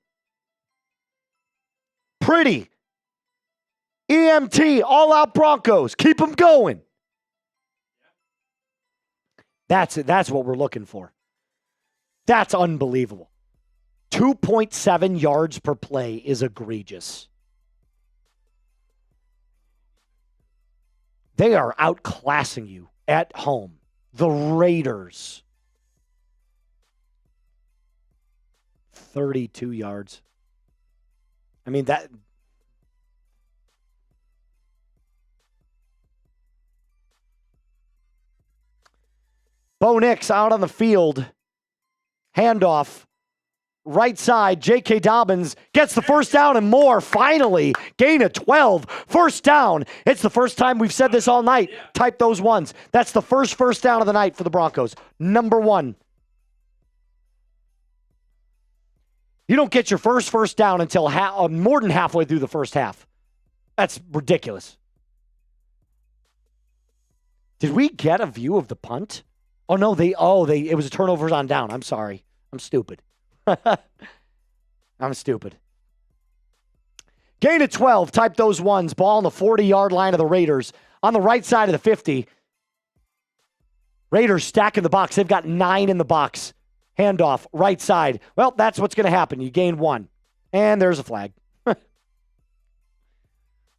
Speaker 1: Pretty, EMT, All Out Broncos. Keep them going. That's it. That's what we're looking for. That's unbelievable. 2.7 yards per play is egregious. They are outclassing you at home. The Raiders. 32 yards. I mean, that. Bo Nix out on the field. Handoff. Right side, J.K. Dobbins gets the first down and more. Finally, gain of 12. First down. It's the first time we've said this all night. Type those ones. That's the first down of the night for the Broncos. Number 1. You don't get your first down until more than halfway through the first half. That's ridiculous. Did we get a view of the punt? Oh, no, it was a turnover on down. I'm sorry. I'm stupid. I'm stupid. Gain of 12. Type those ones. Ball on the 40-yard line of the Raiders. On the right side of the 50. Raiders stacking the box. They've got 9 in the box. Handoff, right side. Well, that's what's going to happen. You gain 1. And there's a flag.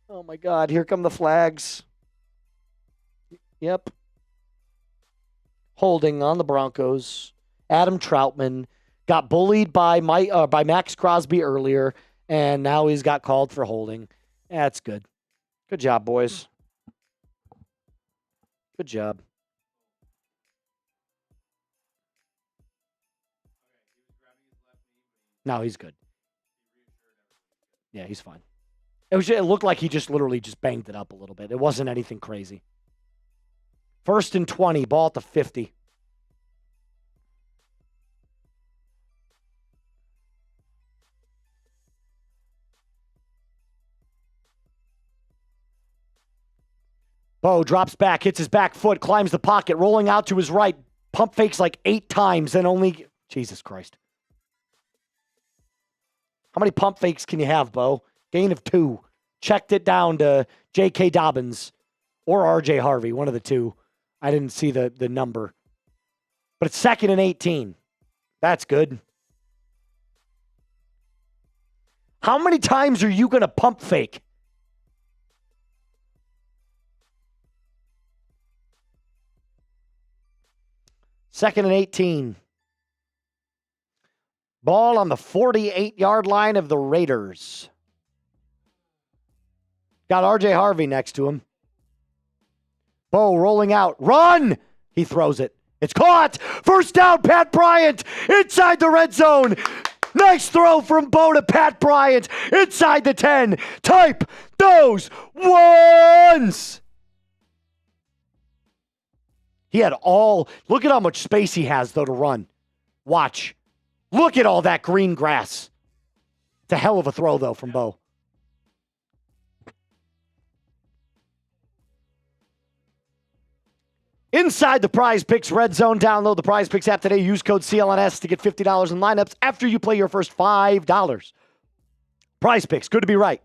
Speaker 1: Oh, my God. Here come the flags. Yep. Holding on the Broncos. Adam Trautman got bullied by Max Crosby earlier, and now he's got called for holding. That's good. Good job, boys. Good job. No, he's good. Yeah, he's fine. It looked like he just literally just banged it up a little bit. It wasn't anything crazy. 1st and 20, ball at the 50. Bo drops back, hits his back foot, climbs the pocket, rolling out to his right. Pump fakes like 8 times and only... Jesus Christ. How many pump fakes can you have, Bo? Gain of 2. Checked it down to J.K. Dobbins or R.J. Harvey, one of the two. I didn't see the number. But it's 2nd and 18. That's good. How many times are you going to pump fake? Second and 18. Ball on the 48-yard line of the Raiders. Got R.J. Harvey next to him. Bo rolling out. Run! He throws it. It's caught. First down, Pat Bryant. Inside the red zone. Nice throw from Bo to Pat Bryant. Inside the 10. Type those ones. He had all... Look at how much space he has, though, to run. Watch. Look at all that green grass. It's a hell of a throw, though, from Bo. Inside the Prize Picks Red Zone. Download the Prize Picks app today. Use code CLNS to get $50 in lineups after you play your first $5. Prize Picks. Good to be right.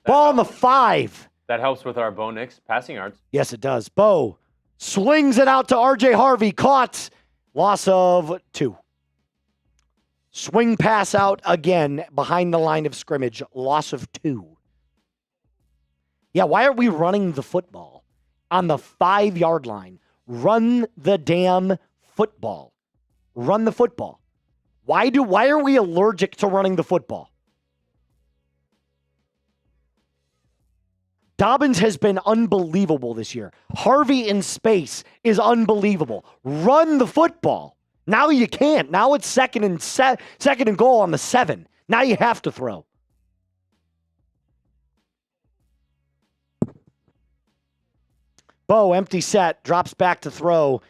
Speaker 1: Ball on the 5.
Speaker 2: That helps with our Bo Nix passing yards.
Speaker 1: Yes, it does. Bo slings it out to R.J. Harvey. Caught. Loss of 2. Swing pass out again behind the line of scrimmage. Loss of 2. Yeah, why are we running the football on the 5-yard line? Run the damn football. Run the football. Why are we allergic to running the football? Dobbins has been unbelievable this year. Harvey in space is unbelievable. Run the football. Now you can't. Now it's second and goal on the 7. Now you have to throw. Bo, empty set, drops back to throw.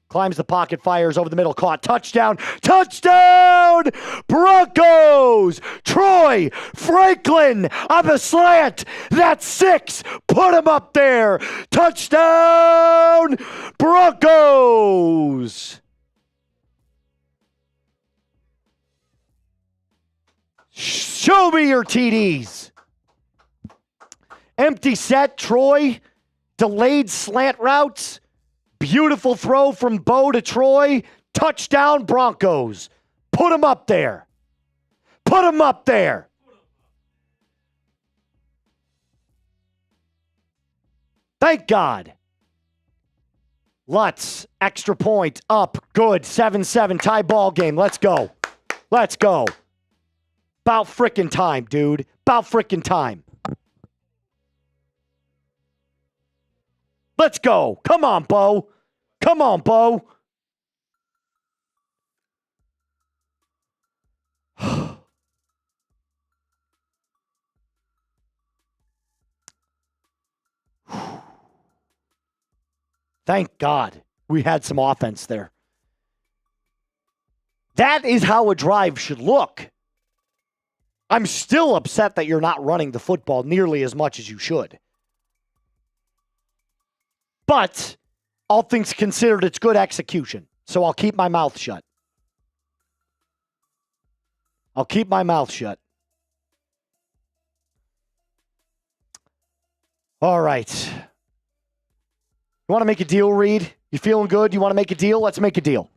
Speaker 1: Climbs the pocket, fires over the middle, caught. Touchdown! Touchdown! Broncos! Troy Franklin on the slant. That's 6. Put him up there. Touchdown! Broncos! Show me your TDs. Empty set, Troy. Delayed slant routes. Beautiful throw from Bo to Troy. Touchdown, Broncos. Put him up there. Put him up there. Thank God. Lutz, extra point, up, good, 7-7, tie ball game. Let's go. Let's go. About frickin' time, dude. About frickin' time. Let's go. Come on, Bo. Come on, Bo. Thank God we had some offense there. That is how a drive should look. I'm still upset that you're not running the football nearly as much as you should. But all things considered, it's good execution. So I'll keep my mouth shut. I'll keep my mouth shut. All right. You want to make a deal, Reed? You feeling good? You want to make a deal? Let's make a deal.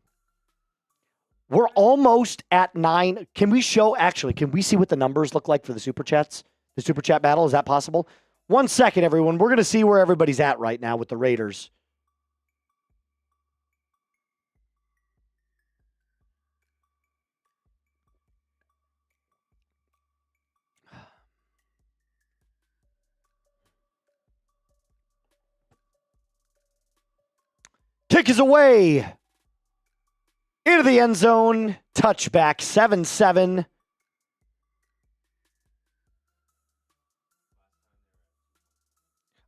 Speaker 1: We're almost at 9. Can we see what the numbers look like for the Super Chats? The Super Chat battle, is that possible? 1 second, everyone. We're going to see where everybody's at right now with the Raiders. Kick is away. Into the end zone. Touchback, 7-7.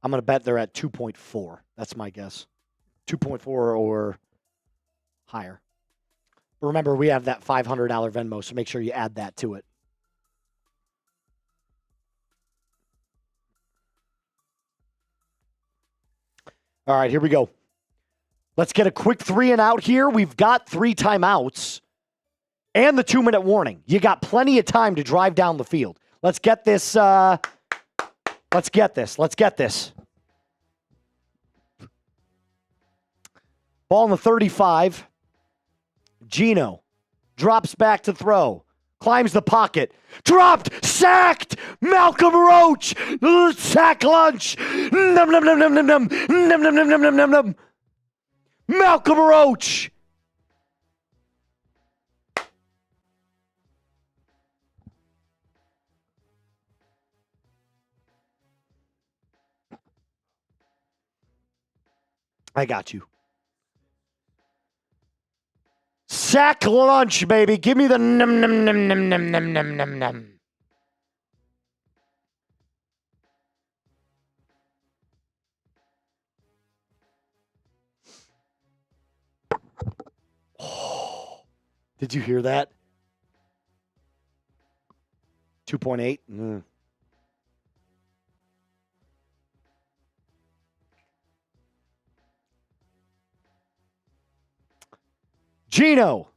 Speaker 1: I'm going to bet they're at 2.4. That's my guess. 2.4 or higher. But remember, we have that $500 Venmo, so make sure you add that to it. All right, here we go. Let's get a quick 3 and out here. We've got 3 timeouts and the 2-minute warning. You got plenty of time to drive down the field. Let's get this. Let's get this. Ball in the 35. Geno drops back to throw. Climbs the pocket. Dropped. Sacked. Malcolm Roach. Sack lunch. Num, num, num, num, num, num. Num, num, num, num, num, num, num. Malcolm Roach. I got you. Sack lunch, baby. Give me the num num num num num num num num num. Oh, did you hear that? 2.8. Geno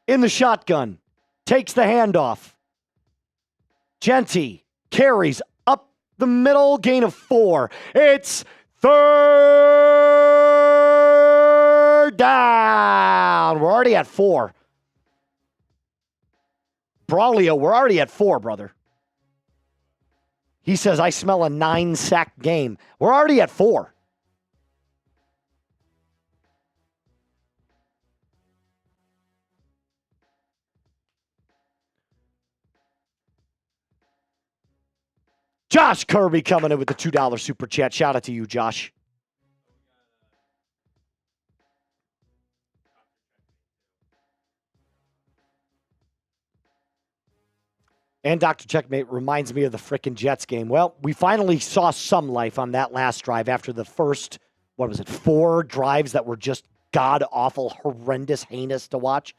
Speaker 1: in the shotgun, takes the handoff. Genty carries up the middle, gain of 4. It's 3rd down. We're already at 4. Braulio, we're already at 4, brother. He says, I smell a 9-sack game. We're already at 4. Josh Kirby coming in with the $2 super chat. Shout out to you, Josh. And Dr. Checkmate reminds me of the frickin' Jets game. Well, we finally saw some life on that last drive after the first, 4 drives that were just god-awful, horrendous, heinous to watch.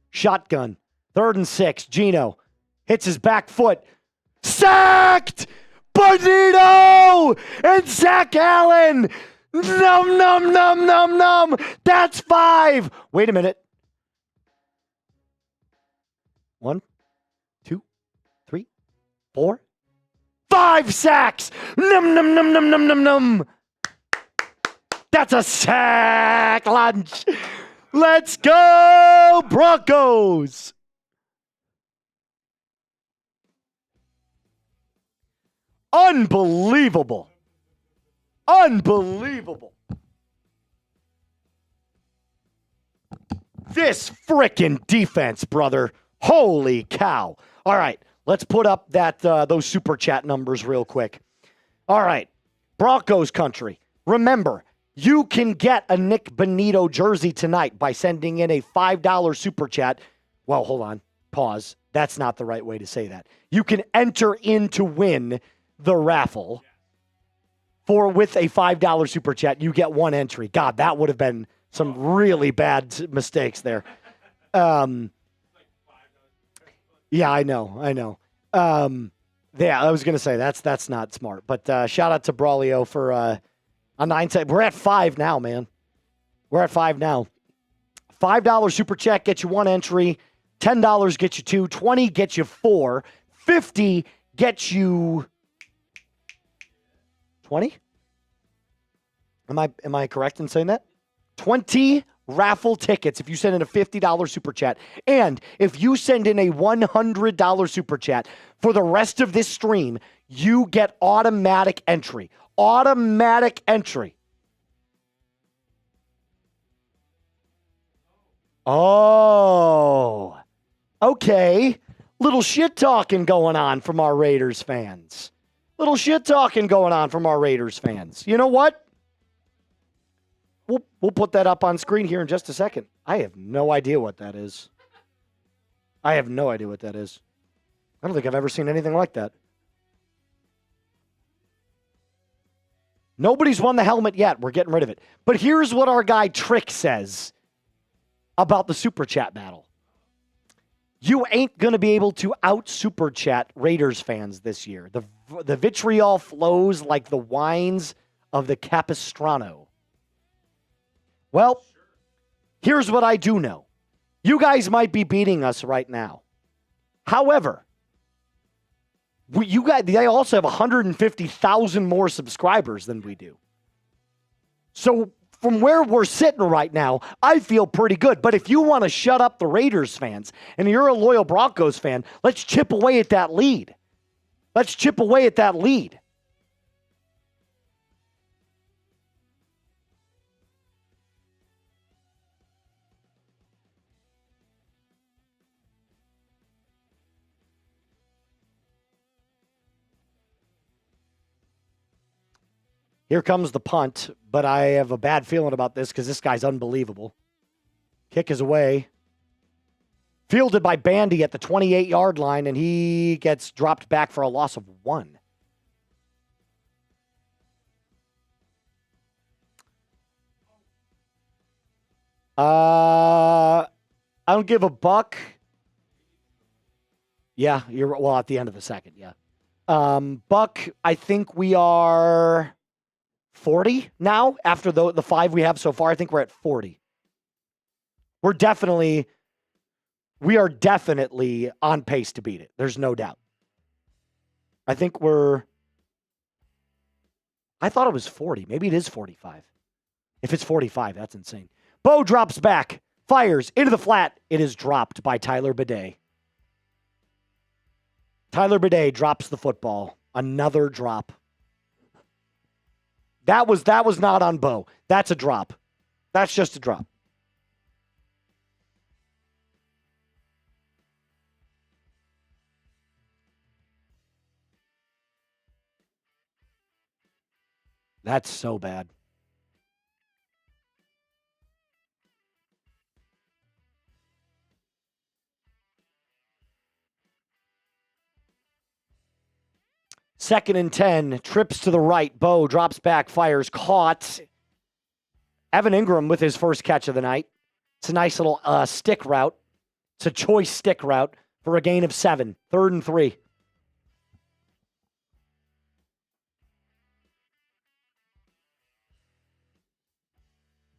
Speaker 1: Shotgun, 3rd and 6. Geno hits his back foot. Sacked! Bonito and Zach Allen. Num, num, num, num, num. That's 5. Wait a minute. 1, 2, 3, 4, 5 sacks. Num, num, num, num, num, num, num. That's a sack lunch. Let's go, Broncos. Unbelievable. Unbelievable. This frickin' defense, brother. Holy cow. All right, let's put up that those super chat numbers real quick. All right, Broncos country. Remember, you can get a Nick Bonito jersey tonight by sending in a $5 super chat. Well, hold on. Pause. That's not the right way to say that. You can enter in to win the raffle with a $5 super chat. You get 1 entry. God, that would have been some really bad mistakes there. Yeah, I know. Yeah, I was going to say that's not smart. But shout out to Braulio for a 9-set. We're at 5 now, man. We're at 5 now. $5 super chat gets you 1 entry. $10 gets you 2. 20 gets you 4. 50 gets you 20? Am I correct in saying that? 20 raffle tickets if you send in a $50 super chat. And if you send in a $100 super chat for the rest of this stream, you get automatic entry. Automatic entry. Oh, okay. Little shit talking going on from our Raiders fans. Little shit talking going on from our Raiders fans. You know what? We'll put that up on screen here in just a second. I have no idea what that is. I don't think I've ever seen anything like that. Nobody's won the helmet yet. We're getting rid of it. But here's what our guy Trick says about the Super Chat battle. You ain't going to be able to out-Super Chat Raiders fans this year. The vitriol flows like the wines of the Capistrano. Well, here's what I do know. You guys might be beating us right now. However, they also have 150,000 more subscribers than we do. So from where we're sitting right now, I feel pretty good. But if you want to shut up the Raiders fans and you're a loyal Broncos fan, let's chip away at that lead. Here comes the punt, but I have a bad feeling about this because this guy's unbelievable. Kick is away. Fielded by Badie at the 28-yard line, and he gets dropped back for a loss of 1. I don't give a buck. Yeah, well, at the end of the second, yeah. Buck, I think we are 40 now after the 5 we have so far. I think we're at 40. We are definitely on pace to beat it. There's no doubt. I thought it was 40. Maybe it is 45. If it's 45, that's insane. Bo drops back, fires into the flat. It is dropped by Tyler Badie. Tyler Badie drops the football. Another drop. That was not on Bo. That's a drop. That's just a drop. That's so bad. Second and 10, trips to the right. Bo drops back, fires, caught. Evan Engram with his first catch of the night. It's a nice little stick route. It's a choice stick route for a gain of 7. 3rd and 3.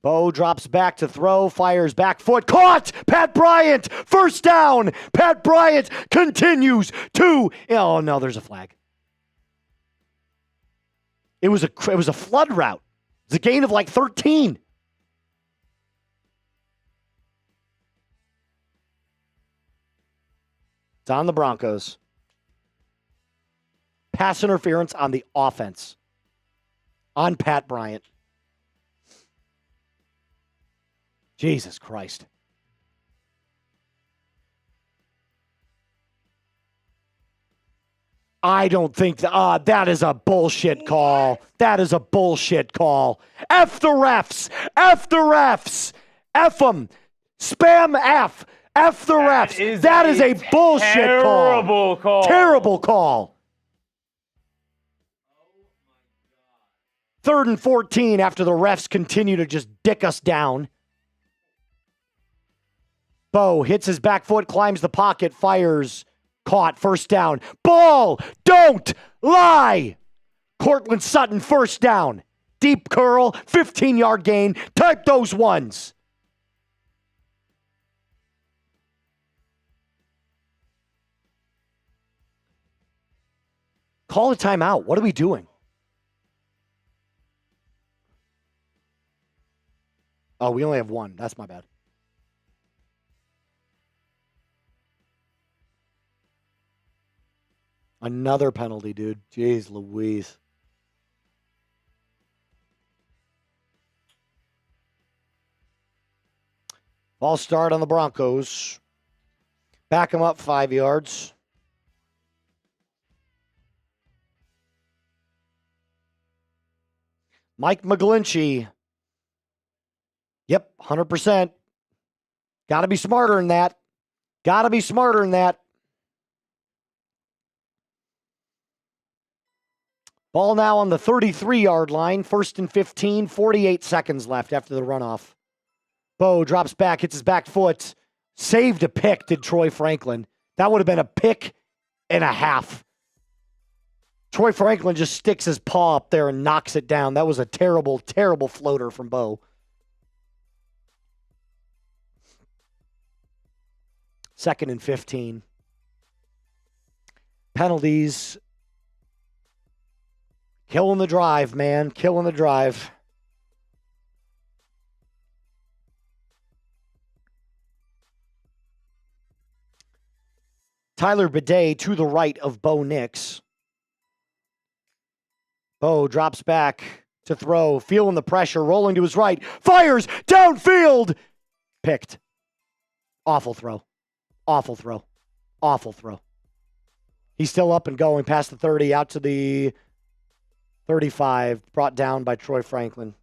Speaker 1: Bo drops back to throw, fires back foot, caught! Pat Bryant, first down! Pat Bryant continues to... Oh, no, there's a flag. It was a flood route. It was a gain of like 13. It's on the Broncos. Pass interference on the offense. On Pat Bryant. Jesus Christ. I don't think that is a bullshit call. What? That is a bullshit call. F the refs. F the refs. F them. Spam F. F the refs. That is a bullshit
Speaker 2: terrible call.
Speaker 1: Terrible call. 3rd and 14 after the refs continue to just dick us down. Bo hits his back foot, climbs the pocket, fires, caught, first down. Ball, don't lie. Courtland Sutton, first down. Deep curl, 15-yard gain. Type those ones. call a timeout. What are we doing? Oh, we only have one. That's my bad. Another penalty, dude. Jeez Louise. False start on the Broncos. Back them up 5 yards. Mike McGlinchey. Yep, 100%. Got to be smarter than that. Got to be smarter than that. Ball now on the 33-yard line. 1st and 15, 48 seconds left after the runoff. Bo drops back, hits his back foot. Saved a pick, did Troy Franklin. That would have been a pick and a half. Troy Franklin just sticks his paw up there and knocks it down. That was a terrible, terrible floater from Bo. 2nd and 15. Penalties. Killing the drive, man. Killing the drive. Tyler Badie to the right of Bo Nix. Bo drops back to throw, feeling the pressure, rolling to his right, fires downfield. Picked. Awful throw. Awful throw. Awful throw. He's still up and going past the 30, out to the 35, brought down by Troy Franklin.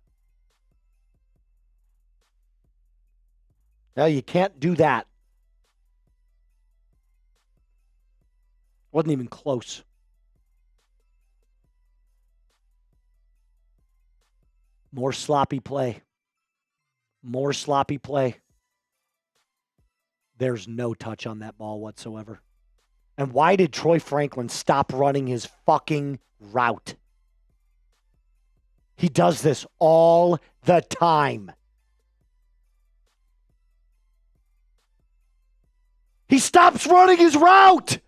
Speaker 1: No, you can't do that. Wasn't even close. More sloppy play. More sloppy play. There's no touch on that ball whatsoever. And why did Troy Franklin stop running his fucking route? He does this all the time. He stops running his route.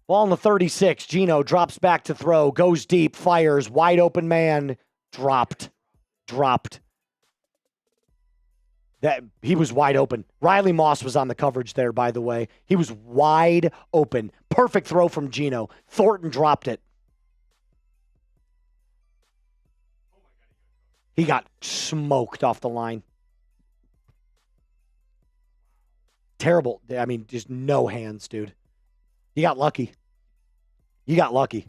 Speaker 1: Ball on the 36. Geno drops back to throw, goes deep, fires, wide open man, dropped. That he was wide open. Riley Moss was on the coverage there, by the way. He was wide open. Perfect throw from Geno. Thornton dropped it. He got smoked off the line. Terrible. I mean, just no hands, dude. You got lucky. You got lucky.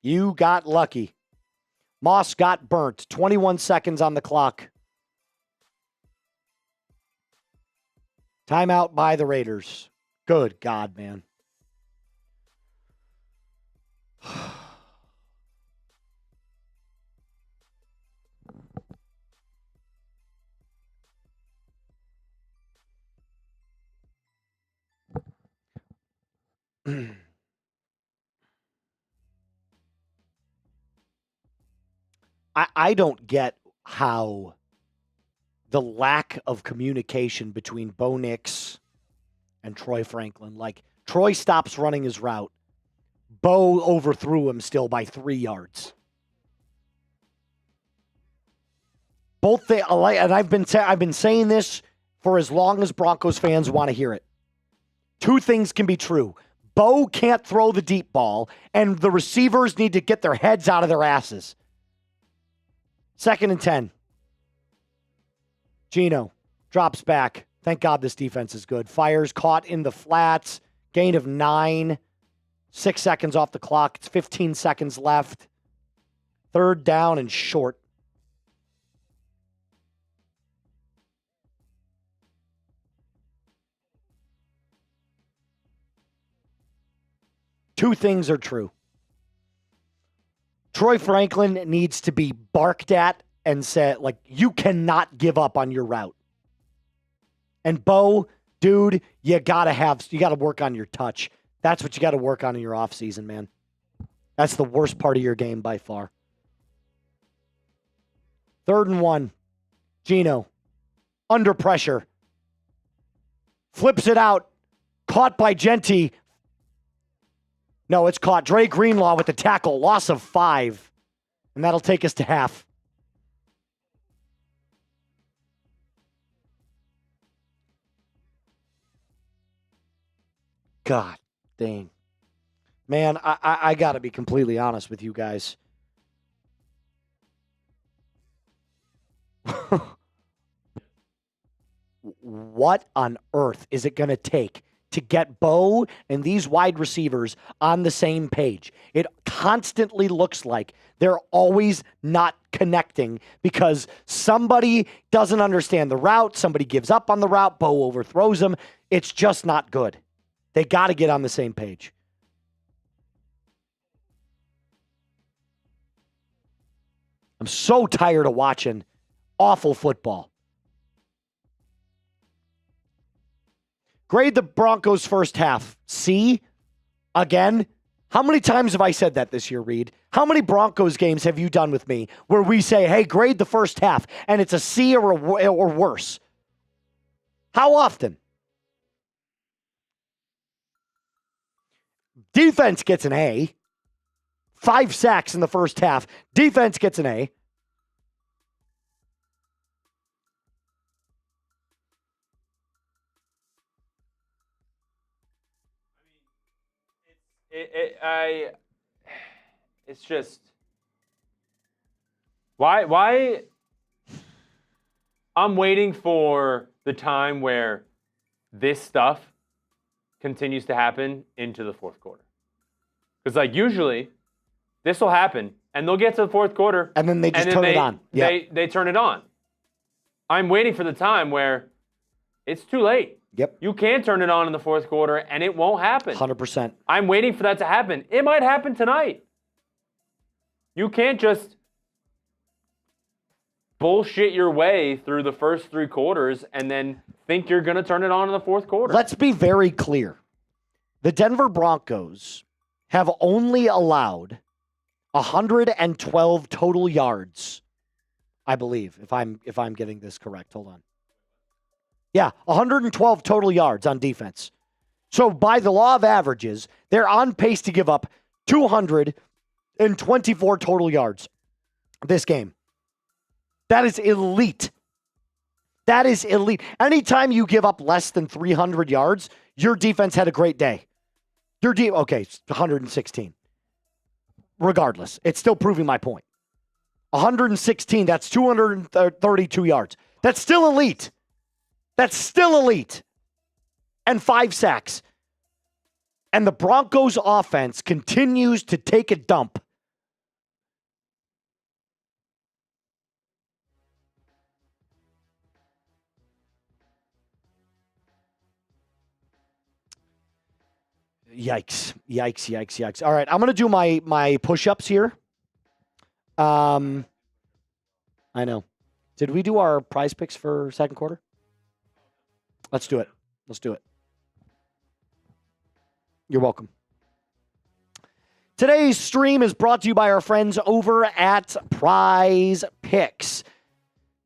Speaker 1: You got lucky. Moss got burnt. 21 seconds on the clock. Timeout by the Raiders. Good God, man. I don't get how the lack of communication between Bo Nix and Troy Franklin. Like, Troy stops running his route. Bo overthrew him still by 3 yards. Both they, and I've been saying this for as long as Broncos fans want to hear it. Two things can be true. Bo can't throw the deep ball, and the receivers need to get their heads out of their asses. 2nd and 10. Geno drops back. Thank God this defense is good. Fires, caught in the flats. Gain of 9. 6 seconds off the clock. It's 15 seconds left. 3rd down and short. Two things are true. Troy Franklin needs to be barked at and said, like, you cannot give up on your route. And Bo, dude, you gotta work on your touch. That's what you got to work on in your offseason, man. That's the worst part of your game by far. 3rd and 1. Geno, under pressure. Flips it out. Caught by Genty. No, it's caught. Dre Greenlaw with the tackle. Loss of 5. And that'll take us to half. God dang. Man, I got to be completely honest with you guys. What on earth is it going to take to get Bo and these wide receivers on the same page? It constantly looks like they're always not connecting because somebody doesn't understand the route, somebody gives up on the route, Bo overthrows them. It's just not good. They got to get on the same page. I'm so tired of watching awful football. Grade the Broncos first half. C? Again? How many times have I said that this year, Reed? How many Broncos games have you done with me where we say, hey, grade the first half, and it's a C or worse? How often? Defense gets an A. 5 sacks in the first half. Defense gets an A.
Speaker 2: It's just why I'm waiting for the time where this stuff continues to happen into the fourth quarter. Because like usually this will happen and they'll get to the fourth quarter
Speaker 1: and then they just turn it on.
Speaker 2: Yep. They turn it on. I'm waiting for the time where it's too late.
Speaker 1: Yep.
Speaker 2: You can turn it on in the fourth quarter, and it won't happen.
Speaker 1: 100%.
Speaker 2: I'm waiting for that to happen. It might happen tonight. You can't just bullshit your way through the first 3 quarters and then think you're going to turn it on in the fourth quarter.
Speaker 1: Let's be very clear. The Denver Broncos have only allowed 112 total yards, I believe, if I'm getting this correct. Hold on. Yeah, 112 total yards on defense. So by the law of averages, they're on pace to give up 224 total yards this game. That is elite. That is elite. Anytime you give up less than 300 yards, your defense had a great day. Okay, 116. Regardless, it's still proving my point. 116, that's 232 yards. That's still elite. That's still elite. And 5 sacks. And the Broncos offense continues to take a dump. Yikes. Yikes. All right, I'm going to do my push-ups here. I know. Did we do our prize picks for second quarter? Let's do it. You're welcome. Today's stream is brought to you by our friends over at Prize Picks.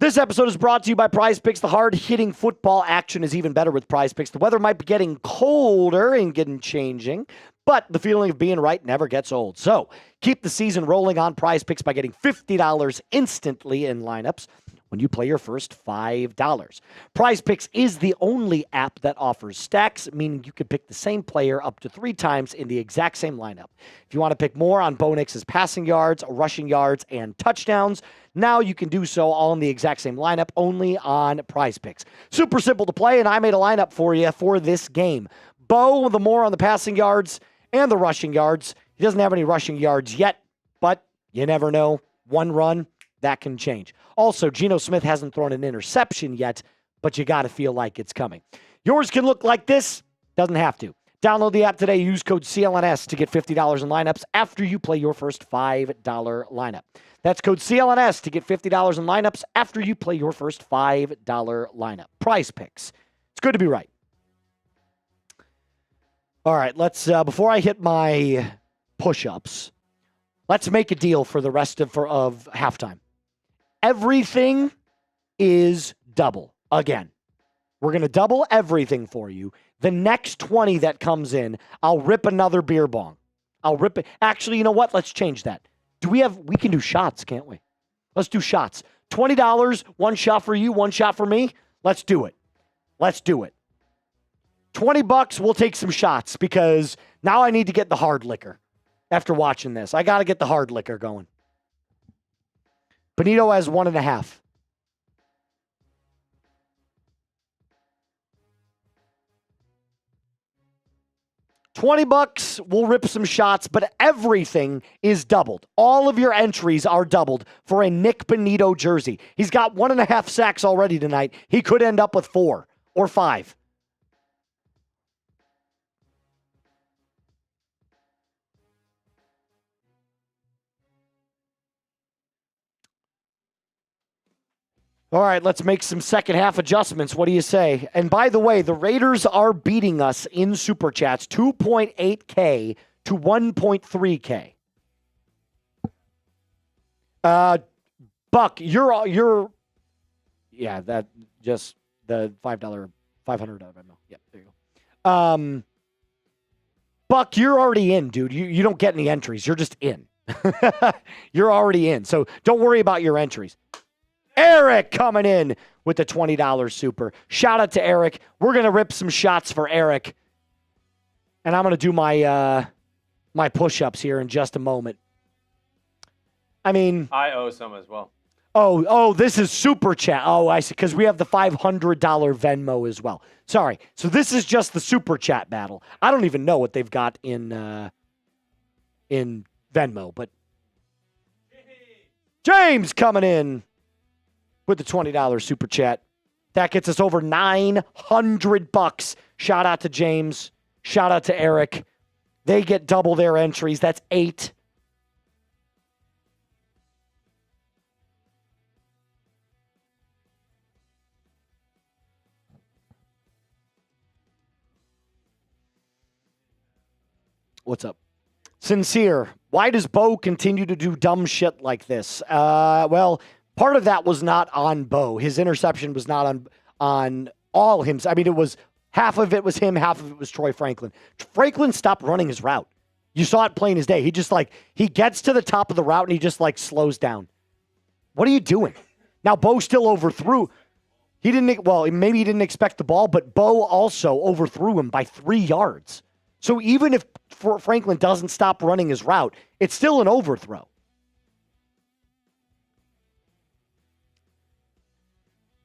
Speaker 1: This episode is brought to you by Prize Picks. The hard-hitting football action is even better with Prize Picks. The weather might be getting colder and getting changing, but the feeling of being right never gets old. So keep the season rolling on Prize Picks by getting $50 instantly in lineups when you play your first $5. Prize Picks is the only app that offers stacks, meaning you can pick the same player up to 3 times in the exact same lineup. If you want to pick more on Bo Nix's passing yards, rushing yards, and touchdowns, now you can do so all in the exact same lineup, only on Prize Picks. Super simple to play, and I made a lineup for you for this game. Bo, the more on the passing yards and the rushing yards. He doesn't have any rushing yards yet, but you never know. One run, that can change. Also, Geno Smith hasn't thrown an interception yet, but you got to feel like it's coming. Yours can look like this. Doesn't have to. Download the app today. Use code CLNS to get $50 in lineups after you play your first $5 lineup. That's code CLNS to get $50 in lineups after you play your first $5 lineup. Prize Picks. It's good to be right. All right, let's before I hit my push-ups, let's make a deal for the rest of halftime. Everything is double again. We're going to double everything for you. The next 20 that comes in, I'll rip another beer bong. I'll rip it. Actually, you know what? Let's change that. We can do shots, can't we? Let's do shots. $20, one shot for you, one shot for me. Let's do it. Let's do it. $20, we'll take some shots because now I need to get the hard liquor after watching this. I got to get the hard liquor going. Benito has 1.5. $20, we'll rip some shots, but everything is doubled. All of your entries are doubled for a Nick Benito jersey. He's got 1.5 sacks already tonight. He could end up with 4 or 5. All right, let's make some second half adjustments. What do you say? And by the way, the Raiders are beating us in Super Chats, 2.8K to 1.3K. Buck, you're yeah, that just the $500 memo. Yeah, there you go. Buck, you're already in, dude. You don't get any entries. You're just in. You're already in. So don't worry about your entries. Eric coming in with the $20 super. Shout out to Eric. We're going to rip some shots for Eric. And I'm going to do my my push-ups here in just a moment. I mean,
Speaker 2: I owe some as well.
Speaker 1: Oh, this is super chat. Oh, I see, because we have the $500 Venmo as well. Sorry. So this is just the super chat battle. I don't even know what they've got in Venmo, but James coming in with the $20 super chat. That gets us over $900. Shout out to James. Shout out to Eric. They get double their entries. That's 8. What's up? Sincere. Why does Bo continue to do dumb shit like this? Well, part of that was not on Bo. His interception was not on all him. I mean, it was half of it was him, half of it was Troy Franklin. Franklin stopped running his route. You saw it plain as day. He just he gets to the top of the route and he just slows down. What are you doing? Now Bo still overthrew. Maybe he didn't expect the ball, but Bo also overthrew him by 3 yards. So even if Franklin doesn't stop running his route, it's still an overthrow.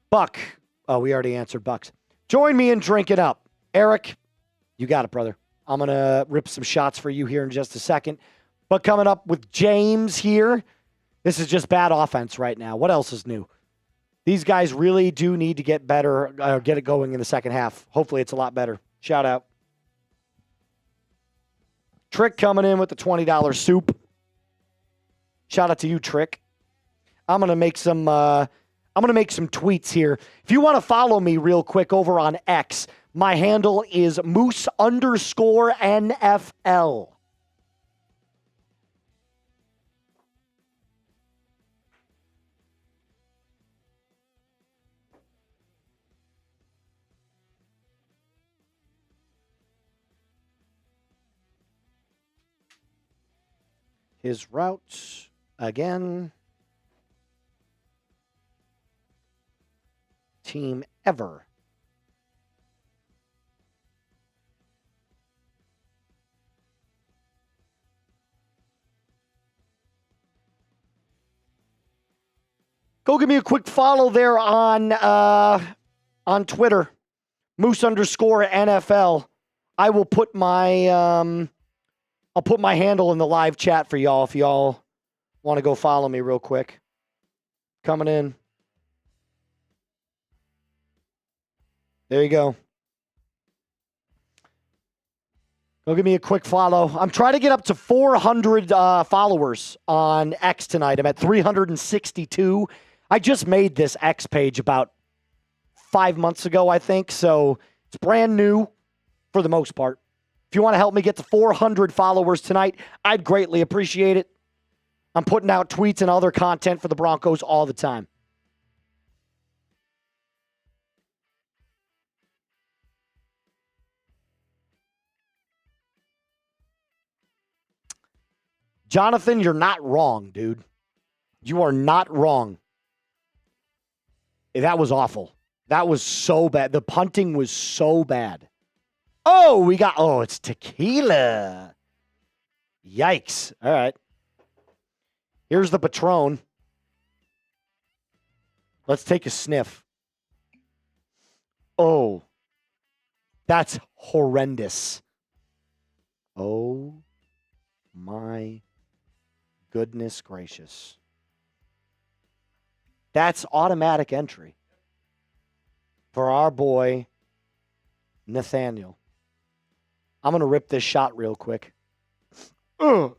Speaker 1: Buck. Oh, we already answered Bucks. Join me in drinking up. Eric, you got it, brother. I'm going to rip some shots for you here in just a second. But coming up with James here, this is just bad offense right now. What else is new? These guys really do need to get better, get it going in the second half. Hopefully it's a lot better. Shout out. Trick coming in with the $20 soup. Shout out to you, Trick. I'm going to make some tweets here. If you want to follow me real quick over on X, my handle is Moose_NFL. His route again. Team ever. Go give me a quick follow there on Twitter, Moose_NFL. I will put my I'll put my handle in the live chat for y'all if y'all want to go follow me real quick. Coming in. There you go. Go give me a quick follow. I'm trying to get up to 400 followers on X tonight. I'm at 362. I just made this X page about 5 months ago, I think. So it's brand new for the most part. If you want to help me get to 400 followers tonight, I'd greatly appreciate it. I'm putting out tweets and other content for the Broncos all the time. Jonathan, you're not wrong, dude. You are not wrong. That was awful. That was so bad. The punting was so bad. Oh, it's tequila. Yikes. All right. Here's the Patron. Let's take a sniff. Oh, that's horrendous. Oh, my goodness gracious. That's automatic entry for our boy, Nathaniel. I'm going to rip this shot real quick. Ugh.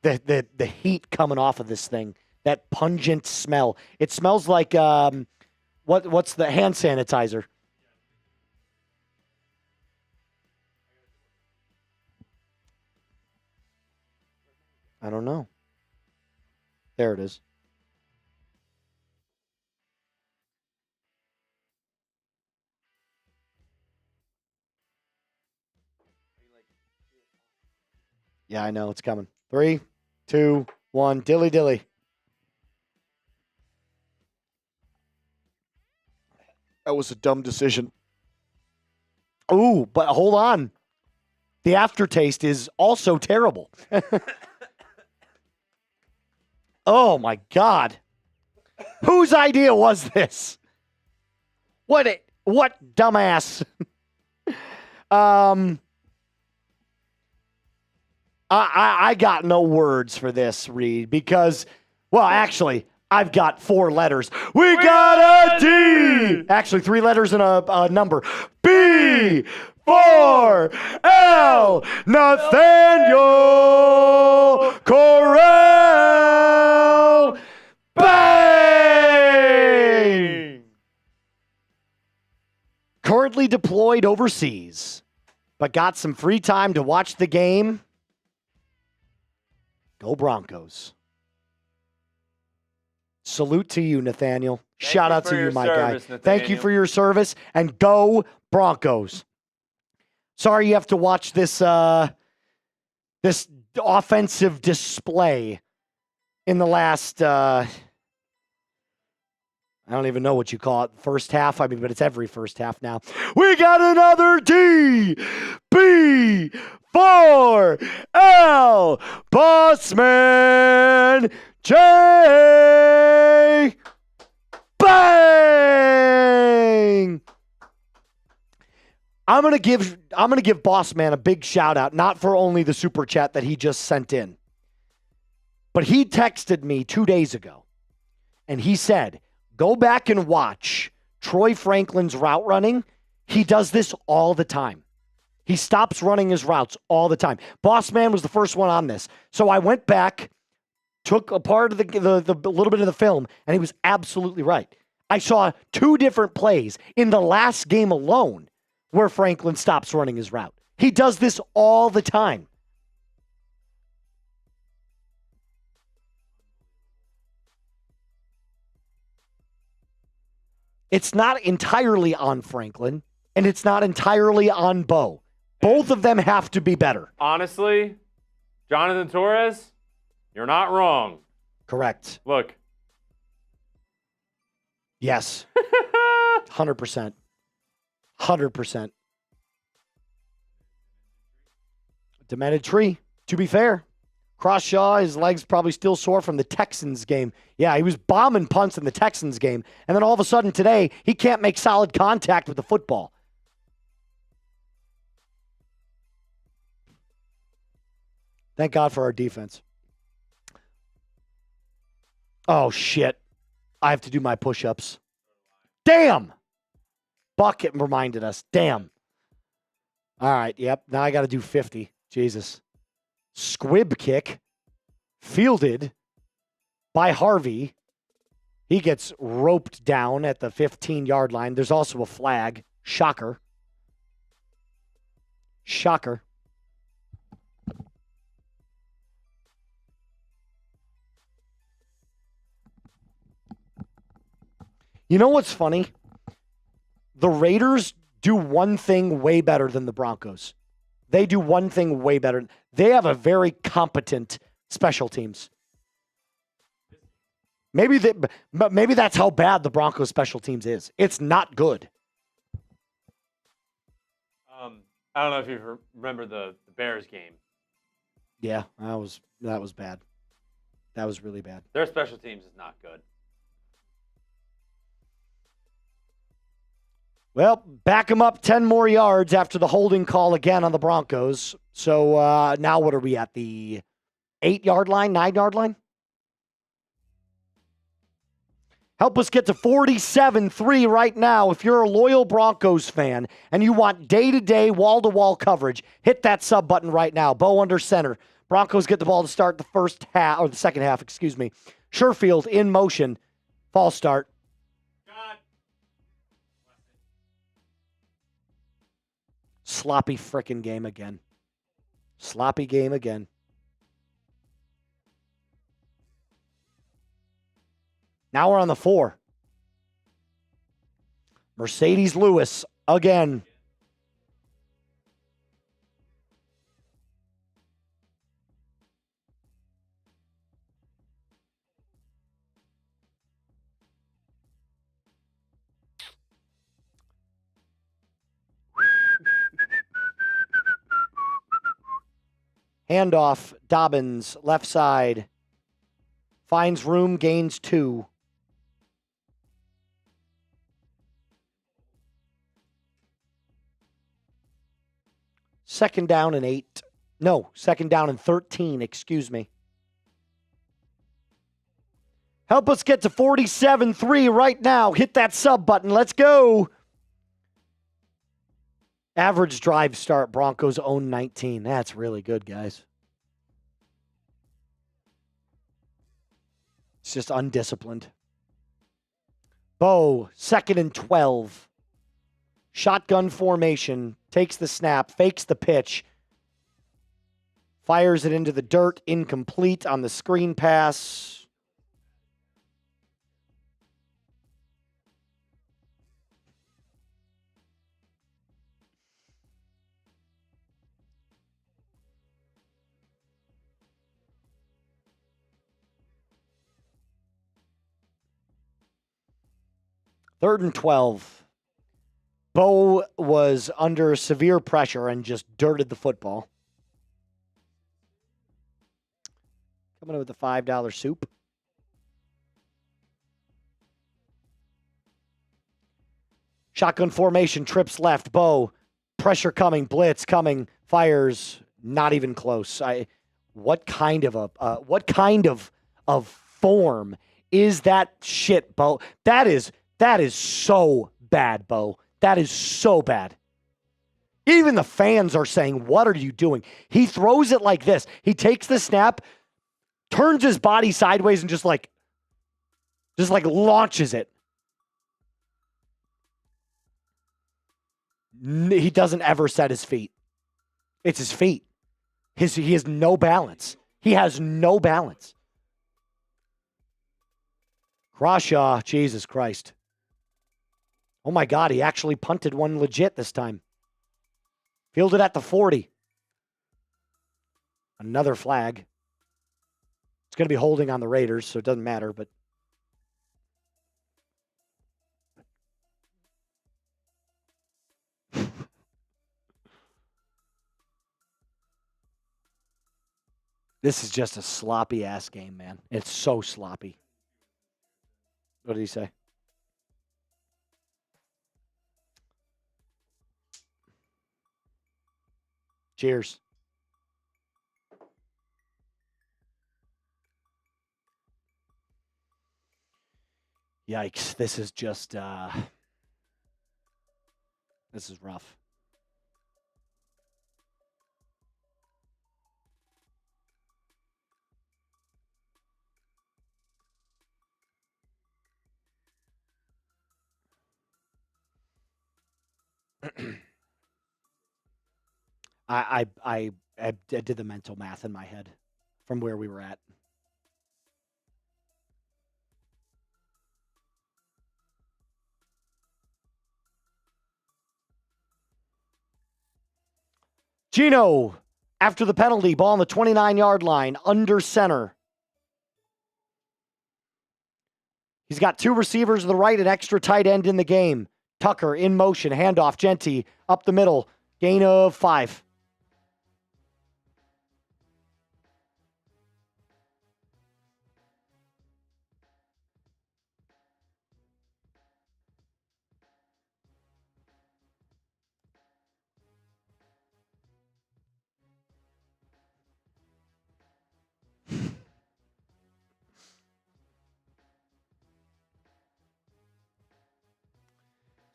Speaker 1: The heat coming off of this thing, that pungent smell. It smells like, what's the hand sanitizer? I don't know. There it is. Yeah, I know. It's coming. 3, 2, 1. Dilly dilly. That was a dumb decision. Ooh, but hold on. The aftertaste is also terrible. Oh, my God. Whose idea was this? What dumbass? I got no words for this, Reed, because, well, actually, I've got 4 letters. We got a D! Actually, 3 letters and a number. B for L. Nathaniel Corral. Bang! Currently deployed overseas, but got some free time to watch the game. Go Broncos. Salute to you, Nathaniel. Shout out to you, my guy.
Speaker 2: Nathaniel.
Speaker 1: Thank you for your service, and go Broncos. Sorry you have to watch this this offensive display in the last I don't even know what you call it. First half. I mean, but it's every first half now. We got another D. B. 4. L. Bossman. J. Bang. I'm gonna give Bossman a big shout out, not for only the super chat that he just sent in, but he texted me 2 days ago, and he said, go back and watch Troy Franklin's route running. He does this all the time. He stops running his routes all the time. Bossman was the first one on this. So I went back, took a part of the little bit of the film, and he was absolutely right. I saw 2 different plays in the last game alone where Franklin stops running his route. He does this all the time. It's not entirely on Franklin, and it's not entirely on Bo. Both of them have to be better.
Speaker 2: Honestly, Jonathan Torres, you're not wrong.
Speaker 1: Correct.
Speaker 2: Look.
Speaker 1: Yes. 100%. 100%. Demented tree, to be fair. Crossshaw, his legs probably still sore from the Texans game. Yeah, he was bombing punts in the Texans game. And then all of a sudden today, he can't make solid contact with the football. Thank God for our defense. Oh, shit. I have to do my push-ups. Damn! Bucket reminded us. Damn. All right, yep. Now I got to do 50. Jesus. Squib kick. Fielded by Harvey. He gets roped down at the 15-yard line. There's also a flag. Shocker. Shocker. You know what's funny? The Raiders do one thing way better than the Broncos. They do one thing way better. They have a very competent special teams. Maybe that's how bad the Broncos special teams is. It's not good.
Speaker 2: I don't know if you remember the Bears game.
Speaker 1: Yeah, that was bad. That was really bad.
Speaker 2: Their special teams is not good.
Speaker 1: Well, back them up 10 more yards after the holding call again on the Broncos. So now what are we at? The 8-yard line, 9-yard line? Help us get to 47-3 right now. If you're a loyal Broncos fan and you want day-to-day, wall-to-wall coverage, hit that sub button right now. Bo under center. Broncos get the ball to start the first half, or the second half, excuse me. Sherfield in motion. False start.
Speaker 2: God.
Speaker 1: Sloppy frickin' game again. Sloppy game again. Now we're on the 4. Mercedes Lewis again. Handoff, Dobbins, left side. Finds room, gains 2. Second down and 8. No, second down and 13, excuse me. Help us get to 47-3 right now. Hit that sub button. Let's go. Average drive start, Broncos own 19. That's really good, guys. It's just undisciplined. Bo, second and 12. Shotgun formation, takes the snap, fakes the pitch, fires it into the dirt, incomplete on the screen pass. Third and 12. Bo was under severe pressure and just dirted the football. Coming in with the $5 soup. Shotgun formation, trips left. Bo, pressure coming, blitz coming, fires. Not even close. What kind of form is that shit, Bo? That is so bad, Bo. That is so bad. Even the fans are saying, what are you doing? He throws it like this. He takes the snap, turns his body sideways, and just like launches it. He doesn't ever set his feet. It's his feet. He has no balance. He has no balance. Crawshaw, Jesus Christ. Oh my God, he actually punted one legit this time. Fielded at the 40. Another flag. It's going to be holding on the Raiders, so it doesn't matter, but. This is just a sloppy ass game, man. It's so sloppy. What did he say? Cheers. Yikes. This is just, this is rough. I did the mental math in my head from where we were at. Geno, after the penalty, ball on the 29-yard line, under center. He's got two receivers to the right, an extra tight end in the game. Tucker in motion, handoff, Genty, up the middle, gain of 5.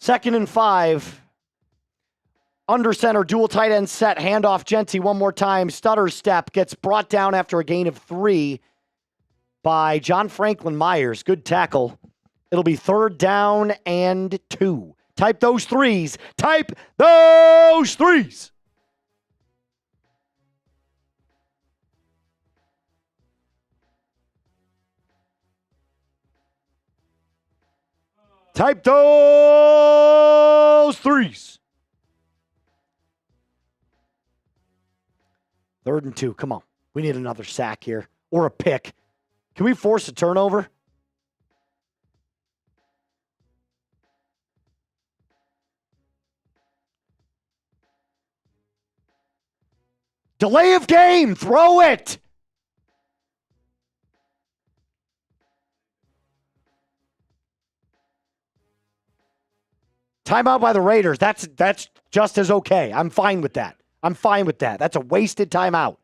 Speaker 1: Second and 5. Under center, dual tight end set, handoff, Genty one more time. Stutter step gets brought down after a gain of 3 by John Franklin Myers. Good tackle. It'll be 3rd down and 2. Type those threes. Type those threes. Type those threes. 3rd and 2. Come on. We need another sack here or a pick. Can we force a turnover? Delay of game. Throw it. Timeout by the Raiders. That's just as okay. I'm fine with that. That's a wasted timeout.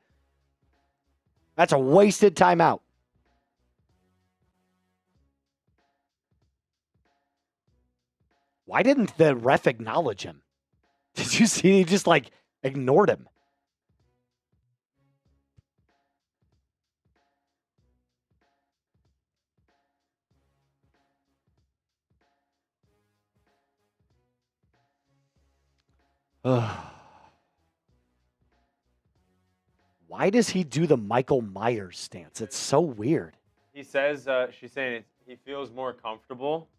Speaker 1: Why didn't the ref acknowledge him? Did you see? He just ignored him. Why does he do the Michael Myers stance? It's so weird.
Speaker 2: He says, she's saying he feels more comfortable.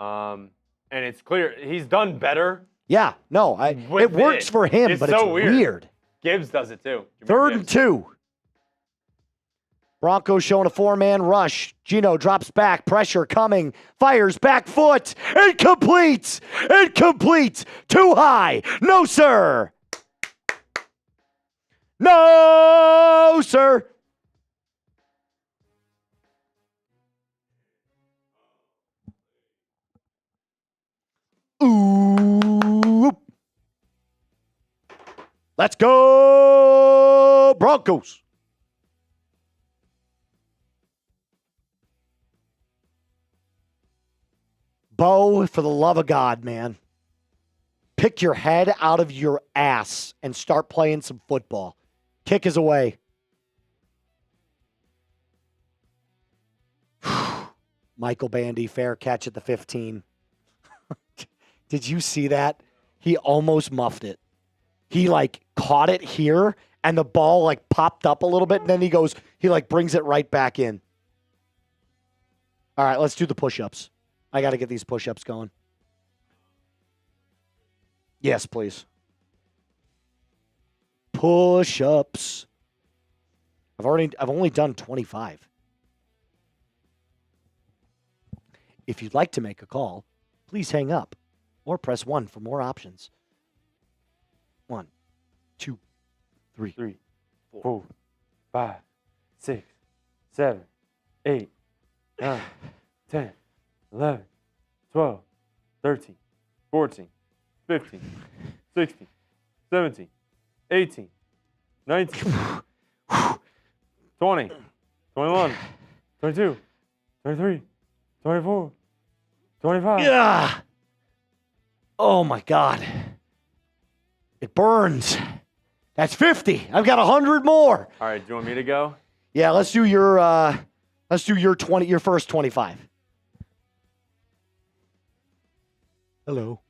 Speaker 2: And it's clear he's done better.
Speaker 1: Yeah, no, it works for him, but it's weird.
Speaker 2: Gibbs does it too.
Speaker 1: 3rd and 2. Broncos showing a 4-man rush. Geno drops back, pressure coming, fires back foot, incomplete, too high, no sir. No, sir. Ooh. Let's go, Broncos. Bo, for the love of God, man. Pick your head out of your ass and start playing some football. Kick is away. Michael Bandy, fair catch at the 15. Did you see that? He almost muffed it. He caught it here and the ball popped up a little bit and then he brings it right back in. All right, let's do the push-ups. I got to get these push-ups going. Yes, please. Push-ups. I've only done 25. If you'd like to make a call, please hang up or press 1 for more options. 1, 2, 3,
Speaker 2: 4, 5, 6, 7, 8, 9, 10, 11, 12, 13, 14, 15, 16, 17, 18, 19, 20, 21, 22, 23, 24, 25.
Speaker 1: Yeah. Oh, my God. It burns. That's 50. I've got 100 more.
Speaker 2: All right, do you want me to go?
Speaker 1: Yeah, let's do your 20, your first 25. Hello.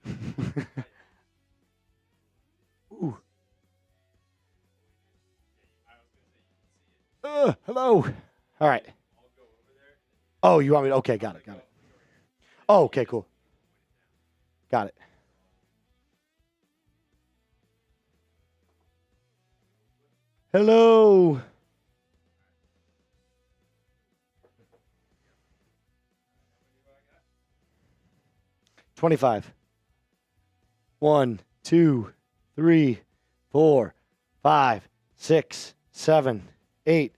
Speaker 1: Hello. All right. Oh, you want me to? Okay, got it. Oh, okay, cool. Got it. Hello. $25. 1, 2, 3, 4, 5, 6, 7, 8,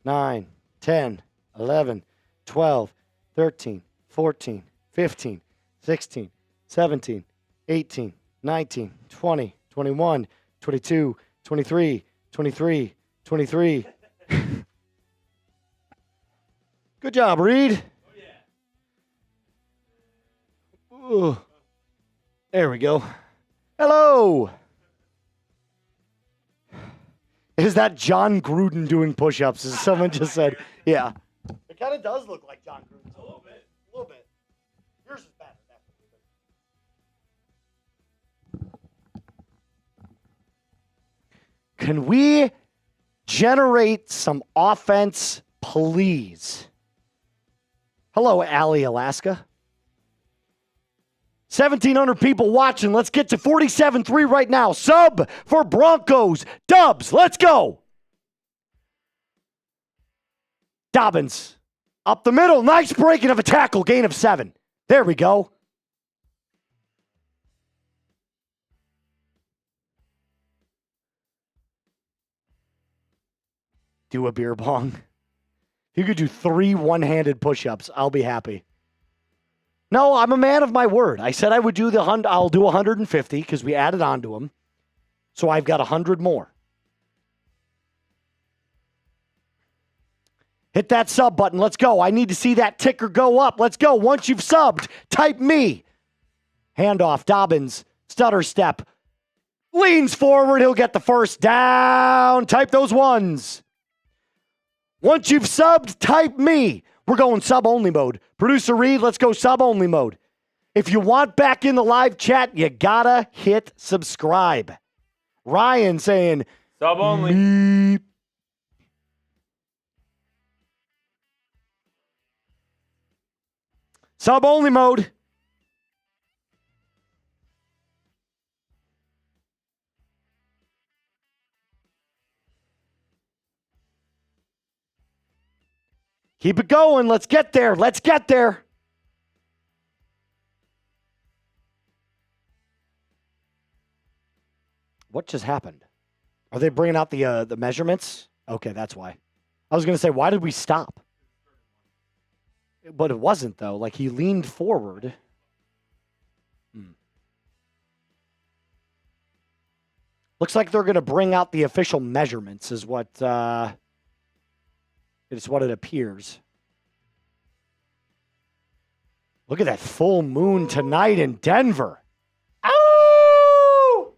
Speaker 1: 9, 10, 11, 12, 13, 14, 15, 16, 17, 18, 19, 20, 21, 22, 23, 23, 23. Good job, Reed. Ooh. There we go. Hello. Is that John Gruden doing push-ups? As someone just said. Yeah. It kind of does look like John Gruden. A little bit. A little bit. Yours is better. Can we generate some offense, please? Hello, Allie, Alaska. 1,700 people watching. Let's get to 47-3 right now. Sub for Broncos. Dubs, let's go. Dobbins up the middle. Nice breaking of a tackle. Gain of 7. There we go. Do a beer bong. If you could do 3 one-handed push-ups, I'll be happy. No, I'm a man of my word. I said I would do I'll do 150 because we added on to them. So I've got 100 more. Hit that sub button. Let's go. I need to see that ticker go up. Let's go. Once you've subbed, type me. Handoff. Dobbins. Stutter step. Leans forward. He'll get the first down. Type those ones. Once you've subbed, type me. We're going sub-only mode. Producer Reed, let's go sub-only mode. If you want back in the live chat, you gotta hit subscribe. Ryan saying,
Speaker 2: Sub-only.
Speaker 1: Meep. Sub-only mode. Keep it going. Let's get there. Let's get there. What just happened? Are they bringing out the measurements? Okay, that's why. I was going to say, why did we stop? But it wasn't, though. Like, he leaned forward. Looks like they're going to bring out the official measurements is what... It's what it appears. Look at that full moon tonight in Denver. Oh!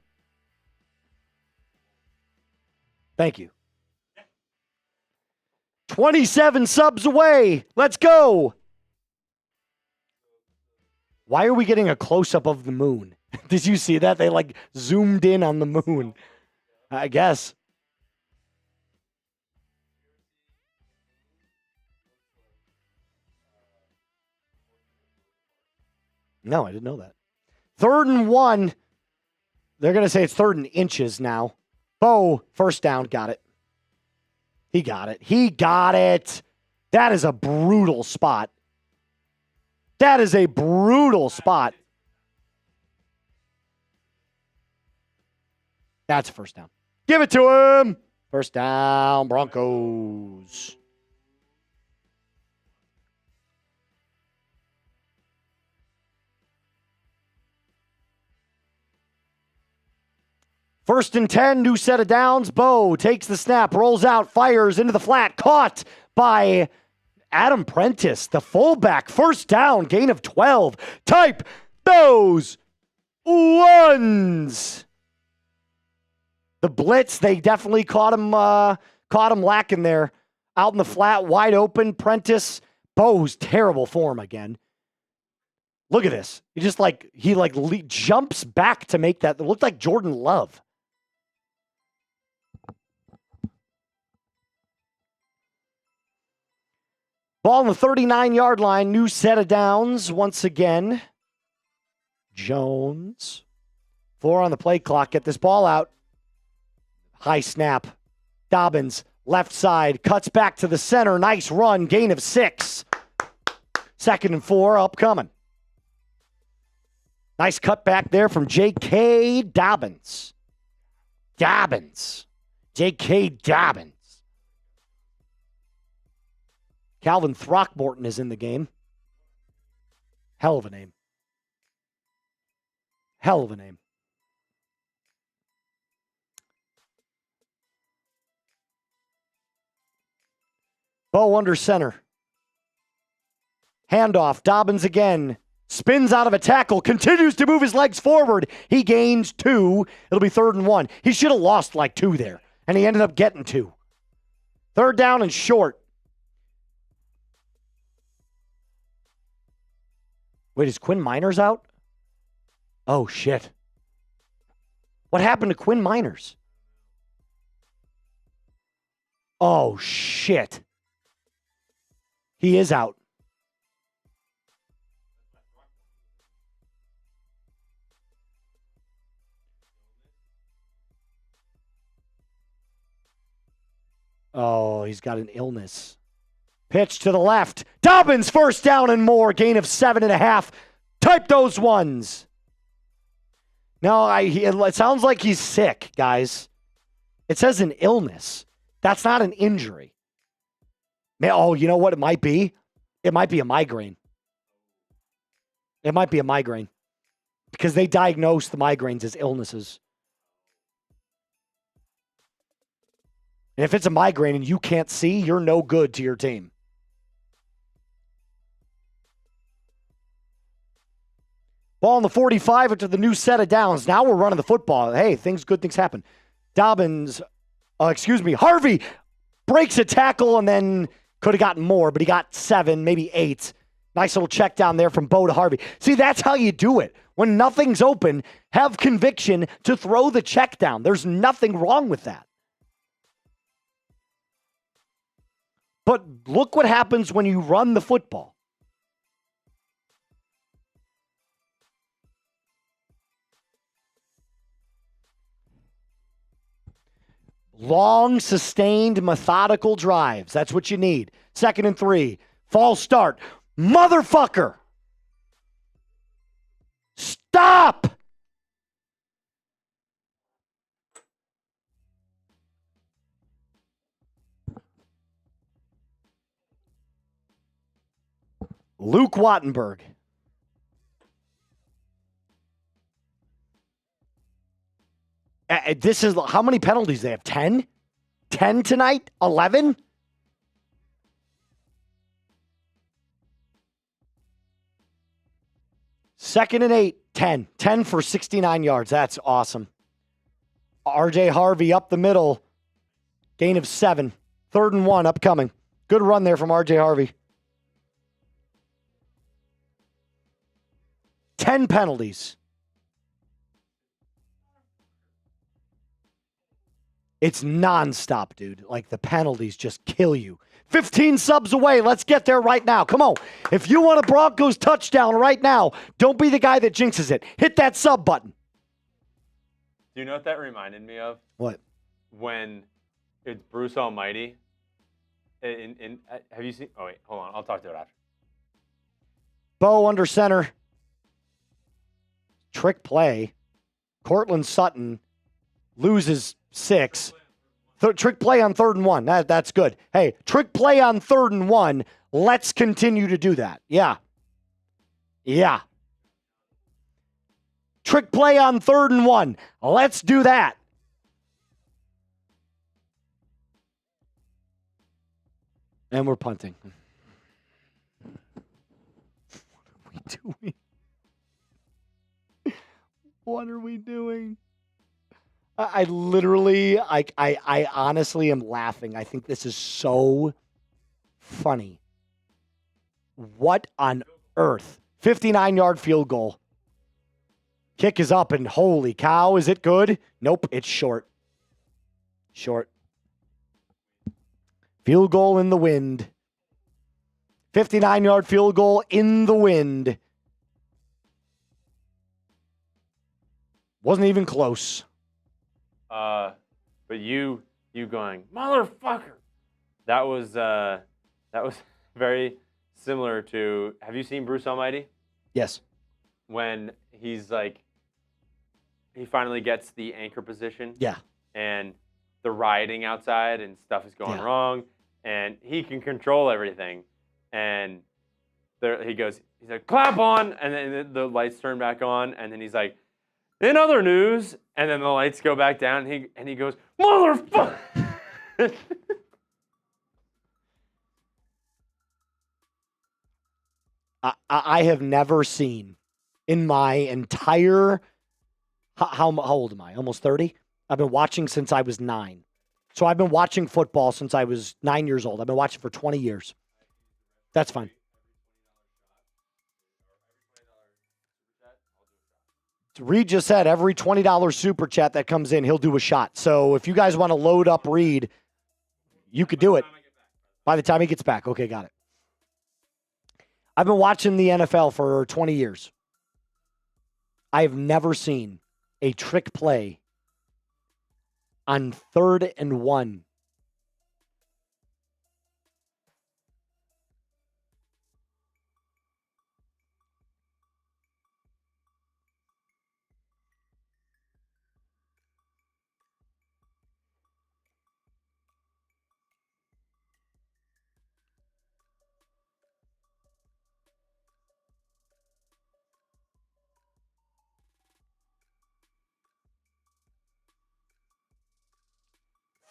Speaker 1: Thank you. 27 subs away. Let's go. Why are we getting a close-up of the moon? Did you see that? They like zoomed in on the moon. I guess. No, I didn't know that. 3rd and 1. They're going to say it's 3rd and inches now. Bo, first down. Got it. He got it. He got it. That is a brutal spot. That is a brutal spot. That's a first down. Give it to him. First down, Broncos. First and 10, new set of downs. Bo takes the snap, rolls out, fires into the flat. Caught by Adam Prentice, the fullback. First down, gain of 12. Type those ones. The blitz, they definitely caught him lacking there. Out in the flat, wide open. Prentice, Bo's terrible form again. Look at this. He jumps back to make that. It looked like Jordan Love. Ball on the 39-yard line. New set of downs once again. Jones. 4 on the play clock. Get this ball out. High snap. Dobbins, left side, cuts back to the center. Nice run. Gain of 6. 2nd and 4 upcoming. Nice cut back there from J.K. Dobbins. J.K. Dobbins. Calvin Throckmorton is in the game. Hell of a name. Hell of a name. Bo under center. Handoff. Dobbins again. Spins out of a tackle. Continues to move his legs forward. He gains 2. It'll be 3rd and 1. He should have lost like 2 there. And he ended up getting 2. 3rd down and short. Wait, is Quinn Miners out? Oh, shit. What happened to Quinn Miners? Oh, shit. He is out. Oh, he's got an illness. Pitch to the left. Dobbins, 1st down and more. Gain of 7.5. Type those ones. No, it sounds like he's sick, guys. It says an illness. That's not an injury. Oh, you know what it might be? It might be a migraine. It might be a migraine. Because they diagnose the migraines as illnesses. And if it's a migraine and you can't see, you're no good to your team. Ball on the 45 into the new set of downs. Now we're running the football. Hey, good things happen. Harvey breaks a tackle and then could have gotten more, but he got 7, maybe 8. Nice little check down there from Bo to Harvey. See, that's how you do it. When nothing's open, have conviction to throw the check down. There's nothing wrong with that. But look what happens when you run the football. Long, sustained, methodical drives. That's what you need. 2nd and 3. False start. Motherfucker! Stop! Luke Wattenberg. This is how many penalties they have? 10? 10 tonight? 11? Second and 8, 10. 10 for 69 yards. That's awesome. RJ Harvey up the middle. Gain of 7. 3rd and 1 upcoming. Good run there from RJ Harvey. 10 penalties. It's nonstop, dude. Like, the penalties just kill you. 15 subs away. Let's get there right now. Come on. If you want a Broncos touchdown right now, don't be the guy that jinxes it. Hit that sub button.
Speaker 2: Do you know what that reminded me of?
Speaker 1: What?
Speaker 2: When it's Bruce Almighty. Have you seen? Oh, wait. Hold on. I'll talk to it after.
Speaker 1: Bo under center. Trick play. Courtland Sutton loses 6. Trick play on 3rd and 1. That's good. Hey, trick play on 3rd and 1. Let's continue to do that. Yeah. Trick play on 3rd and 1. Let's do that. And we're punting. What are we doing? What are we doing? I literally, I honestly am laughing. I think this is so funny. What on earth? 59-yard field goal. Kick is up, and holy cow, is it good? Nope, it's short. Short. Field goal in the wind. 59-yard field goal in the wind. Wasn't even close.
Speaker 2: But you going, motherfucker. That was very similar to, have you seen Bruce Almighty?
Speaker 1: Yes.
Speaker 2: When he's like, he finally gets the anchor position.
Speaker 1: Yeah. And
Speaker 2: the rioting outside and stuff is going wrong. And he can control everything. And there he goes, he's like, clap on. And then the lights turn back on. And then he's like, in other news. And then the lights go back down. And he goes, motherfucker.
Speaker 1: I have never seen in my entire, how old am I? Almost 30? I've been watching since I was 9. So I've been watching football since I was 9 years old. I've been watching for 20 years. That's fine. Reed just said every $20 super chat that comes in, he'll do a shot. So if you guys want to load up Reed, you could do it. By the time he gets back. Okay, got it. I've been watching the NFL for 20 years. I have never seen a trick play on 3rd and 1.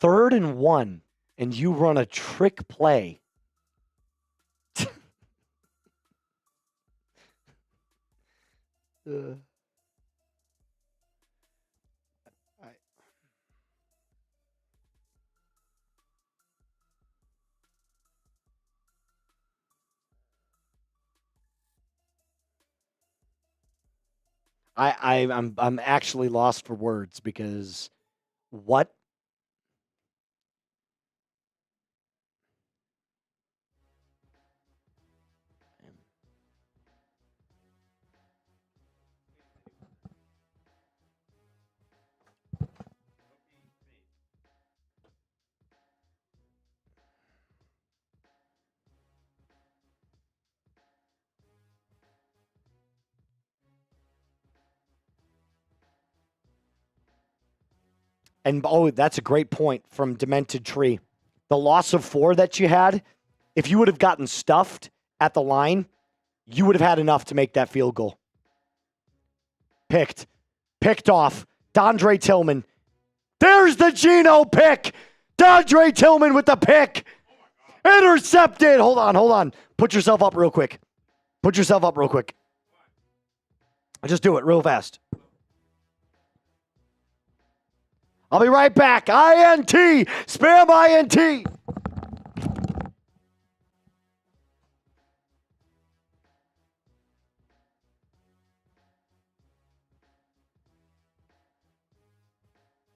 Speaker 1: Third and 1, and you run a trick play. I'm actually lost for words because what? And, that's a great point from Demented Tree. The loss of 4 that you had, if you would have gotten stuffed at the line, you would have had enough to make that field goal. Picked off. Dondre Tillman. There's the Geno pick. Dondre Tillman with the pick. Intercepted. Hold on. Put yourself up real quick. Just do it real fast. I'll be right back. INT. Spam INT.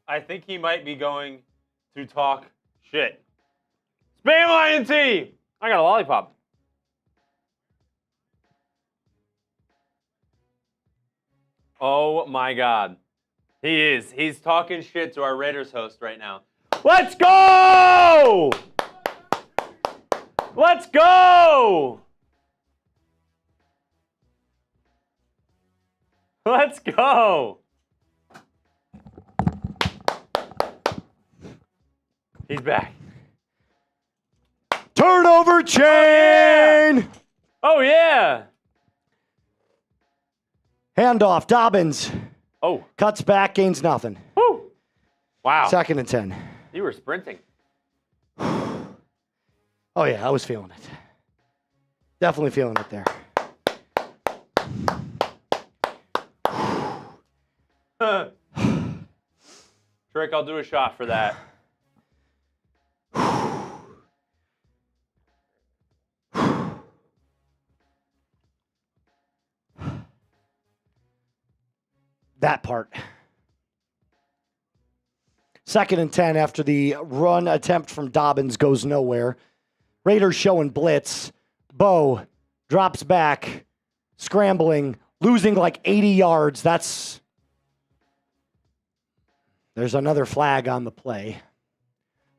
Speaker 2: I think he might be going to talk shit. Spam INT. I got a lollipop. Oh my God. He is. He's talking shit to our Raiders host right now. Let's go! Let's go! Let's go! He's back.
Speaker 1: Turnover chain!
Speaker 2: Oh, yeah!
Speaker 1: Handoff, Dobbins.
Speaker 2: Oh.
Speaker 1: Cuts back, gains nothing.
Speaker 2: Woo! Wow.
Speaker 1: 2nd and 10.
Speaker 2: You were sprinting.
Speaker 1: Oh, yeah, I was feeling it. Definitely feeling it there.
Speaker 2: Trick, I'll do a shot for that.
Speaker 1: That part. 2nd and 10 after the run attempt from Dobbins goes nowhere. Raiders showing blitz. Bo drops back, scrambling, losing like 80 yards. There's another flag on the play.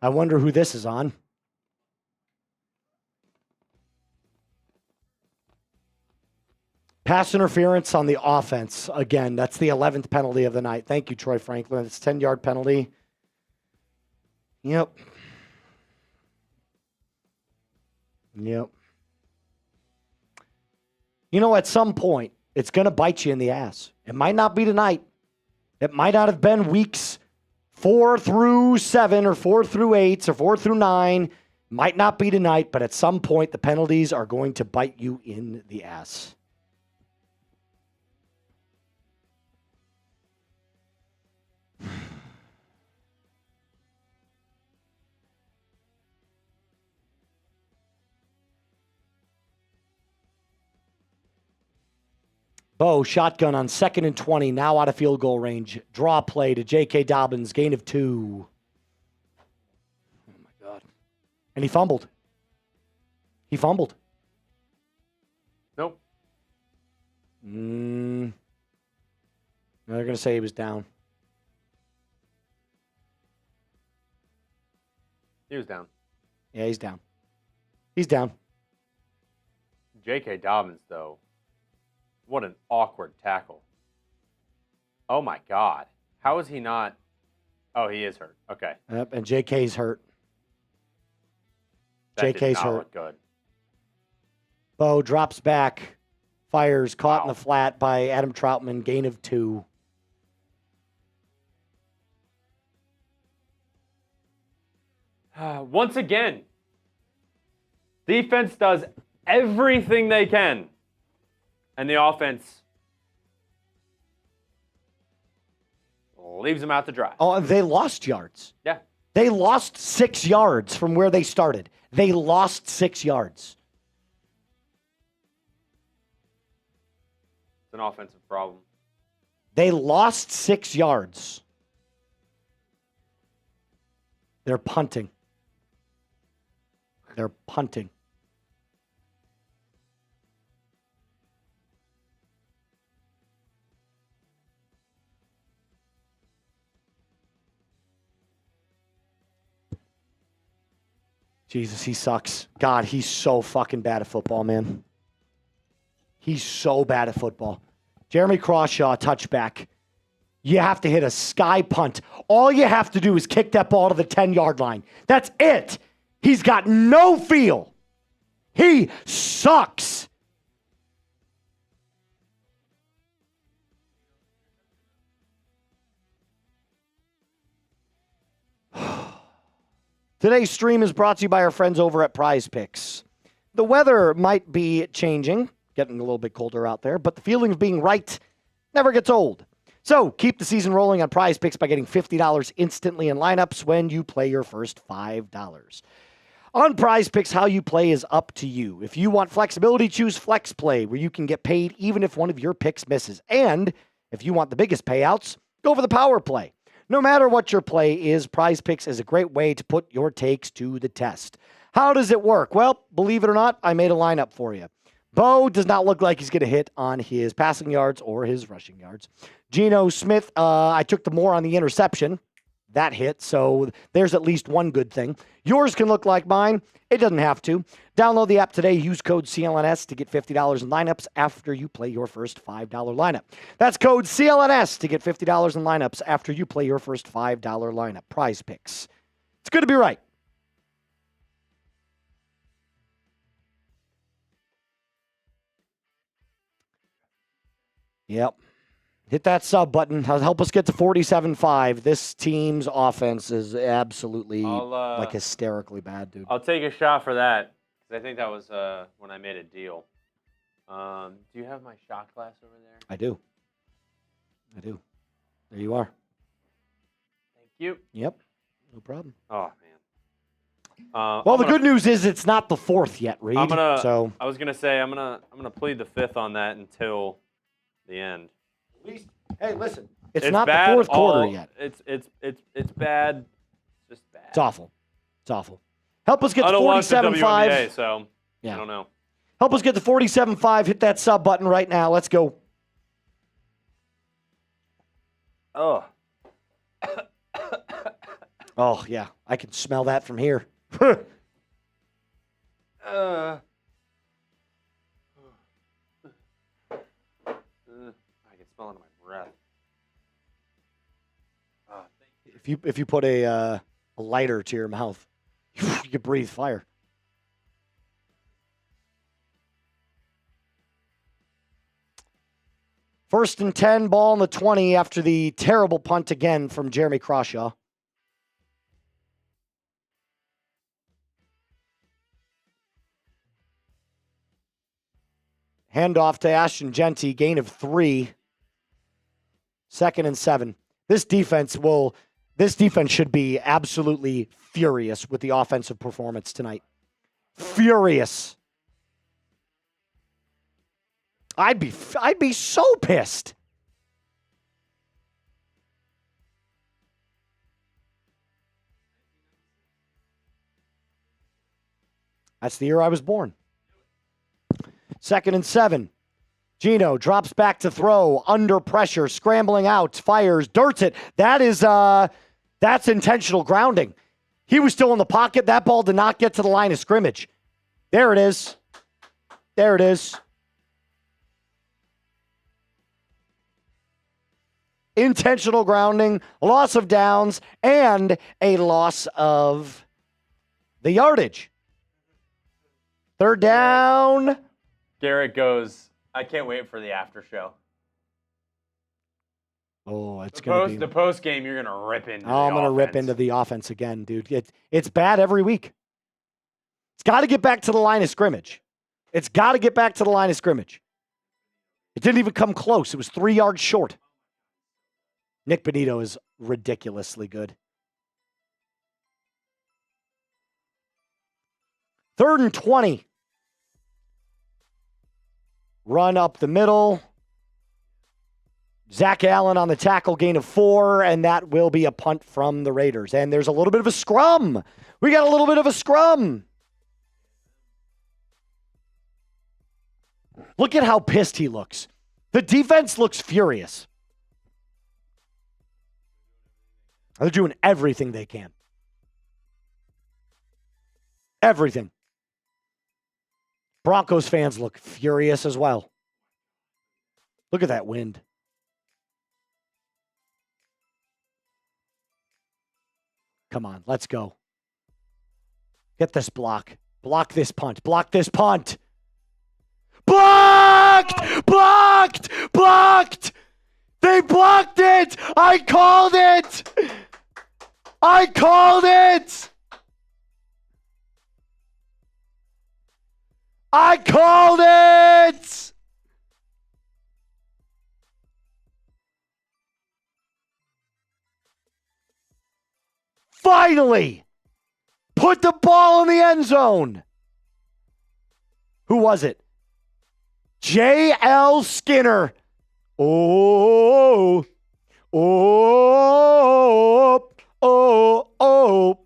Speaker 1: I wonder who this is on. Pass interference on the offense. Again, that's the 11th penalty of the night. Thank you, Troy Franklin. It's a 10-yard penalty. Yep. You know, at some point, it's going to bite you in the ass. It might not be tonight. It might not have been weeks 4 through 7 or 4 through 8 or 4 through 9. Might not be tonight, but at some point, the penalties are going to bite you in the ass. Bo, shotgun on 2nd and 20, now out of field goal range. Draw play to J.K. Dobbins, gain of 2. Oh, my God. And he fumbled.
Speaker 2: Nope.
Speaker 1: They're going to say he was down.
Speaker 2: He was down.
Speaker 1: Yeah, he's down. He's down.
Speaker 2: J.K. Dobbins, though. What an awkward tackle. Oh, my God. How is he not? Oh, he is hurt. Okay.
Speaker 1: Yep, and J.K.'s hurt.
Speaker 2: That
Speaker 1: JK's
Speaker 2: did not
Speaker 1: hurt.
Speaker 2: look good.
Speaker 1: Bo drops back, fires, caught in the flat by Adam Trautman, gain of 2.
Speaker 2: Once again, defense does everything they can. And the offense leaves them out to dry.
Speaker 1: Oh, and they lost yards.
Speaker 2: Yeah.
Speaker 1: They lost 6 yards from where they started. They lost 6 yards.
Speaker 2: It's an offensive problem.
Speaker 1: They lost 6 yards. They're punting. They're punting. Jesus, he sucks. God, he's so fucking bad at football, man. He's so bad at football. Jeremy Crawshaw, touchback. You have to hit a sky punt. All you have to do is kick that ball to the 10-yard line. That's it. He's got no feel. He sucks. Today's stream is brought to you by our friends over at Prize Picks. The weather might be changing, getting a little bit colder out there, but the feeling of being right never gets old. So keep the season rolling on Prize Picks by getting $50 instantly in lineups when you play your first $5. On Prize Picks, how you play is up to you. If you want flexibility, choose Flex Play, where you can get paid even if one of your picks misses. And if you want the biggest payouts, go for the Power Play. No matter what your play is, Prize Picks is a great way to put your takes to the test. How does it work? Well, believe it or not, I made a lineup for you. Bo does not look like he's going to hit on his passing yards or his rushing yards. Geno Smith, I took the more on the interception. That hit, so there's at least one good thing. Yours can look like mine. It doesn't have to. Download the app today. Use code CLNS to get $50 in lineups after you play your first $5 lineup. That's code CLNS to get $50 in lineups after you play your first $5 lineup. Prize Picks. It's good to be right. Yep. Hit that sub button. Help us get to 47-5. This team's offense is absolutely like hysterically bad, dude.
Speaker 2: I'll take a shot for that, because I think that was when I made a deal. Do you have my shot glass over there?
Speaker 1: I do. There you are.
Speaker 2: Thank you.
Speaker 1: Yep. No problem.
Speaker 2: Oh, man.
Speaker 1: Well, the good news is it's not the 4th yet, Reed.
Speaker 2: I was gonna say I'm gonna plead the 5th on that until the end.
Speaker 1: Hey, listen. It's not the 4th quarter yet.
Speaker 2: It's bad. It's just bad.
Speaker 1: It's awful. Help us get to 47-5.
Speaker 2: I don't watch the WNBA, so
Speaker 1: yeah.
Speaker 2: I don't know.
Speaker 1: Help us get to 47.5. Hit that sub button right now. Let's go.
Speaker 2: Oh.
Speaker 1: Oh, yeah. I can smell that from here.
Speaker 2: I can smell it in my breath.
Speaker 1: If you put a lighter to your mouth, you can breathe fire. First and 10, ball on the 20 after the terrible punt again from Jeremy Crawshaw. Handoff to Ashton Genty, gain of 3. Second and 7. This defense should be absolutely furious with the offensive performance tonight. Furious. I'd be so pissed. That's the year I was born. Second and 7. Geno drops back to throw, under pressure, scrambling out, fires, dirts it. That's intentional grounding. He was still in the pocket. That ball did not get to the line of scrimmage. There it is. There it is. Intentional grounding, loss of downs, and a loss of the yardage. Third down.
Speaker 2: Garrett goes, I can't wait for the after show.
Speaker 1: Oh, it's going to be...
Speaker 2: The post game, you're going to rip into
Speaker 1: I'm going to rip into the offense again, dude. It's bad every week. It's got to get back to the line of scrimmage. It's got to get back to the line of scrimmage. It didn't even come close. It was 3 yards short. Nick Benito is ridiculously good. Third and 20. Run up the middle. Zach Allen on the tackle, gain of 4, and that will be a punt from the Raiders. And there's a little bit of a scrum. We got a little bit of a scrum. Look at how pissed he looks. The defense looks furious. They're doing everything they can. Everything. Broncos fans look furious as well. Look at that wind. Come on, let's go. Get this block. Block this punt. Block this punt. Blocked! Blocked! Blocked! They blocked it! I called it! I called it! I called it! Finally! Put the ball in the end zone. Who was it? J.L. Skinner. Oh, oh, oh, oh.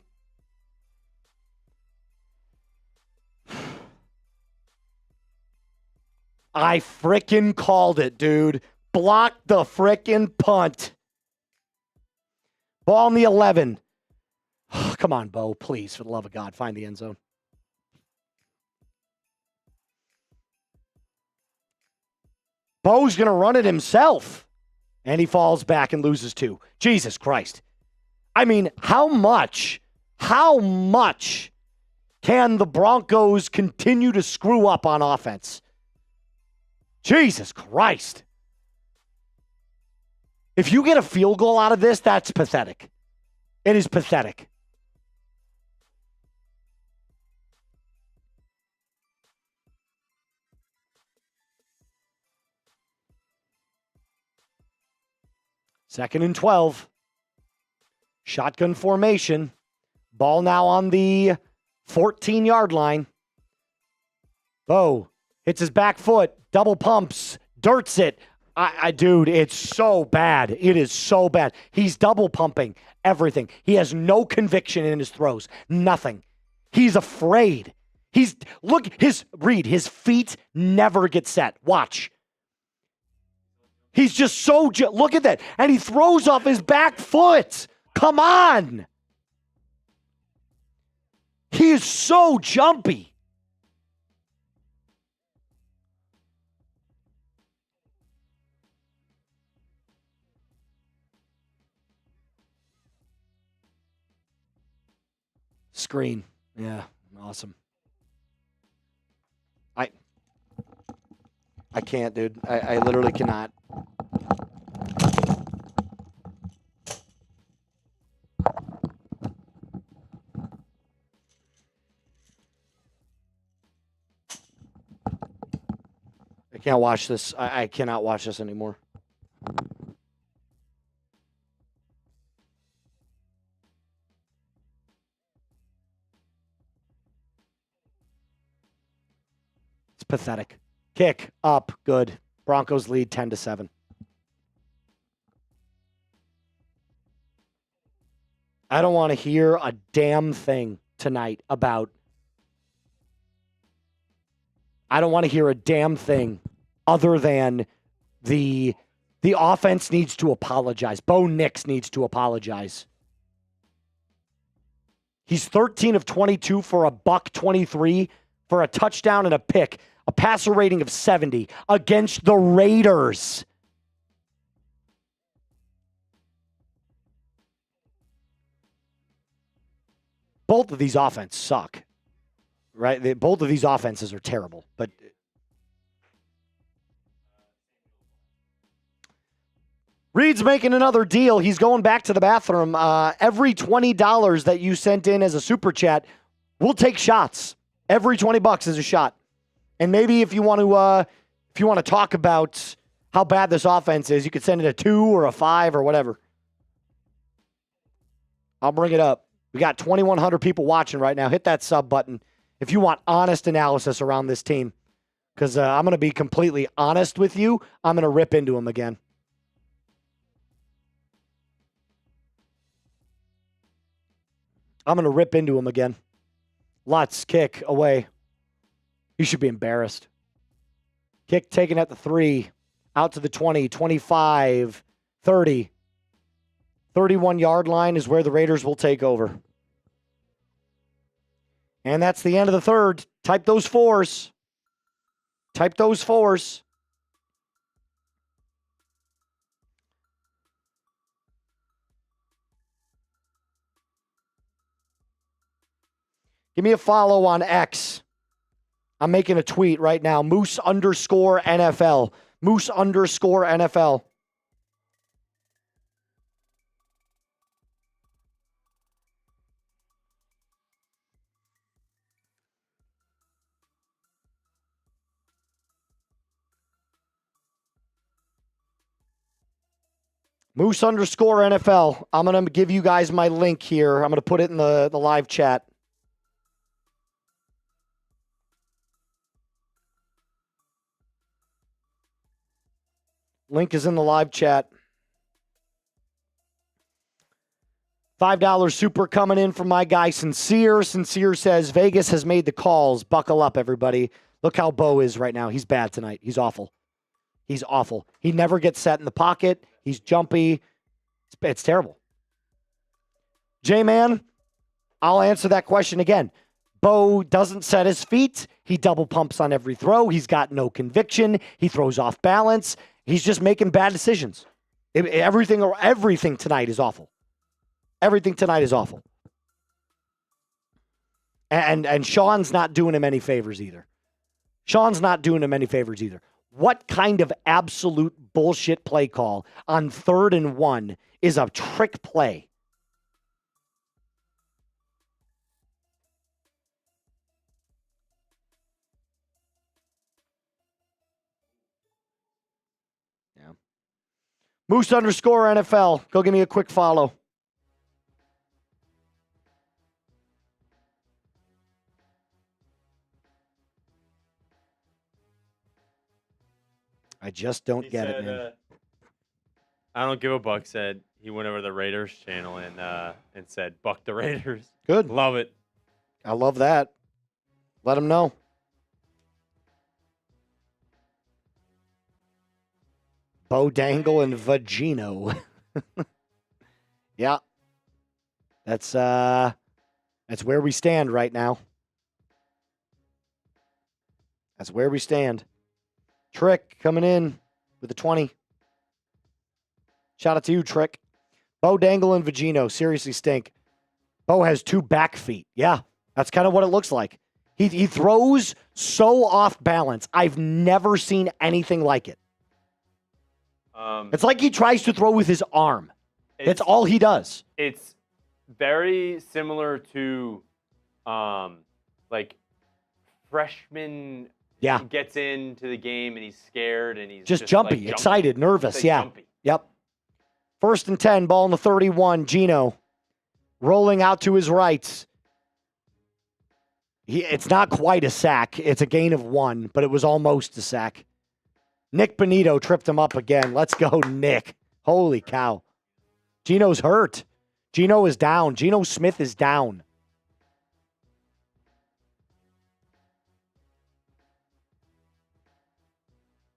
Speaker 1: I frickin' called it, dude. Block the frickin' punt. Ball in the 11. Come on, Bo, please, for the love of God, find the end zone. Bo's going to run it himself. And he falls back and loses 2. Jesus Christ. I mean, how much can the Broncos continue to screw up on offense? Jesus Christ. If you get a field goal out of this, that's pathetic. It is pathetic. Second and 12. Shotgun formation. Ball now on the 14-yard line. Bo hits his back foot. Double pumps. Dirts it. Dude, it's so bad. It is so bad. He's double pumping everything. He has no conviction in his throws. Nothing. He's afraid. His feet never get set. Watch. He's just so, look at that. And he throws off his back foot. Come on. He is so jumpy. Screen. Yeah, awesome. I can't, dude. I literally cannot. I can't watch this. I cannot watch this anymore. It's pathetic. Kick up, good. Broncos lead 10-7. I don't want to hear a damn thing tonight about. I don't want to hear a damn thing other than the offense needs to apologize. Bo Nix needs to apologize. He's 13 of 22 for a $123 for a touchdown and a pick. A passer rating of 70 against the Raiders. Both of these offenses suck, right? Both of these offenses are terrible, but Reed's making another deal. He's going back to the bathroom. Every $20 that you sent in as a super chat, we'll take shots. Every $20 is a shot. And maybe if you want to talk about how bad this offense is, you could send it a 2 or a 5 or whatever. I'll bring it up. We got 2,100 people watching right now. Hit that sub button if you want honest analysis around this team. Because I'm going to be completely honest with you. I'm going to rip into them again. I'm going to rip into him again. Lutz, kick, away. You should be embarrassed. Kick taken at the 3, out to the 20, 25, 30. 31-yard line is where the Raiders will take over. And that's the end of the third. Type those 4s. Type those 4s. Give me a follow on X. I'm making a tweet right now. Moose_NFL. Moose_NFL. Moose_NFL. I'm going to give you guys my link here. I'm going to put it in the live chat. Link is in the live chat. $5 super coming in from my guy, Sincere. Sincere says, Vegas has made the calls. Buckle up, everybody. Look how Bo is right now. He's bad tonight. He's awful. He's awful. He never gets set in the pocket. He's jumpy. It's terrible. J-Man, I'll answer that question again. Bo doesn't set his feet. He double pumps on every throw. He's got no conviction. He throws off balance. He's just making bad decisions. Everything tonight is awful. Everything tonight is awful. And Sean's not doing him any favors either. Sean's not doing him any favors either. What kind of absolute bullshit play call on 3rd and 1 is a trick play? Yeah. Moose_NFL. Go give me a quick follow. I just don't get it, man.
Speaker 2: I don't give a buck said he went over to the Raiders channel and said, buck the Raiders.
Speaker 1: Good.
Speaker 2: Love it.
Speaker 1: I love that. Let him know. Bo Dangle and Vagino. Yeah. That's where we stand right now. That's where we stand. Trick coming in with a 20. Shout out to you, Trick. Bo Dangle and Vagino seriously stink. Bo has 2 back feet. Yeah, that's kind of what it looks like. He throws so off balance. I've never seen anything like it. It's like he tries to throw with his arm. It's all he does.
Speaker 2: It's very similar to, like, freshman gets into the game and he's scared and he's
Speaker 1: just jumpy,
Speaker 2: like,
Speaker 1: excited, nervous.
Speaker 2: like
Speaker 1: Yeah.
Speaker 2: Jumpy.
Speaker 1: Yep. 1st and 10, ball in the 31. Geno rolling out to his right. It's not quite a sack. It's a gain of 1, but it was almost a sack. Nick Benito tripped him up again. Let's go, Nick. Holy cow. Geno's hurt. Geno is down. Geno Smith is down.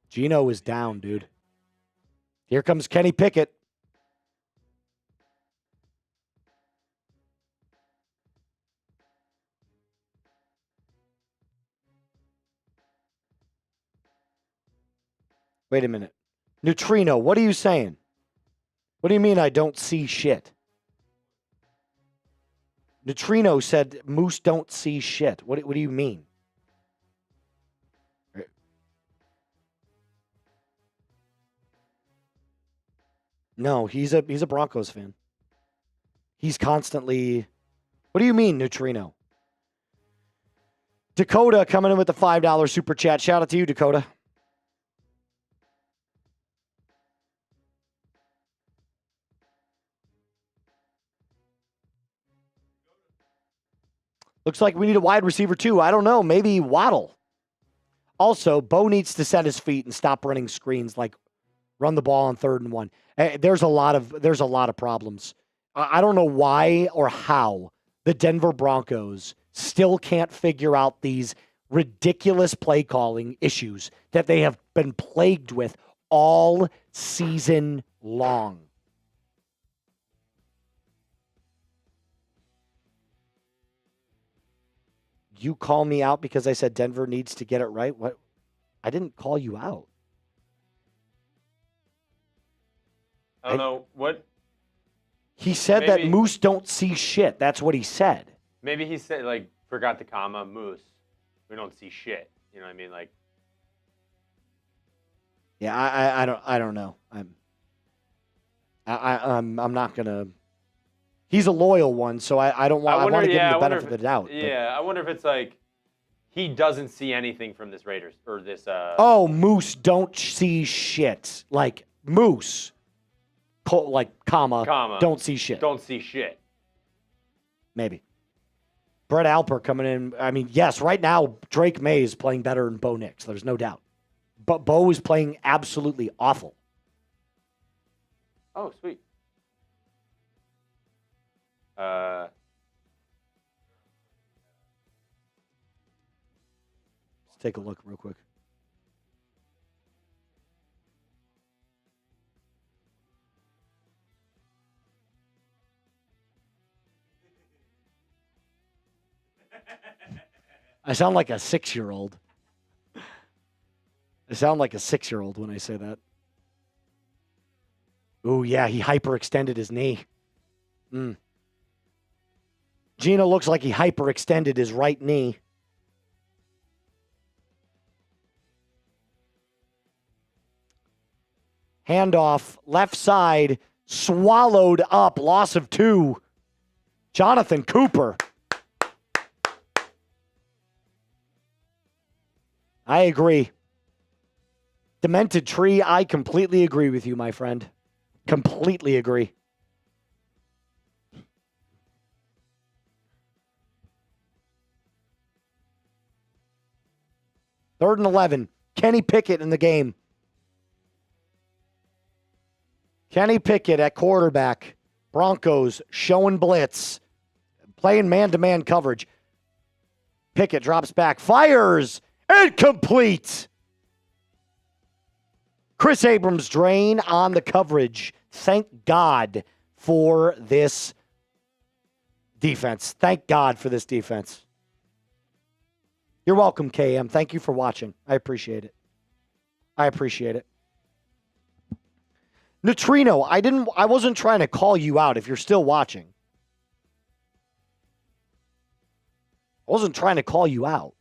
Speaker 1: Geno is down, dude. Here comes Kenny Pickett. Wait a minute. Neutrino, what are you saying? What do you mean I don't see shit? Neutrino said Moose don't see shit. What do you mean? No, he's a Broncos fan. He's constantly. What do you mean, Neutrino? Dakota coming in with the $5 super chat. Shout out to you, Dakota. Looks like we need a wide receiver too. I don't know. Maybe Waddle. Also, Bo needs to set his feet and stop running screens, like run the ball on 3rd and 1. There's a lot of problems. I don't know why or how the Denver Broncos still can't figure out these ridiculous play calling issues that they have been plagued with all season long. You call me out because I said Denver needs to get it right? What? I didn't call you out.
Speaker 2: I don't know what.
Speaker 1: He said that Moose don't see shit. That's what he said.
Speaker 2: Maybe he said, like, forgot the comma, Moose. We don't see shit. You know what I mean? Like.
Speaker 1: Yeah, I don't know. I'm not gonna. He's a loyal one, so I don't want. I want to give him the benefit of the doubt.
Speaker 2: Yeah, I wonder if it's like he doesn't see anything from this Raiders or this.
Speaker 1: Oh, Moose don't see shit. Like Moose, comma, don't see shit.
Speaker 2: Don't see shit.
Speaker 1: Maybe. Brett Alper coming in. I mean, yes, right now Drake May is playing better than Bo Nix. There's no doubt. But Bo is playing absolutely awful.
Speaker 2: Oh, sweet. Let's
Speaker 1: take a look real quick. I sound like a 6-year-old. I sound like a 6-year-old when I say that. Ooh, yeah, he hyperextended his knee. Geno looks like he hyperextended his right knee. Handoff, left side, swallowed up, loss of 2. Jonathan Cooper. I agree. Demented Tree, I completely agree with you, my friend. Completely agree. Third and 11. Kenny Pickett in the game. Kenny Pickett at quarterback. Broncos showing blitz. Playing man-to-man coverage. Pickett drops back, fires, incomplete. Chris Abrams drain on the coverage. Thank God for this defense. Thank God for this defense. You're welcome, KM. Thank you for watching. I appreciate it. I appreciate it. Neutrino, I wasn't trying to call you out if you're still watching. I wasn't trying to call you out.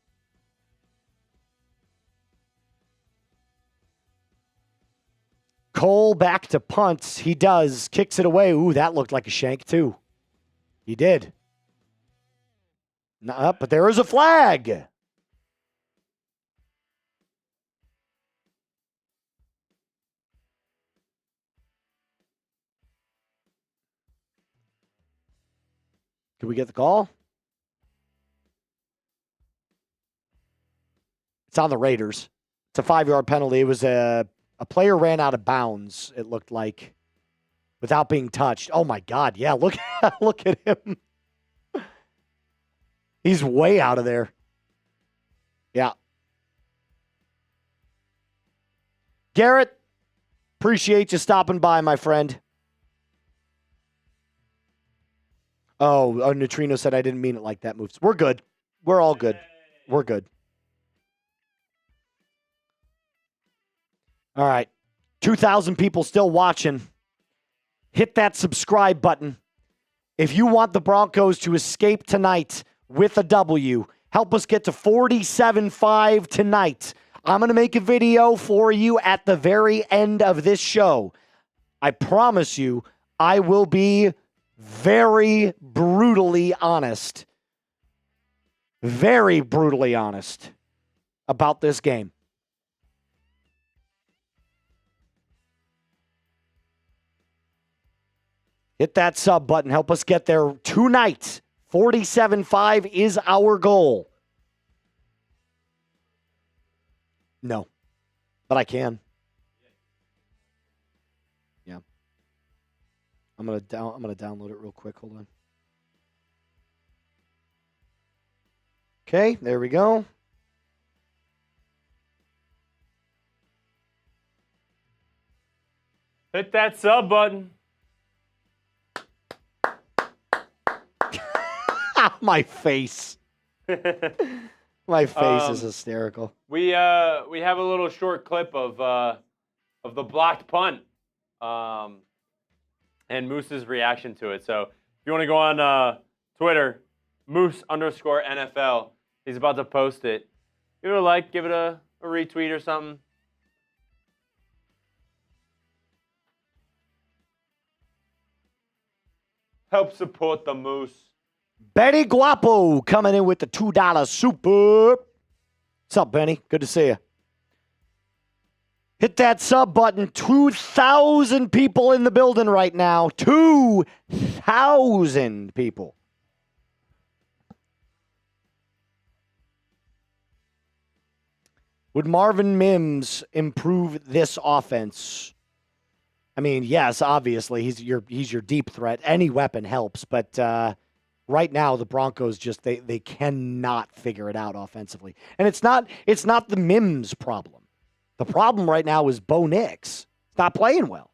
Speaker 1: Cole back to punts. He does. Kicks it away. Ooh, that looked like a shank too. He did. But there is a flag. Did we get the call? It's on the Raiders. It's a 5-yard penalty. It was a player ran out of bounds, it looked like, without being touched. Oh, my God. Yeah, look at him. He's way out of there. Yeah. Garrett, appreciate you stopping by, my friend. Oh, Neutrino said I didn't mean it like that. Moves. We're good. We're all good. We're good. All right. 2,000 people still watching. Hit that subscribe button. If you want the Broncos to escape tonight with a W, help us get to 47.5 tonight. I'm going to make a video for you at the very end of this show. I promise you, I will be very brutally honest. Very brutally honest about this game. Hit that sub button. Help us get there tonight. 47.5 is our goal. No, but I can. Yeah. I'm gonna download it real quick. Hold on. Okay, there we go.
Speaker 2: Hit that sub button.
Speaker 1: My face. My face is hysterical.
Speaker 2: We have a little short clip of the blocked punt, and Moose's reaction to it. So if you want to go on Twitter, Moose_NFL, he's about to post it. Give it a like, give it a retweet or something. Help support the Moose.
Speaker 1: Benny Guapo coming in with the $2 super. What's up, Benny? Good to see you. Hit that sub button. 2,000 people in the building right now. 2,000 people. Would Marvin Mims improve this offense? I mean, yes, obviously he's your deep threat. Any weapon helps, but right now the Broncos just they cannot figure it out offensively. And it's not the Mims problem. The problem right now is Bo Nix. He's not playing well.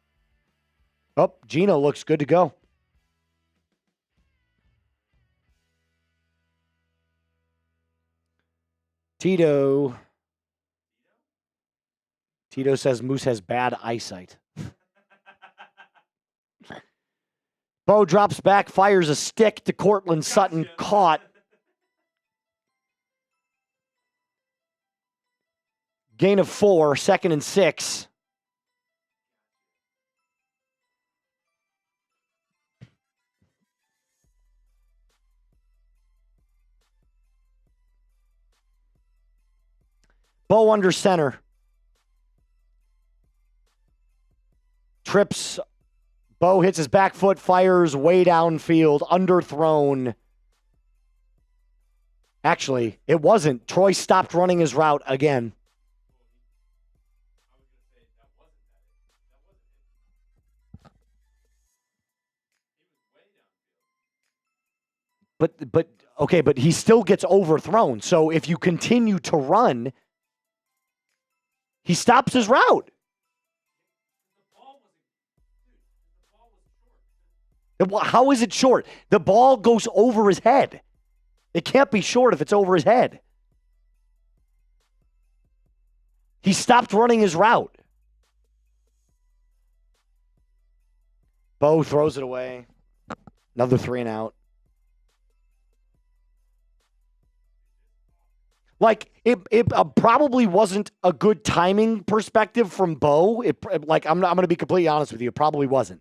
Speaker 1: Oh, Geno looks good to go. Tito says Moose has bad eyesight. Bo drops back, fires a stick to Courtland. Sutton caught. Gain of 4, 2nd and 6. Bo under center. Trips. Bo hits his back foot, fires way downfield, underthrown. Actually, it wasn't. Troy stopped running his route again. But he still gets overthrown. So if you continue to run, he stops his route. How is it short? The ball goes over his head. It can't be short if it's over his head. He stopped running his route. Bo throws it away. Another 3 and out. Like, it probably wasn't a good timing perspective from Bo. I'm going to be completely honest with you. It probably wasn't.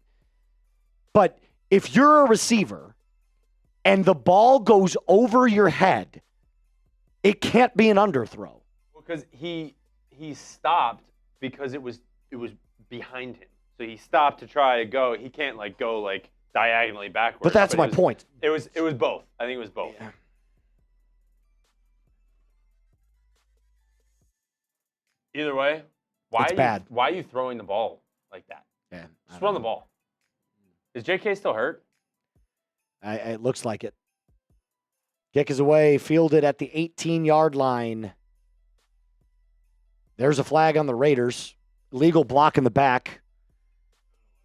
Speaker 1: But if you're a receiver and the ball goes over your head, it can't be an underthrow.
Speaker 2: Because he stopped because it was behind him. So he stopped to try to go. He can't go diagonally backwards.
Speaker 1: But that's my point.
Speaker 2: It was both. I think it was both.
Speaker 1: Yeah.
Speaker 2: Either way, why are you throwing the ball like that?
Speaker 1: Yeah,
Speaker 2: just run the ball. Is JK still hurt?
Speaker 1: It looks like it. Kick is away, fielded at the 18-yard line. There's a flag on the Raiders. Illegal block in the back.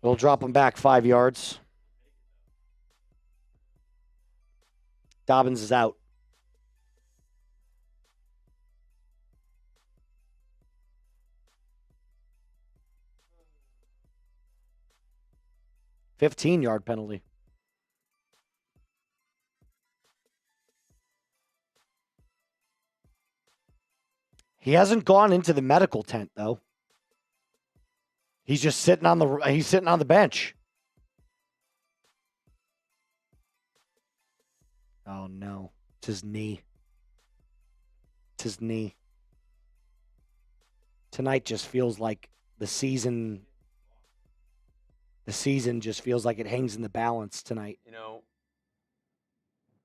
Speaker 1: It'll drop them back 5 yards. Dobbins is out. $15-yard penalty. He hasn't gone into the medical tent though. He's just sitting on the bench. Oh no, it's his knee. It's his knee. Tonight just feels like the season just feels like it hangs in the balance tonight.
Speaker 2: You know,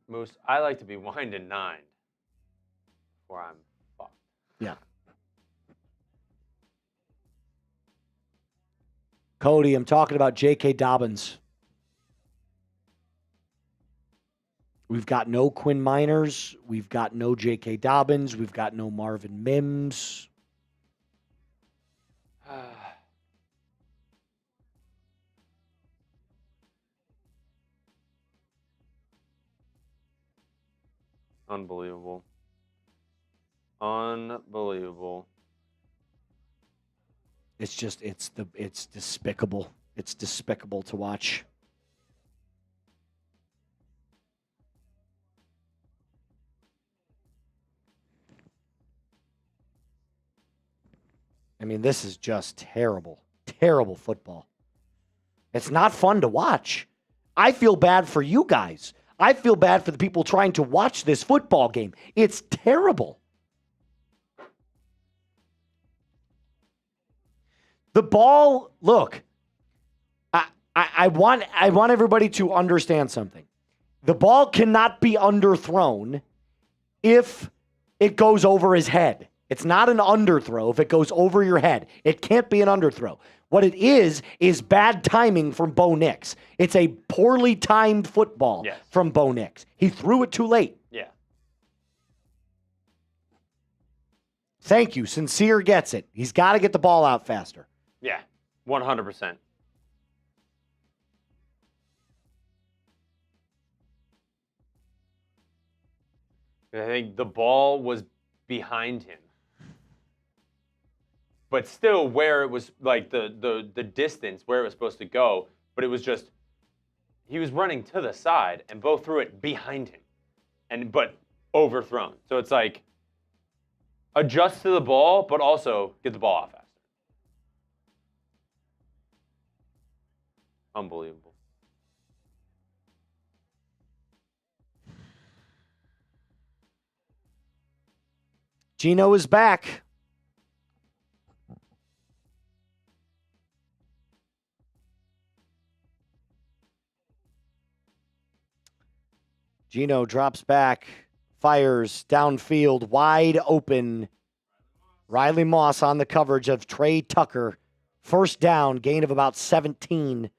Speaker 2: Moose, I like to be wined and dined before I'm fucked.
Speaker 1: Yeah. Cody, I'm talking about J.K. Dobbins. We've got no Quinn Miners. We've got no J.K. Dobbins. We've got no Marvin Mims.
Speaker 2: Unbelievable. Unbelievable.
Speaker 1: It's despicable. It's despicable to watch. I mean, this is just terrible. Terrible football. It's not fun to watch. I feel bad for you guys. I feel bad for the people trying to watch this football game. It's terrible. The ball, look, I want everybody to understand something. The ball cannot be underthrown if it goes over his head. It's not an underthrow if it goes over your head. It can't be an underthrow. What it is bad timing from Bo Nix. It's a poorly timed football from Bo Nix. He threw it too late.
Speaker 2: Yeah.
Speaker 1: Thank you. Sincere gets it. He's got to get the ball out faster.
Speaker 2: Yeah, 100%. I think the ball was behind him. But still where it was, like the distance where it was supposed to go, but it was just, he was running to the side and Bo threw it behind him, but overthrown. So it's like, adjust to the ball, but also get the ball out faster. Unbelievable.
Speaker 1: Geno is back. Geno drops back, fires downfield, wide open. Riley Moss on the coverage of Trey Tucker. First down, gain of about 17.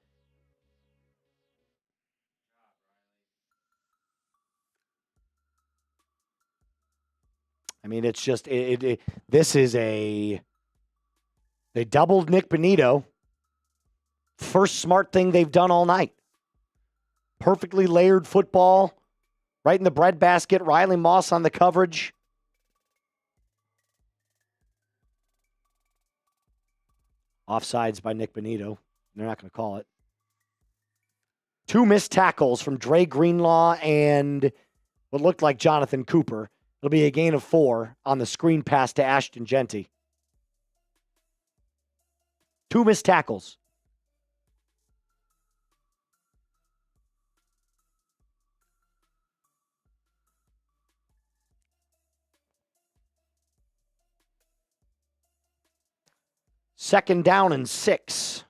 Speaker 1: mean, it's just this is they doubled Nick Bonito. First smart thing they've done all night. Perfectly layered football, right in the breadbasket. Riley Moss on the coverage. Offsides by Nick Bonito. They're not going to call it. 2 missed tackles from Dre Greenlaw and what looked like Jonathan Cooper. It'll be a gain of 4 on the screen pass to Ashton Genty. 2 missed tackles. Second down and 6.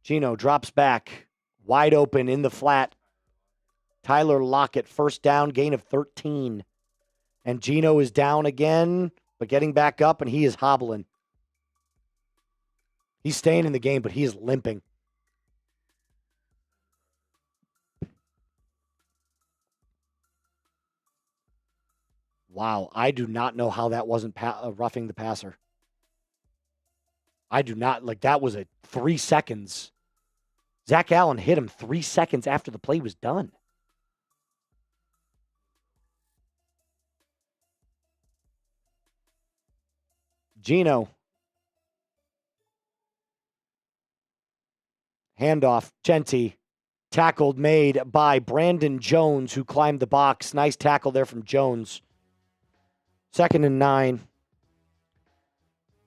Speaker 1: Geno drops back, wide open in the flat. Tyler Lockett, first down, gain of 13. And Geno is down again, but getting back up, and he is hobbling. He's staying in the game, but he is limping. Wow, I do not know how that wasn't roughing the passer. I do not, that was 3 seconds. Zach Allen hit him 3 seconds after the play was done. Geno. Handoff, Genty. Tackled made by Brandon Jones, who climbed the box. Nice tackle there from Jones. 2nd and 9.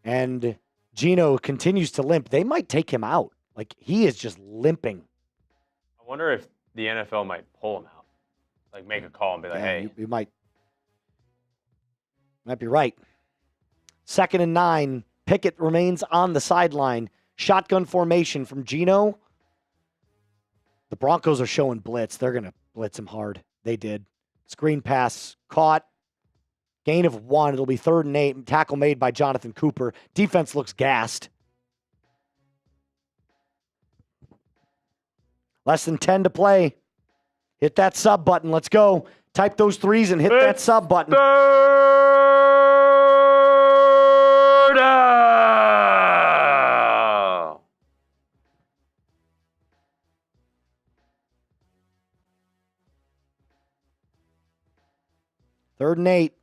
Speaker 1: And Geno continues to limp. They might take him out. He is just limping.
Speaker 2: I wonder if the NFL might pull him out. Make a call and be like, hey.
Speaker 1: You might be right. 2nd and 9. Pickett remains on the sideline. Shotgun formation from Geno. The Broncos are showing blitz. They're going to blitz him hard. They did. Screen pass caught. Gain of 1. It'll be 3rd and 8. Tackle made by Jonathan Cooper. Defense looks gassed. Less than 10 to play. Hit that sub button. Let's go. Type those 3s and hit that sub button.
Speaker 2: Third down.
Speaker 1: Third and 8.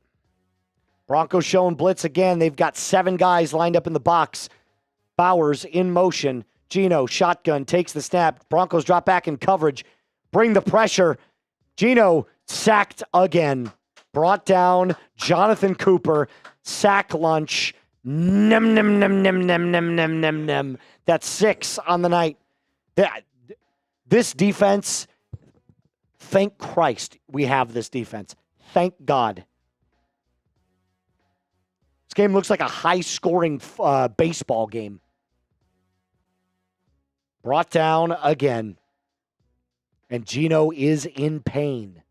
Speaker 1: Broncos showing blitz again. They've got 7 guys lined up in the box. Bowers in motion. Geno, shotgun, takes the snap. Broncos drop back in coverage. Bring the pressure. Geno sacked again. Brought down. Jonathan Cooper. Sack lunch. Nem, nem, nem, nem, nem, nem, nem, nem, nem. That's 6 on the night. This defense, thank Christ we have this defense. Thank God. This game looks like a high-scoring baseball game. Brought down again. And Geno is in pain.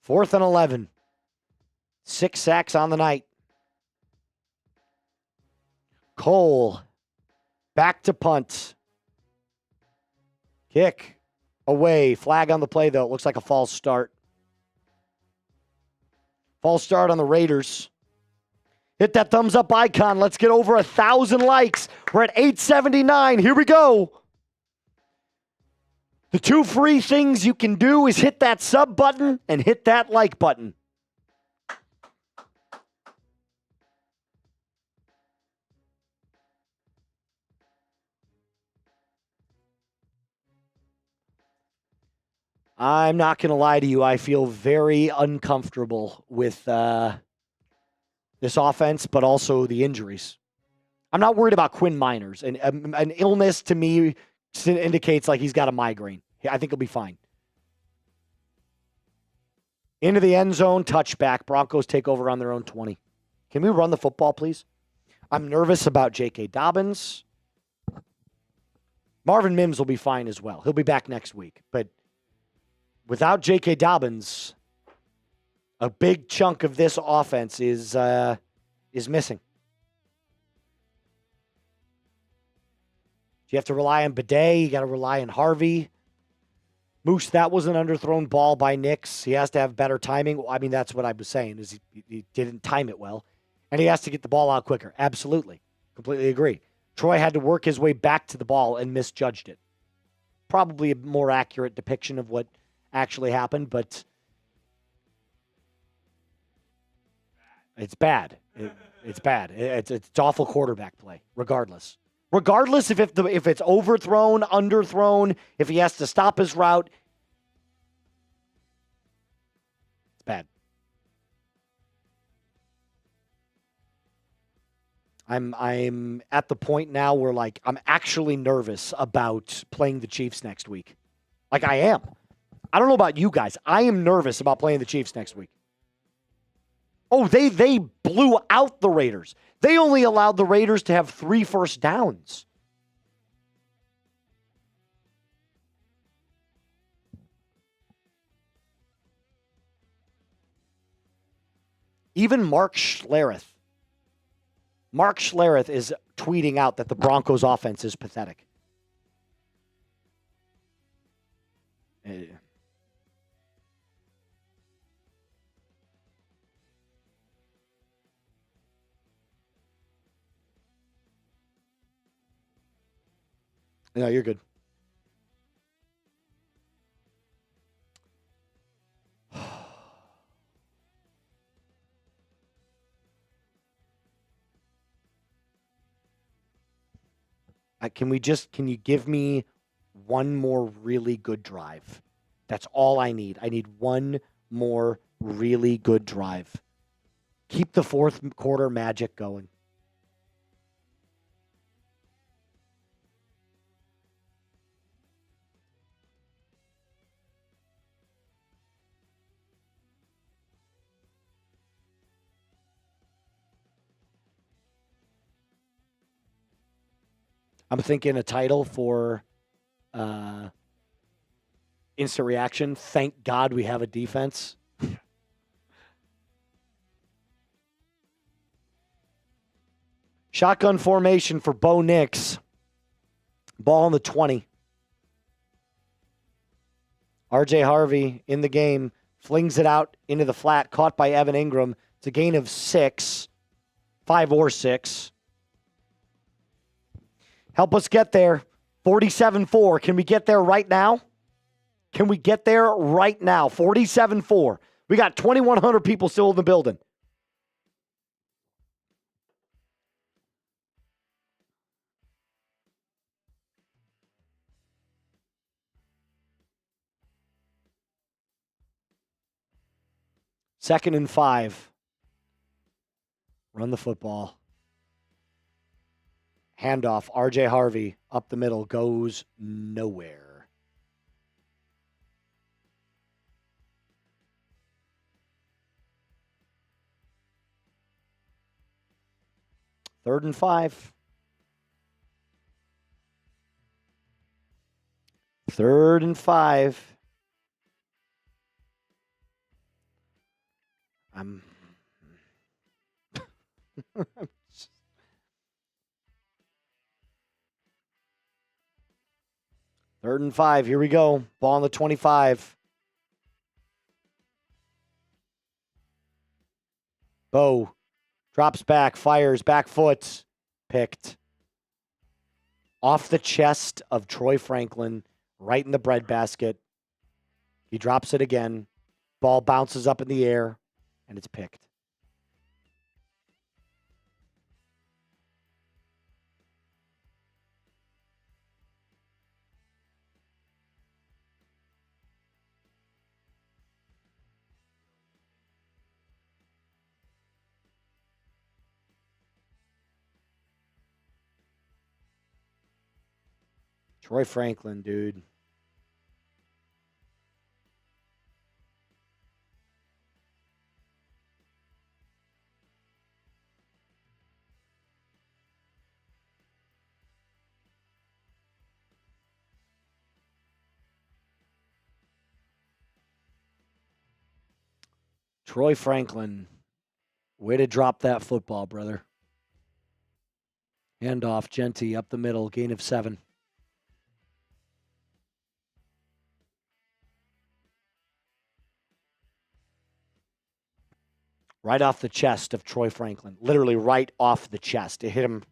Speaker 1: 4th and 11. 6 sacks on the night. Cole. Back to punt. Kick. Away. Flag on the play, though. It looks like a false start. False start on the Raiders. Hit that thumbs up icon. Let's get over 1,000 likes. We're at 879. Here we go. The 2 free things you can do is hit that sub button and hit that like button. I'm not going to lie to you. I feel very uncomfortable with this offense, but also the injuries. I'm not worried about Quinn Miners. And an illness to me indicates he's got a migraine. I think he'll be fine. Into the end zone, touchback. Broncos take over on their own 20. Can we run the football, please? I'm nervous about J.K. Dobbins. Marvin Mims will be fine as well. He'll be back next week. But without J.K. Dobbins, a big chunk of this offense is missing. you have to rely on Badie? You got to rely on Harvey. Moose, that was an underthrown ball by Nix. He has to have better timing. I mean, that's what I was saying, is he didn't time it well. And he has to get the ball out quicker. Absolutely. Completely agree. Troy had to work his way back to the ball and misjudged it. Probably a more accurate depiction of what actually happened, but it's bad. It's bad. It's awful quarterback play, regardless. Regardless if it's overthrown, underthrown, if he has to stop his route, it's bad. I'm at the point now where, like, I'm actually nervous about playing the Chiefs next week. Like, I am. I don't know about you guys. I am nervous about playing the Chiefs next week. Oh, they blew out the Raiders. They only allowed the Raiders to have 3 first downs. Even Mark Schlereth is tweeting out that the Broncos offense is pathetic. No, you're good. Can you give me one more really good drive? That's all I need. I need one more really good drive. Keep the fourth quarter magic going. I'm thinking a title for instant reaction. Thank God we have a defense. Shotgun formation for Bo Nix. Ball on the 20. RJ Harvey in the game. Flings it out into the flat. Caught by Evan Engram. It's a gain of 6. 5 or 6. Help us get there. 47-4. Can we get there right now? Can we get there right now? 47-4. We got 2,100 people still in the building. Second and 5. Run the football. Handoff, RJ Harvey, up the middle, goes nowhere. Third and 5. Third and 5. Third and 5. Here we go. Ball on the 25. Bo drops back, fires, back foot. Picked. Off the chest of Troy Franklin, right in the breadbasket. He drops it again. Ball bounces up in the air, and it's picked. Troy Franklin, dude. Troy Franklin. Way to drop that football, brother. Handoff, Genty up the middle, gain of 7. right off the chest of Troy Franklin. Literally right off the chest. It hit him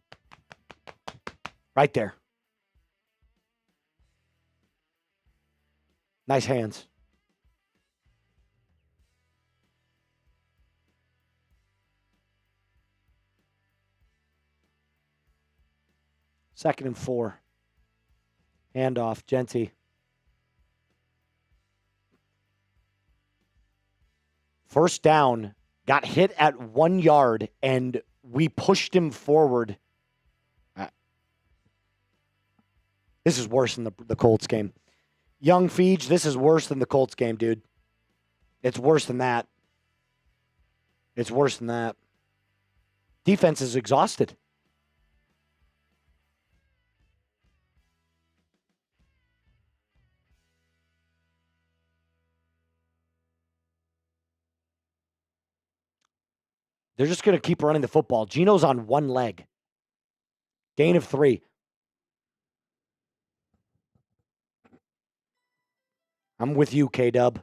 Speaker 1: right there. Nice hands. Second and 4. Handoff, Genty. First down, got hit at 1 yard, and we pushed him forward. This is worse than the Colts game. Young Feege, this is worse than the Colts game, dude. It's worse than that. It's worse than that. Defense is exhausted. They're just going to keep running the football. Geno's on one leg. Gain of 3. I'm with you, K-Dub.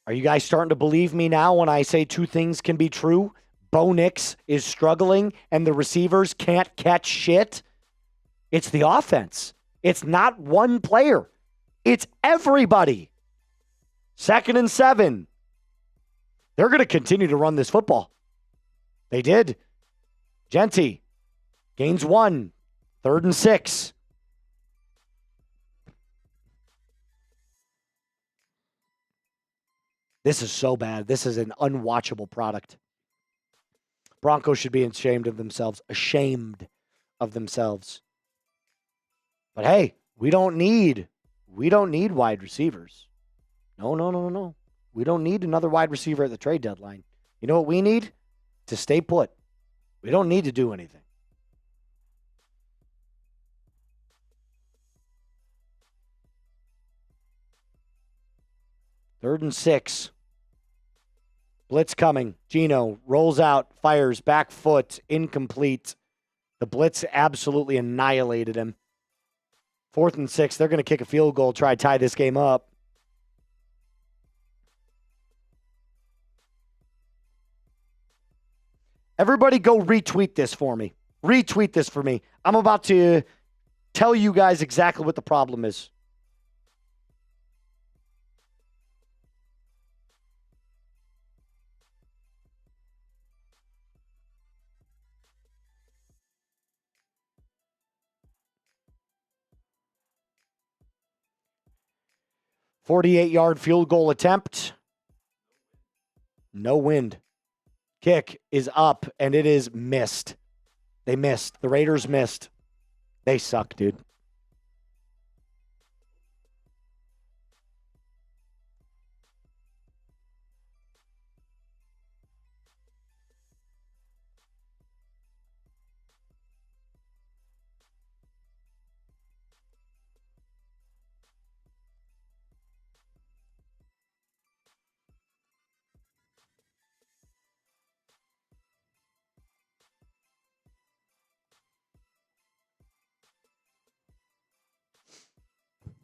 Speaker 1: Are you guys starting to believe me now when I say 2 things can be true? Bo Nix is struggling and the receivers can't catch shit? It's the offense. It's not one player. It's everybody. 2nd and 7. They're going to continue to run this football. They did. Genty gains 1. 3rd and 6. This is so bad. This is an unwatchable product. Broncos should be ashamed of themselves. Ashamed of themselves. But hey, we don't need wide receivers. No. We don't need another wide receiver at the trade deadline. You know what we need? To stay put. We don't need to do anything. Third and 6. Blitz coming. Geno rolls out, fires, back foot, incomplete. The blitz absolutely annihilated him. 4th and 6. They're going to kick a field goal, try to tie this game up. Everybody go retweet this for me. Retweet this for me. I'm about to tell you guys exactly what the problem is. .48-yard field goal attempt. No wind. Kick is up, and it is missed. They missed. The Raiders missed. They suck, dude.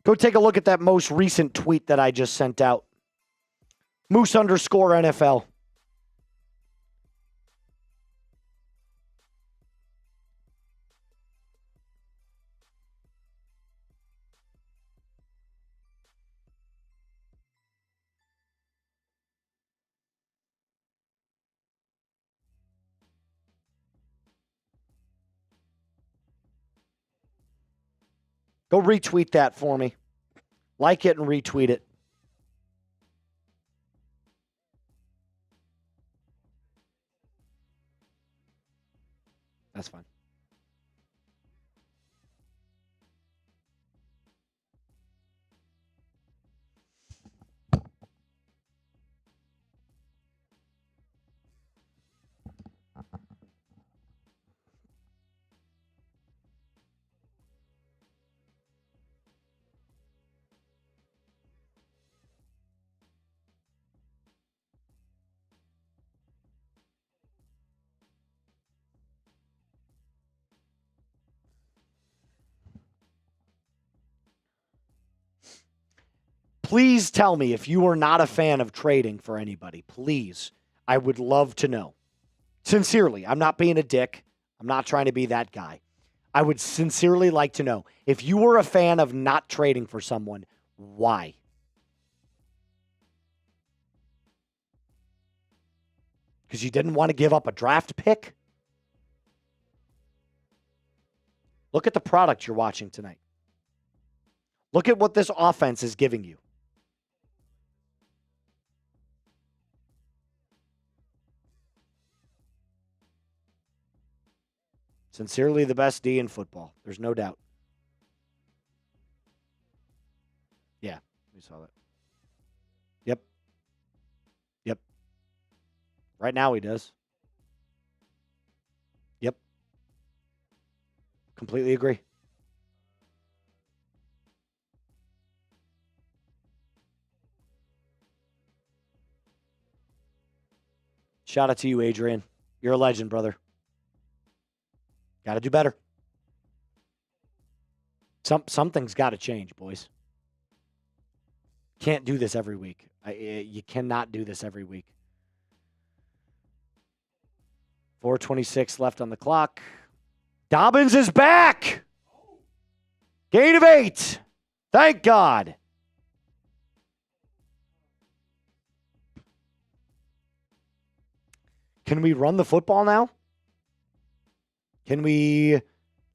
Speaker 1: Go take a look at that most recent tweet that I just sent out. Moose_NFL. Go retweet that for me. Like it and retweet it. That's fine. Please tell me if you are not a fan of trading for anybody. Please. I would love to know. Sincerely, I'm not being a dick. I'm not trying to be that guy. I would sincerely like to know if you were a fan of not trading for someone, why? Because you didn't want to give up a draft pick? Look at the product you're watching tonight. Look at what this offense is giving you. Sincerely the best D in football. There's no doubt. Yeah, we saw that. Yep. Yep. Right now he does. Yep. Completely agree. Shout out to you, Adrian. You're a legend, brother. Got to do better. Something's got to change, boys. Can't do this every week. You cannot do this every week. 4:26 left on the clock. Dobbins is back. Gain of 8. Thank God. Can we run the football now? Can we,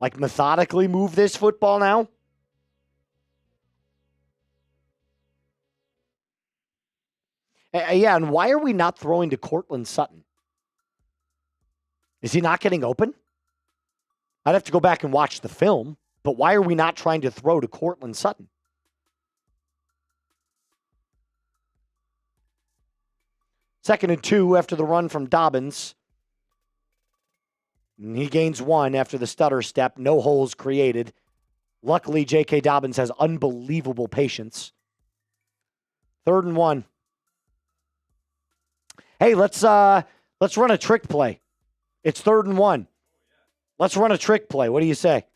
Speaker 1: methodically move this football now? Yeah, and why are we not throwing to Courtland Sutton? Is he not getting open? I'd have to go back and watch the film, but why are we not trying to throw to Courtland Sutton? Second and 2 after the run from Dobbins. And he gains 1 after the stutter step. No holes created. Luckily, J.K. Dobbins has unbelievable patience. 3rd and 1. Hey, let's run a trick play. It's 3rd and 1. Let's run a trick play. What do you say?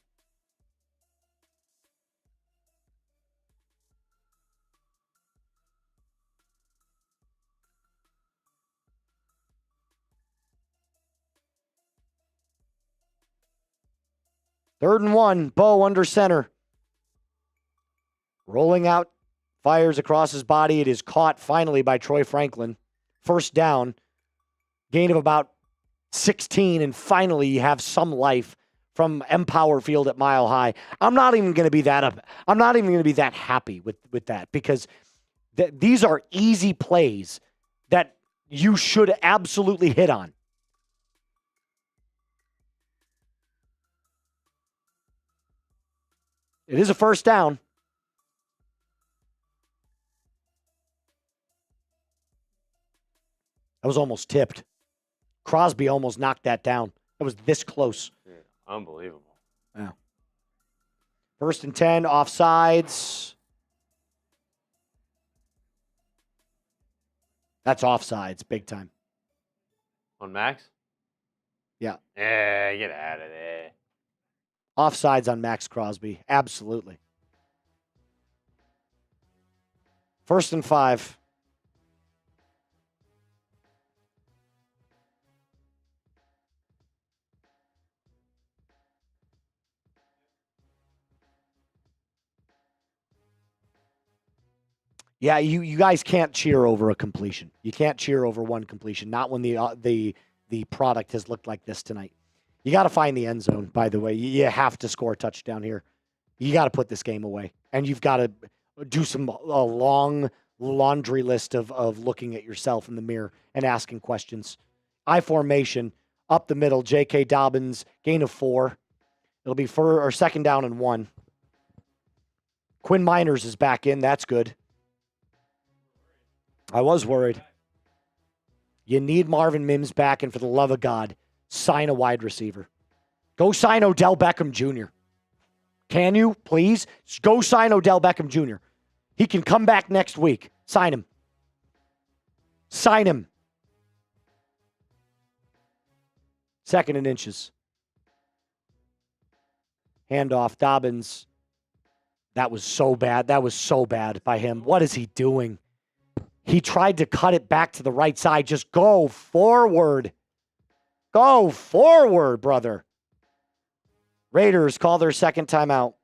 Speaker 1: Third and 1, Bo under center. Rolling out, fires across his body. It is caught finally by Troy Franklin. First down, gain of about 16, and finally you have some life from Empower Field at Mile High. I'm not even going to be that happy with that, because these are easy plays that you should absolutely hit on. It is a first down. That was almost tipped. Crosby almost knocked that down. That was this close.
Speaker 2: Dude, unbelievable.
Speaker 1: Yeah. 1st and 10, offsides. That's offsides, big time.
Speaker 2: On Max?
Speaker 1: Yeah.
Speaker 2: Yeah, get out of there.
Speaker 1: Offsides on Max Crosby. Absolutely. 1st and 5. Yeah, you guys can't cheer over a completion. You can't cheer over one completion, not when the product has looked like this tonight. You got to find the end zone, by the way. You have to score a touchdown here. You got to put this game away. And you've got to do a long laundry list of looking at yourself in the mirror and asking questions. I formation, up the middle, J.K. Dobbins, gain of 4. It'll be 2nd down and 1. Quinn Miners is back in. That's good. I was worried. You need Marvin Mims back, and for the love of God, sign a wide receiver. Go sign Odell Beckham Jr. Can you, please? Go sign Odell Beckham Jr. He can come back next week. Sign him. Sign him. 2nd and inches. Handoff, Dobbins. That was so bad. That was so bad by him. What is he doing? He tried to cut it back to the right side. Just go forward. Go forward, brother. Raiders call their second timeout.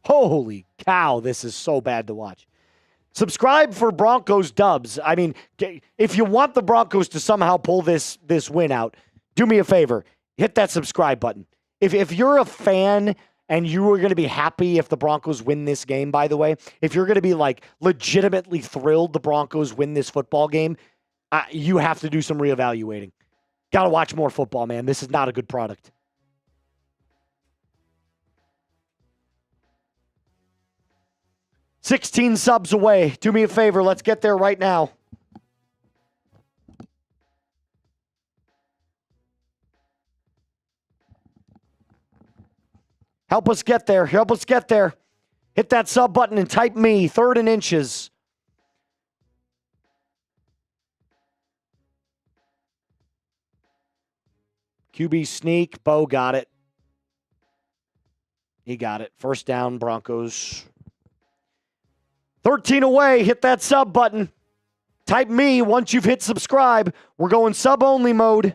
Speaker 1: Holy cow, this is so bad to watch. Subscribe for Broncos dubs. I mean, if you want the Broncos to somehow pull this win out, do me a favor. Hit that subscribe button. If you're a fan and you are going to be happy if the Broncos win this game, by the way, if you're going to be like legitimately thrilled the Broncos win this football game, you have to do some reevaluating. Got to watch more football, man. This is not a good product. $16 subs away. Do me a favor. Let's get there right now. Help us get there. Help us get there. Hit that sub button and type me. 3rd and inches. QB sneak. Bo got it. He got it. First down, Broncos. 13 away. Hit that sub button. Type me once you've hit subscribe. We're going sub-only mode.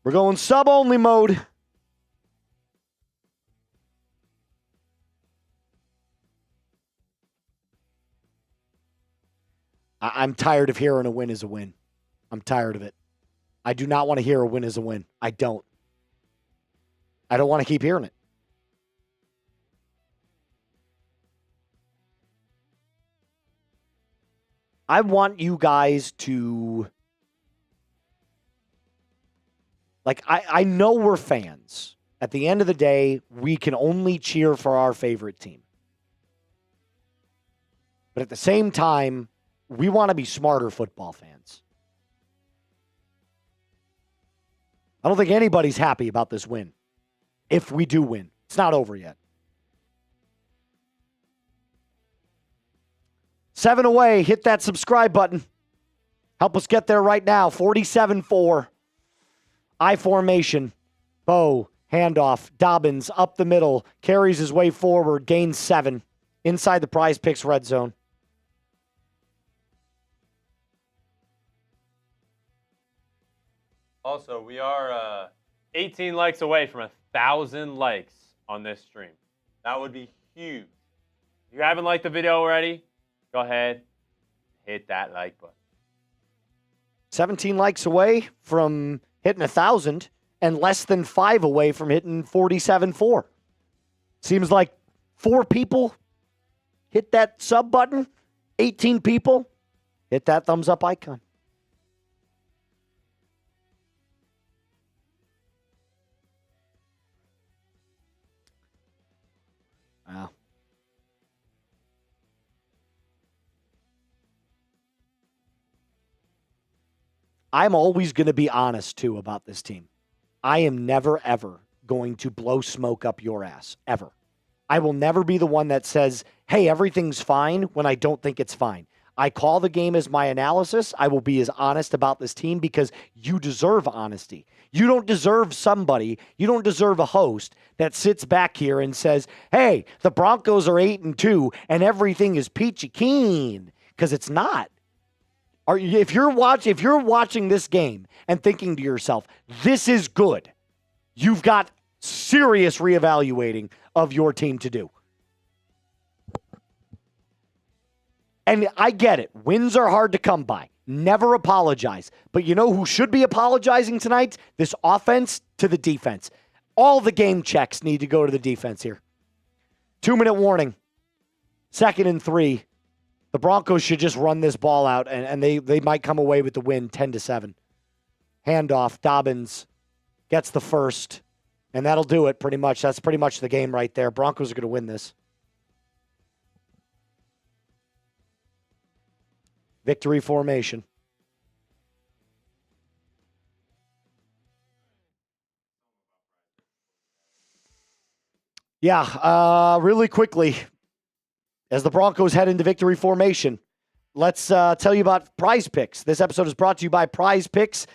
Speaker 1: We're going sub-only mode. I'm tired of hearing a win is a win. I'm tired of it. I do not want to hear a win is a win. I don't. I don't want to keep hearing it. I want you guys to, like, I know we're fans. At the end of the day, we can only cheer for our favorite team. But at the same time, we want to be smarter football fans. I don't think anybody's happy about this win. If we do win. It's not over yet. 7 away. Hit that subscribe button. Help us get there right now. 47-4. I formation. Bo. Handoff. Dobbins up the middle. Carries his way forward. Gains 7. Inside the Prize Picks red zone.
Speaker 2: Also, we are 18 likes away from 1,000 likes on this stream. That would be huge. If you haven't liked the video already, go ahead, hit that like button.
Speaker 1: 17 likes away from hitting 1,000 and less than 5 away from hitting 47-4. Seems like 4 people hit that sub button. 18 people hit that thumbs up icon. Wow. I'm always going to be honest, too, about this team. I am never, ever going to blow smoke up your ass, ever. I will never be the one that says, hey, everything's fine when I don't think it's fine. I call the game as my analysis. I will be as honest about this team because you deserve honesty. You don't deserve somebody, you don't deserve a host that sits back here and says, hey, the Broncos are 8-2 and everything is peachy keen, because it's not. If you're watching this game and thinking to yourself, this is good, you've got serious reevaluating of your team to do. And I get it. Wins are hard to come by. Never apologize. But you know who should be apologizing tonight? This offense to the defense. All the game checks need to go to the defense here. 2-minute warning. 2nd and 3. The Broncos should just run this ball out, and they might come away with the win 10-7. Handoff. Dobbins gets the first, and that'll do it pretty much. That's pretty much the game right there. Broncos are going to win this. Victory formation. Yeah, really quickly, as the Broncos head into victory formation, let's tell you about Prize Picks. This episode is brought to you by Prize Picks,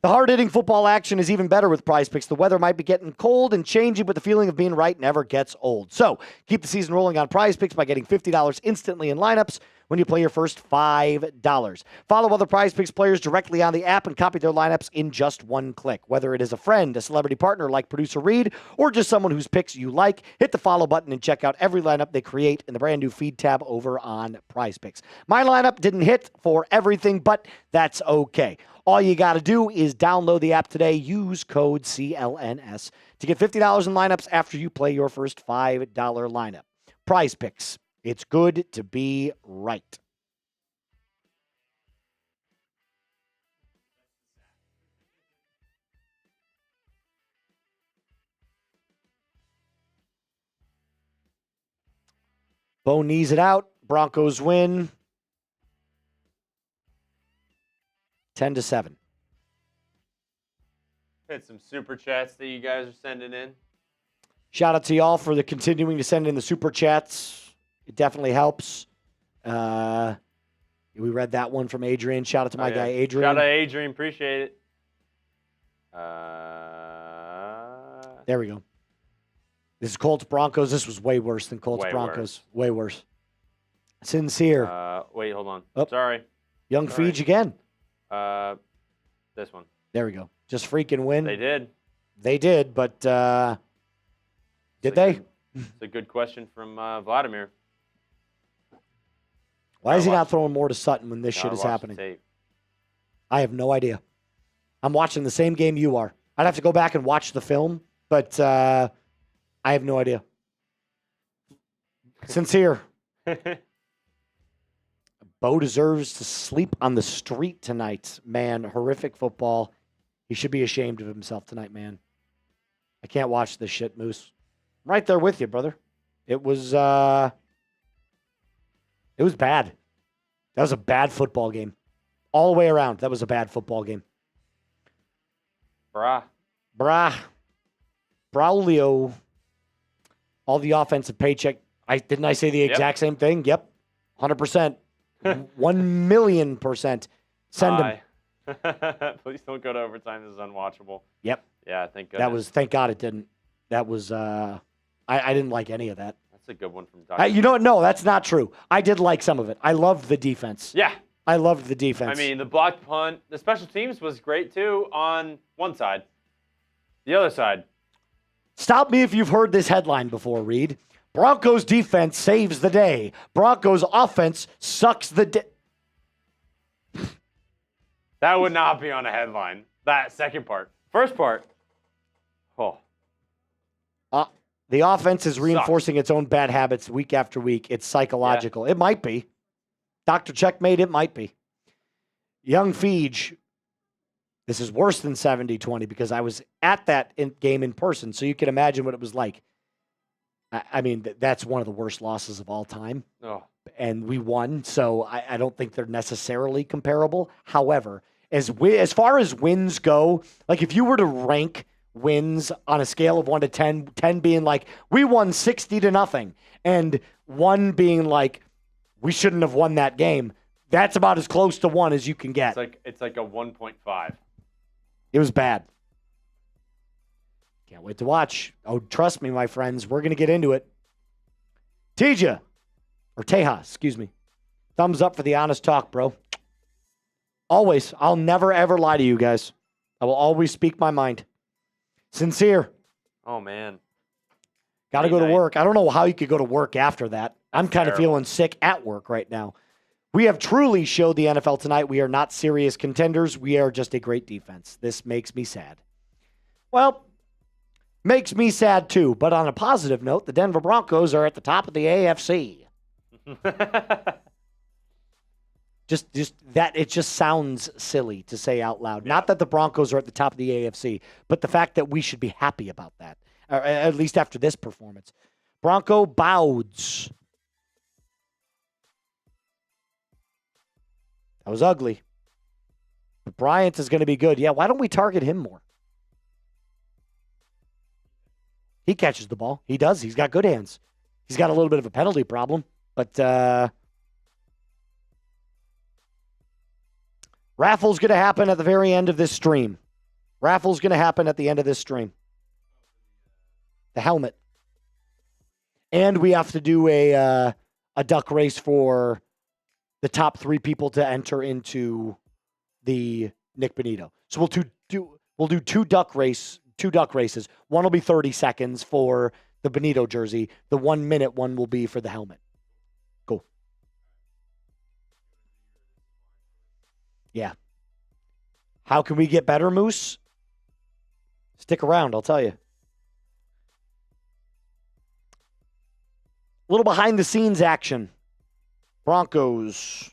Speaker 1: The hard-hitting football action is even better with Prize Picks. The weather might be getting cold and changing, but the feeling of being right never gets old. So keep the season rolling on Prize Picks by getting $50 instantly in lineups when you play your first $5. Follow other Prize Picks players directly on the app and copy their lineups in just one click. Whether it is a friend, a celebrity partner like producer Reed, or just someone whose picks you like, hit the follow button and check out every lineup they create in the brand new feed tab over on Prize Picks. My lineup didn't hit for everything, but that's okay. All you got to do is download the app today. Use code CLNS to get $50 in lineups after you play your first $5 lineup. Prize Picks. It's good to be right. Bo knees it out. Broncos win 10-7.
Speaker 2: Hit some super chats that you guys are sending in.
Speaker 1: Shout out to y'all for the continuing to send in the super chats. It definitely helps. We read that one from Adrian. Shout out to my guy Adrian.
Speaker 2: Shout out Adrian. Appreciate it.
Speaker 1: There we go. This is Colts Broncos. This was way worse than Colts
Speaker 2: Way
Speaker 1: Broncos. Way worse. Sincere.
Speaker 2: Wait, hold on.
Speaker 1: Oh.
Speaker 2: Sorry.
Speaker 1: Young Feege again.
Speaker 2: This one.
Speaker 1: There we go. Just freaking win.
Speaker 2: They did.
Speaker 1: They did, but did they?
Speaker 2: It's a good question from Vladimir.
Speaker 1: Why is he not throwing more to Sutton when this shit is happening? I have no idea. I'm watching the same game you are. I'd have to go back and watch the film, but I have no idea. Sincere. Bo deserves to sleep on the street tonight, man. Horrific football. He should be ashamed of himself tonight, man. I can't watch this shit, Moose. I'm right there with you, brother. It was bad. That was a bad football game. All the way around, that was a bad football game. Braulio. All the offensive paycheck. Didn't I say the exact same thing? Yep. 100%. 1,000,000%. Send him.
Speaker 2: Please don't go to overtime. This is unwatchable.
Speaker 1: Yep.
Speaker 2: Yeah, thank goodness.
Speaker 1: Thank God it didn't. That was, I didn't like any of that.
Speaker 2: That's a good one from Dr.
Speaker 1: You know what? No, that's not true. I did like some of it. I loved the defense.
Speaker 2: Yeah.
Speaker 1: I loved the defense.
Speaker 2: I mean, the blocked punt, the special teams was great too on one side. The other side.
Speaker 1: Stop me if you've heard this headline before, Reed. Broncos defense saves the day. Broncos offense sucks the day.
Speaker 2: That would not be on a headline. That second part. First part. Oh.
Speaker 1: The offense is reinforcing its own bad habits week after week. It's psychological. Yeah. It might be. Dr. Checkmate, it might be. Young Feege. This is worse than 70-20 because I was at that game in person, so you can imagine what it was like. I mean, that's one of the worst losses of all time.
Speaker 2: Oh.
Speaker 1: And we won, so I don't think they're necessarily comparable. However, as far as wins go, like if you were to rank wins on a scale of 1 to 10, 10 being like, we won 60-0, and 1 being like, we shouldn't have won that game, that's about as close to 1 as you can get.
Speaker 2: It's like a 1.5.
Speaker 1: It was bad. Can't wait to watch. Oh, trust me, my friends. We're going to get into it. Teja. Or Teja, excuse me. Thumbs up for the honest talk, bro. Always. I'll never, ever lie to you guys. I will always speak my mind. Sincere.
Speaker 2: Oh, man.
Speaker 1: Got to go to work. I don't know how you could go to work after that. I'm kind of feeling sick at work right now. We have truly showed the NFL tonight we are not serious contenders. We are just a great defense. This makes me sad. Well, makes me sad too. But on a positive note, the Denver Broncos are at the top of the AFC. just that it just sounds silly to say out loud. Yeah. Not that the Broncos are at the top of the AFC, but the fact that we should be happy about that, or at least after this performance. Bronco Bouds. That was ugly. But Bryant is going to be good. Yeah, why don't we target him more? He catches the ball. He does. He's got good hands. He's got a little bit of a penalty problem, but raffle's going to happen at the very end of this stream. Raffle's going to happen at the end of this stream. The helmet. And we have to do a duck race for the top 3 people to enter into the Nick Benito. So we'll do two duck races. One will be 30 seconds for the Benito jersey. The 1 minute one will be for the helmet. Cool. Yeah. How can we get better, Moose? Stick around, I'll tell you. A little behind the scenes action. Broncos.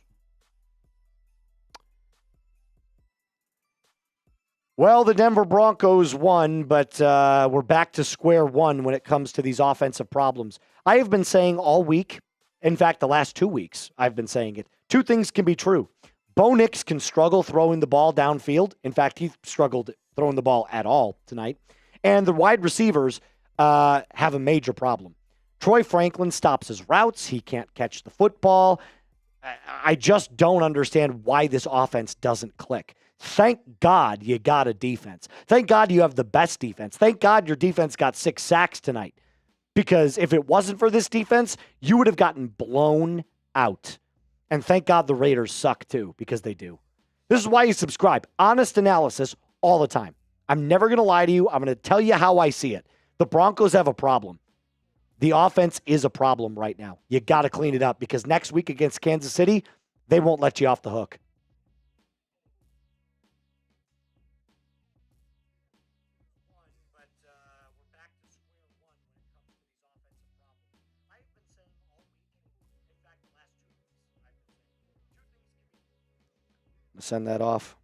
Speaker 1: Well, the Denver Broncos won, but we're back to square one when it comes to these offensive problems. I have been saying all week, in fact, the last 2 weeks, I've been saying it. 2 things can be true. Bo Nix can struggle throwing the ball downfield. In fact, he struggled throwing the ball at all tonight. And the wide receivers have a major problem. Troy Franklin stops his routes. He can't catch the football. I just don't understand why this offense doesn't click. Thank God you got a defense. Thank God you have the best defense. Thank God your defense got 6 sacks tonight. Because if it wasn't for this defense, you would have gotten blown out. And thank God the Raiders suck too, because they do. This is why you subscribe. Honest analysis all the time. I'm never going to lie to you. I'm going to tell you how I see it. The Broncos have a problem. The offense is a problem right now. You got to clean it up because next week against Kansas City, they won't let you off the hook. Send that off.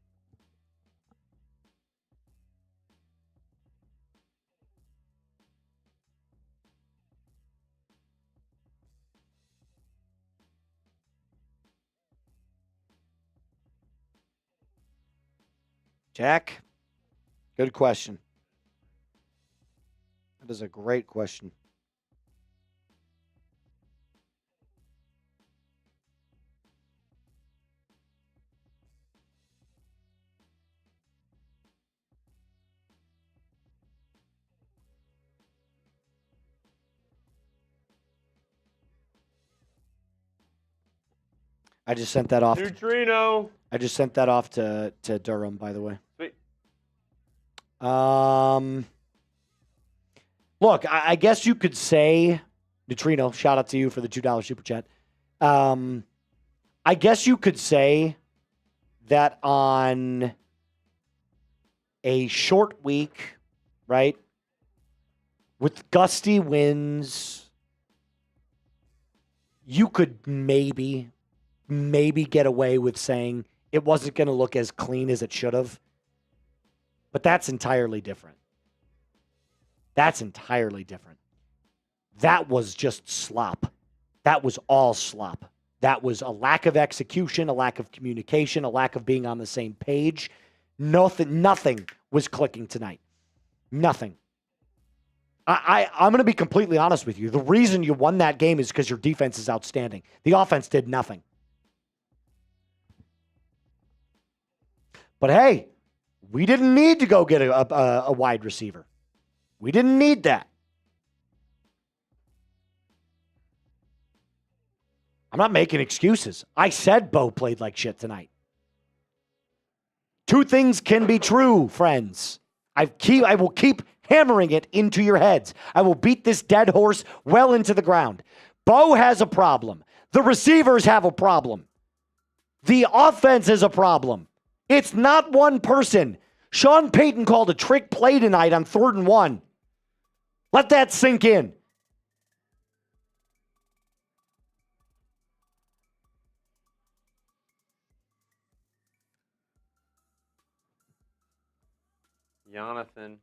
Speaker 1: Jack, good question. That is a great question. I just sent that off.
Speaker 2: Neutrino.
Speaker 1: I just sent that off to Durham, by the way.
Speaker 2: Sweet.
Speaker 1: Look, I guess you could say, Neutrino, shout out to you for the $2 super chat. I guess you could say that on a short week, right, with gusty winds, you could maybe get away with saying it wasn't going to look as clean as it should have. But that's entirely different. That's entirely different. That was just slop. That was all slop. That was a lack of execution, a lack of communication, a lack of being on the same page. Nothing was clicking tonight. Nothing. I'm going to be completely honest with you. The reason you won that game is because your defense is outstanding. The offense did nothing. But hey, we didn't need to go get a wide receiver. We didn't need that. I'm not making excuses. I said Bo played like shit tonight. 2 things can be true, friends. I will keep hammering it into your heads. I will beat this dead horse well into the ground. Bo has a problem. The receivers have a problem. The offense is a problem. It's not one person. Sean Payton called a trick play tonight on 3rd and 1. Let that sink in.
Speaker 2: Jonathan.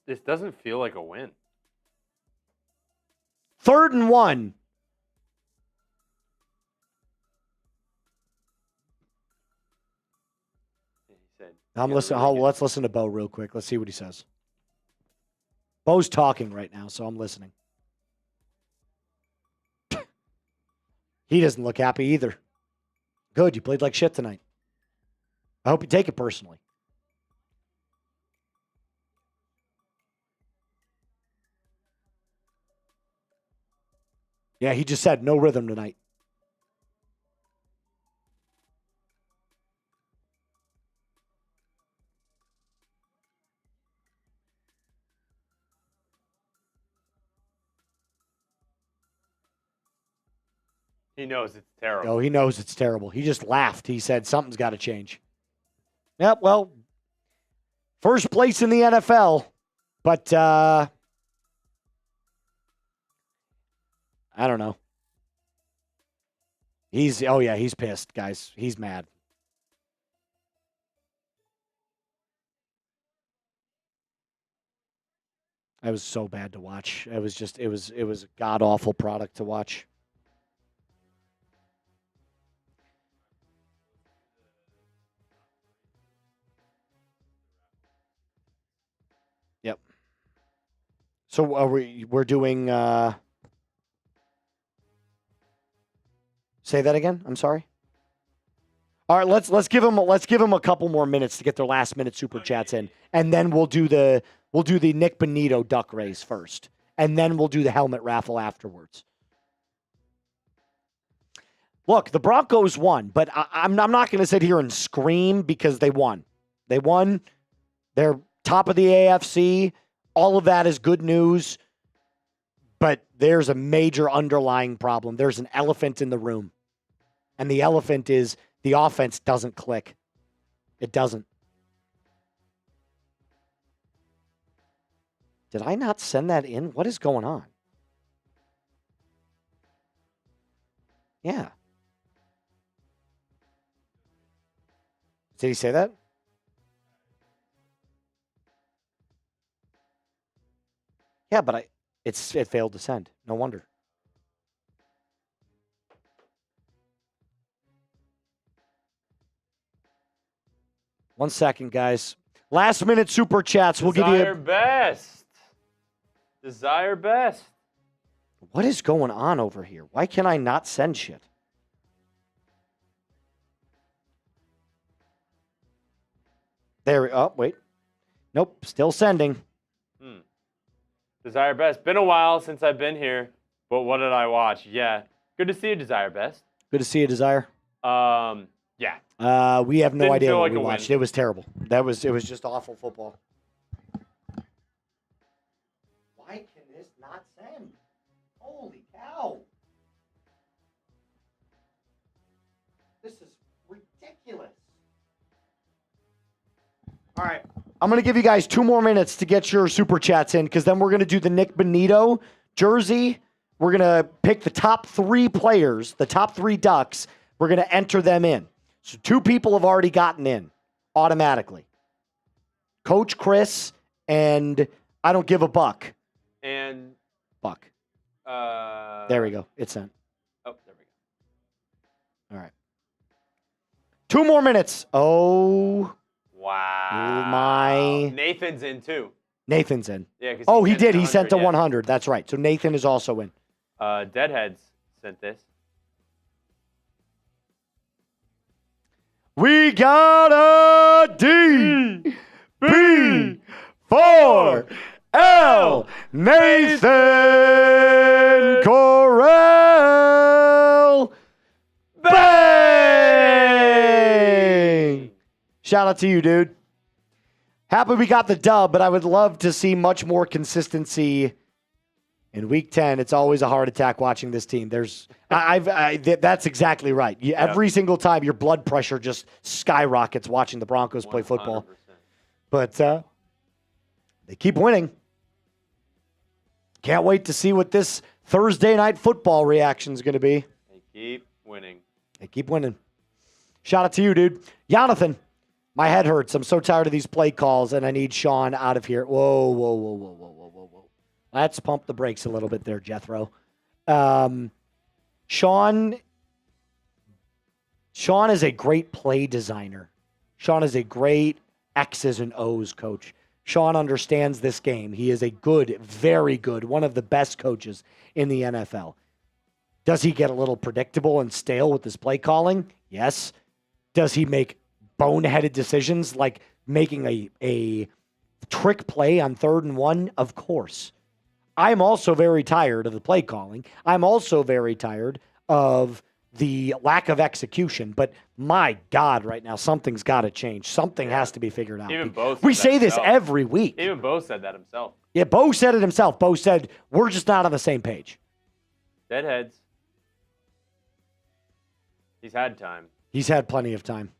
Speaker 2: This doesn't feel like a win.
Speaker 1: 3rd and 1. I'm listening. Let's listen to Bo real quick. Let's see what he says. Bo's talking right now, so I'm listening. He doesn't look happy either. Good, you played like shit tonight. I hope you take it personally. Yeah, he just said no rhythm tonight.
Speaker 2: He knows it's terrible.
Speaker 1: Oh, he knows it's terrible. He just laughed. He said something's got to change. Yep, well, first place in the NFL, but I don't know. He's pissed, guys. He's mad. It was so bad to watch. It was a god awful product to watch. Yep. So we're doing say that again? I'm sorry. All right, let's give them a couple more minutes to get their last minute super chats in, and then we'll do the Nick Bonito duck race first, and then we'll do the helmet raffle afterwards. Look, the Broncos won, but I'm not going to sit here and scream because they won. They won. They're top of the AFC. All of that is good news, but there's a major underlying problem. There's an elephant in the room, and the elephant is the offense doesn't click. It doesn't. Did I not send that in? What is going on? Yeah. Did he say that? Yeah, but it failed to send. No wonder. One second, guys. Last minute super chats. We'll give you
Speaker 2: Desire best.
Speaker 1: What is going on over here? Why can I not send shit? There. Oh, wait. Nope. Still sending.
Speaker 2: Desire best. Been a while since I've been here, but what did I watch? Yeah. Good to see you, Desire best.
Speaker 1: Good to see you, Desire.
Speaker 2: Yeah.
Speaker 1: We have no
Speaker 2: Didn't
Speaker 1: idea
Speaker 2: feel
Speaker 1: what
Speaker 2: like
Speaker 1: we
Speaker 2: a
Speaker 1: watched.
Speaker 2: win.
Speaker 1: It was terrible. It was just awful football. Why can this not send? Holy cow. This is ridiculous. All right. I'm going to give you guys 2 more minutes to get your super chats in, because then we're going to do the Nick Bonito jersey. We're going to pick the top 3 players, the top 3 Ducks. We're going to enter them in. So 2 people have already gotten in automatically. Coach Chris and I don't give a buck.
Speaker 2: And
Speaker 1: Buck. There we go. It's sent.
Speaker 2: Oh, there we go.
Speaker 1: All right. 2 more minutes. Oh.
Speaker 2: Wow.
Speaker 1: My.
Speaker 2: Nathan's in too.
Speaker 1: Nathan's in.
Speaker 2: Yeah. 'Cause
Speaker 1: Oh, he did. He sent to
Speaker 2: 100,
Speaker 1: 100. That's right. So Nathan is also in.
Speaker 2: Deadheads sent this.
Speaker 1: We got a D B 4 L Nathan Corral. Bang! Shout out to you, dude. Happy we got the dub, but I would love to see much more consistency in Week 10. It's always a heart attack watching this team. That's exactly right. Every single time, your blood pressure just skyrockets watching the Broncos play football.
Speaker 2: 100%.
Speaker 1: But they keep winning. Can't wait to see what this Thursday night football reaction is going to be.
Speaker 2: They keep winning.
Speaker 1: They keep winning. Shout out to you, dude. Jonathan, my head hurts. I'm so tired of these play calls, and I need Sean out of here. Whoa, whoa, whoa, whoa, whoa, whoa, whoa, whoa. Let's pump the brakes a little bit there, Jethro. Sean is a great play designer. Sean is a great X's and O's coach. Sean understands this game. He is a good, very good, one of the best coaches in the NFL. Does he get a little predictable and stale with his play calling? Yes. Does he make boneheaded decisions like making a trick play on 3rd and 1? Of course. I'm also very tired of the play calling. I'm also very tired of the lack of execution. But my God, right now, something's got to change. Something has to be figured out.
Speaker 2: Even Bo
Speaker 1: We
Speaker 2: said
Speaker 1: say
Speaker 2: that
Speaker 1: this
Speaker 2: himself.
Speaker 1: every week.
Speaker 2: Even Bo said that himself.
Speaker 1: Yeah, Bo said it himself. Bo said, we're just not on the same page.
Speaker 2: Deadheads. He's had time.
Speaker 1: He's had plenty of time.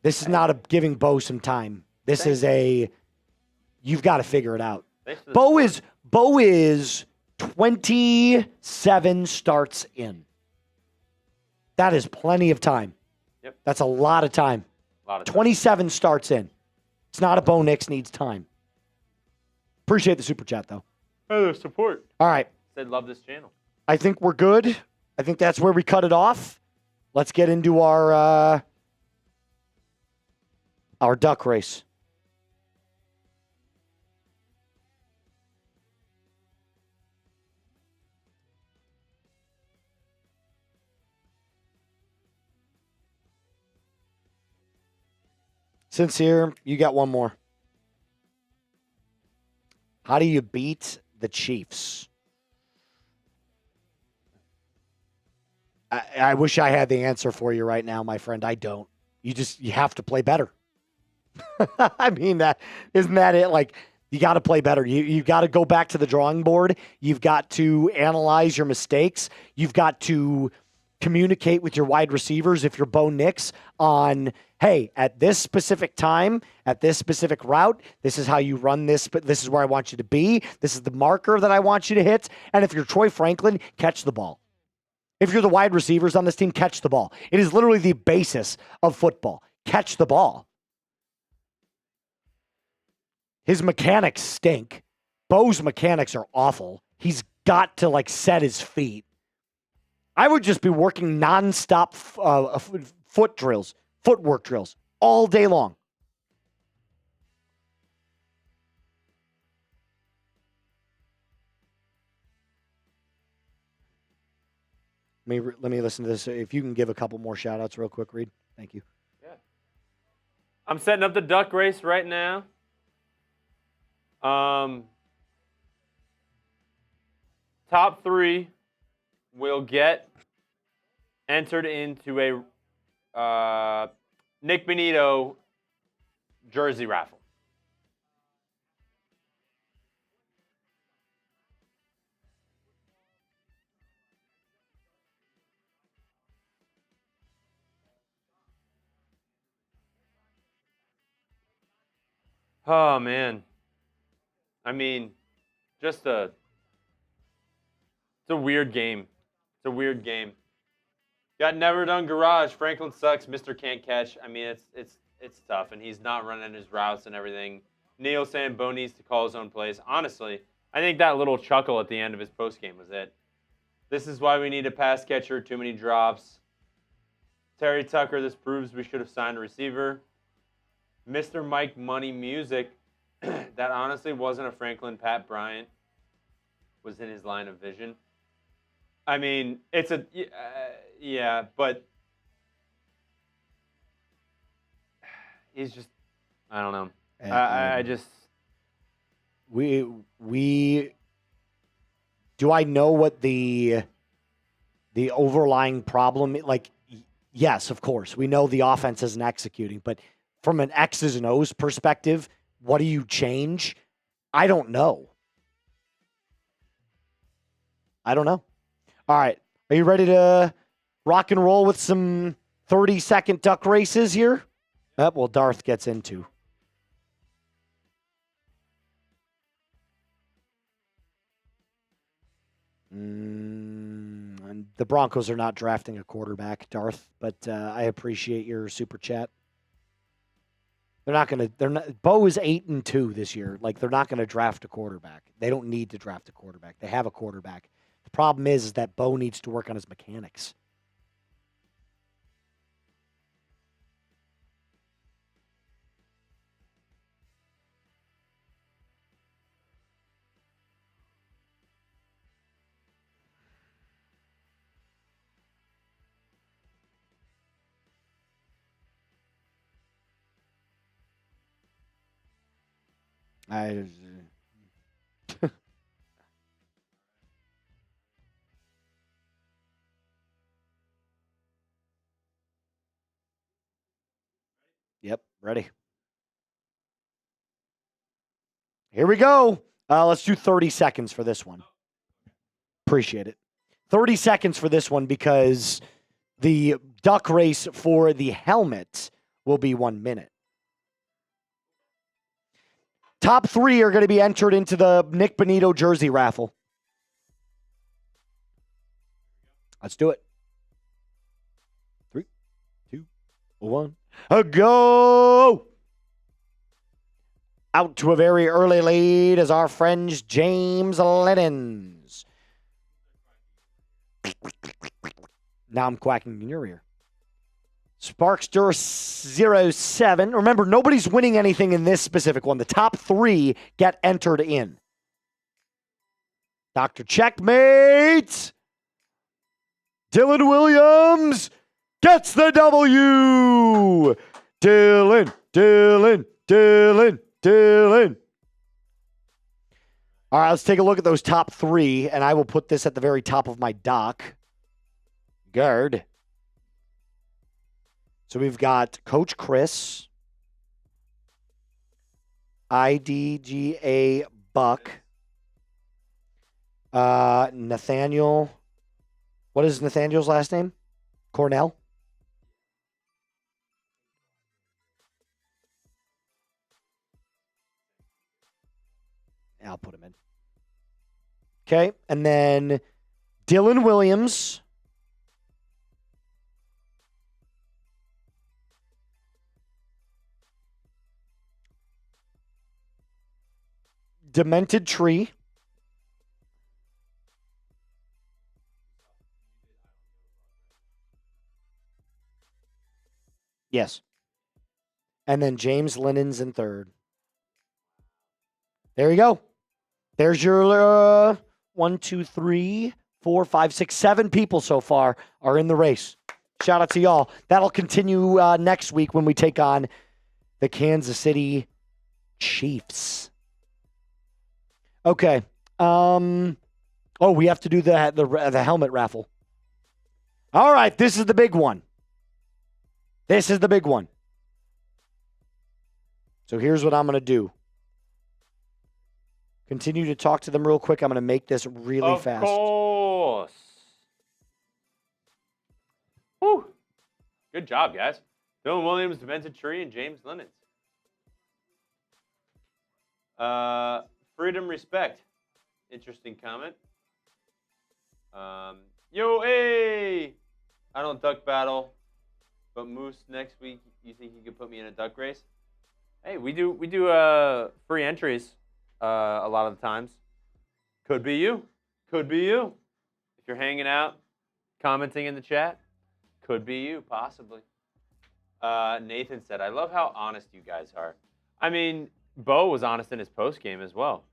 Speaker 1: This is not a giving Bo some time. This is a, you've got to figure it out. Bo is 27 starts in. That is plenty of time.
Speaker 2: Yep.
Speaker 1: That's a lot of time. 27 starts in. It's not a Bo Nix needs time. Appreciate the super chat, though.
Speaker 2: Oh, the support.
Speaker 1: All right.
Speaker 2: Said love this channel.
Speaker 1: I think we're good. I think that's where we cut it off. Let's get into our duck race. Sincere, you got one more. How do you beat the Chiefs? I wish I had the answer for you right now, my friend. I don't. You have to play better. I mean, isn't that it? Like, you got to play better. You got to go back to the drawing board. You've got to analyze your mistakes. You've got to communicate with your wide receivers if you're Bo Nix on, hey, at this specific time, at this specific route, this is how you run this, but this is where I want you to be. This is the marker that I want you to hit. And if you're Troy Franklin, catch the ball. If you're the wide receivers on this team, catch the ball. It is literally the basis of football. Catch the ball. His mechanics stink. Bo's mechanics are awful. He's got to, set his feet. I would just be working nonstop footwork drills all day long. Let me listen to this. If you can give a couple more shout outs real quick, Reed. Thank you.
Speaker 2: Yeah. I'm setting up the duck race right now. Top 3 will get entered into a Nick Bonito jersey raffle. Oh, man. I mean, it's a weird game. It's a weird game. Got Never Done Garage. Franklin sucks. Mr. Can't Catch. I mean, it's tough, and he's not running his routes and everything. Neil saying Bo needs to call his own plays. Honestly, I think that little chuckle at the end of his postgame was it. This is why we need a pass catcher. Too many drops. Terry Tucker, this proves we should have signed a receiver. Mr. Mike Money Music. That honestly wasn't a Franklin. Pat Bryant was in his line of vision. I mean, it's yeah, but he's just, I don't know. I just.
Speaker 1: Do I know what the overlying problem, yes, of course. We know the offense isn't executing, but from an X's and O's perspective, what do you change? I don't know. All right. Are you ready to rock and roll with some 30-second duck races here? Well, Darth gets into. The Broncos are not drafting a quarterback, Darth, but I appreciate your super chat. Bo is 8-2 this year. They're not going to draft a quarterback. They don't need to draft a quarterback. They have a quarterback. The problem is that Bo needs to work on his mechanics. I. Yep, ready. Here we go. Let's do 30 seconds for this one. Appreciate it. 30 seconds for this one because the duck race for the helmet will be 1 minute. Top 3 are going to be entered into the Nick Bonito jersey raffle. Let's do it. 3, 2, 1. A go! Out to a very early lead is our friend James Lennons. Now I'm quacking in your ear. Sparkster 07. Remember, nobody's winning anything in this specific one. The top 3 get entered in. Dr. Checkmate. Dylan Williams gets the W. Dylan. All right, let's take a look at those top 3, and I will put this at the very top of my doc. Guard. So we've got Coach Chris, IDGA Buck, Nathaniel. What is Nathaniel's last name? Cornell? I'll put him in. Okay, and then Dylan Williams. Demented Tree. Yes. And then James Lennons in third. There you go. There's your 1, 2, 3, 4, 5, 6, 7 people so far are in the race. Shout out to y'all. That'll continue next week when we take on the Kansas City Chiefs. Okay. We have to do the helmet raffle. All right, this is the big one. This is the big one. So here's what I'm going to do. Continue to talk to them real quick. I'm going to make this really fast.
Speaker 2: Of course. Whew. Good job, guys. Dylan Williams, Demented Tree, and James Lennons. Freedom, respect. Interesting comment. Hey! I don't duck battle, but Moose next week, you think you could put me in a duck race? Hey, we do free entries a lot of the times. Could be you. Could be you. If you're hanging out, commenting in the chat, could be you, possibly. Nathan said, I love how honest you guys are. I mean, Bo was honest in his post game as well.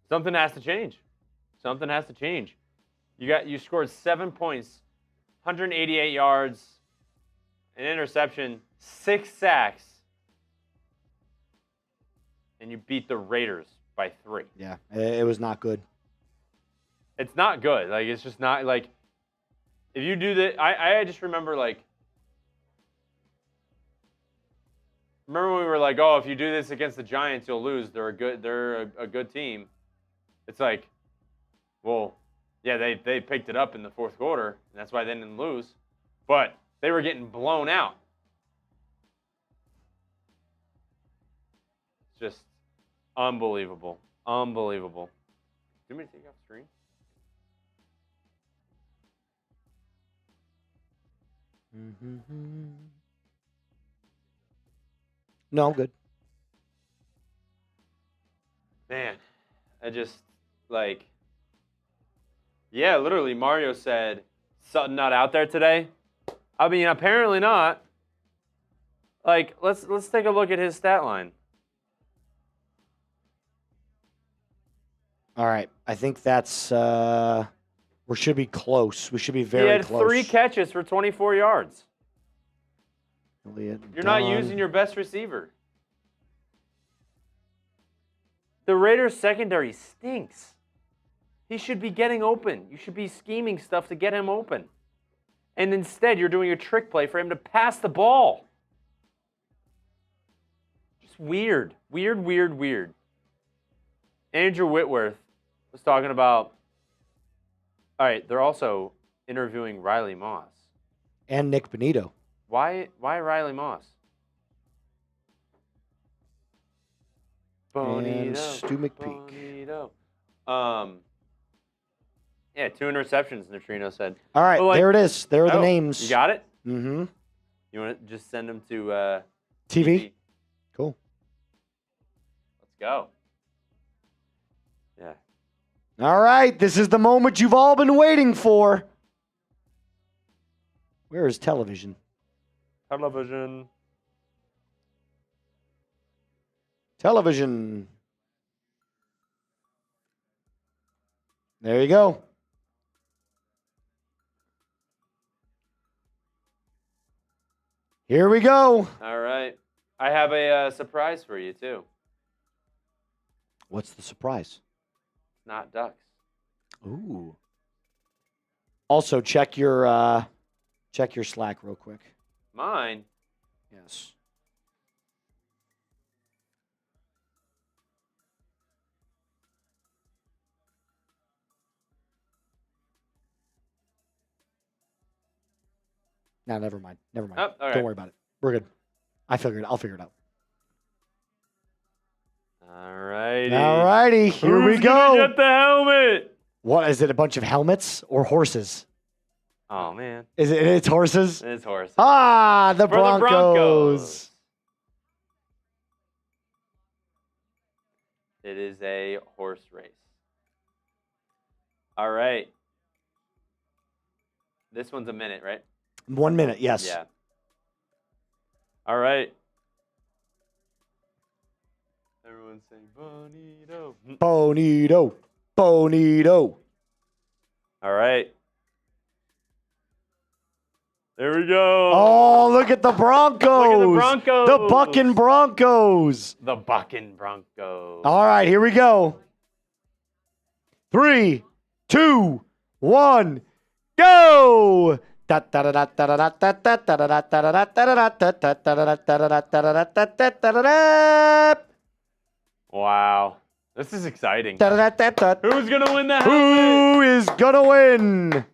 Speaker 2: Something has to change. Something has to change. You scored 7 points, 188 yards, an interception, 6 sacks, and you beat the Raiders by 3.
Speaker 1: Yeah, it was not good.
Speaker 2: It's not good. Like, it's just not, like, if you do that, I just remember, like, remember when we were like, oh, if you do this against the Giants, you'll lose. They're a good team. It's like, well, yeah, they picked it up in the fourth quarter, and that's why they didn't lose. But they were getting blown out. It's just unbelievable. Unbelievable. Do you want me to take off screen?
Speaker 1: No, I'm good.
Speaker 2: Man, I just, like, yeah, literally, Mario said, Sutton not out there today? I mean, apparently not. Like, let's take a look at his stat line.
Speaker 1: All right, I think that's, we should be close. We should be very close.
Speaker 2: He had 3 catches for 24 yards. You're not using your best receiver. The Raiders secondary stinks. He should be getting open. You should be scheming stuff to get him open. And instead, you're doing a trick play for him to pass the ball. Just weird. Weird. Andrew Whitworth was talking about, all right, they're also interviewing Riley Moss.
Speaker 1: And Nick Bonito.
Speaker 2: Why Riley Moss?
Speaker 1: And Stu McPeak.
Speaker 2: Bonito. Yeah, 2 interceptions, Neutrino said.
Speaker 1: All right,
Speaker 2: But,
Speaker 1: there it is. There are the names.
Speaker 2: You got it?
Speaker 1: Mm-hmm.
Speaker 2: You want to just send them to
Speaker 1: TV? Cool.
Speaker 2: Let's go. Yeah.
Speaker 1: All right, this is the moment you've all been waiting for. Where is television? Television. There you go. Here we go.
Speaker 2: All right. I have a surprise for you, too.
Speaker 1: What's the surprise?
Speaker 2: Not Ducks.
Speaker 1: Ooh. Also, check your Slack real quick.
Speaker 2: Mine?
Speaker 1: Yes. No, never mind.
Speaker 2: Oh, all right.
Speaker 1: Don't worry about it. We're good. I'll figure it out.
Speaker 2: All righty.
Speaker 1: All righty. Here we
Speaker 2: Who's
Speaker 1: go.
Speaker 2: gonna get the helmet?
Speaker 1: What is it? A bunch of helmets or horses?
Speaker 2: Oh, man.
Speaker 1: It's horses?
Speaker 2: It's horse.
Speaker 1: Ah, the
Speaker 2: For
Speaker 1: Broncos.
Speaker 2: the Broncos. It is a horse race. All right. This one's a minute, right?
Speaker 1: 1 minute, yes.
Speaker 2: Yeah. All right. Everyone's saying bonito.
Speaker 1: Bonito. Bonito.
Speaker 2: All right. There we go.
Speaker 1: Oh, look at the Broncos.
Speaker 2: Look at the Broncos.
Speaker 1: The Buckin' Broncos.
Speaker 2: The Buckin' Broncos.
Speaker 1: All right, here we go. 3, 2, 1, go.
Speaker 2: Wow. This is exciting.
Speaker 1: Who's
Speaker 2: Who's going to win the helmet?
Speaker 1: Who is gonna win?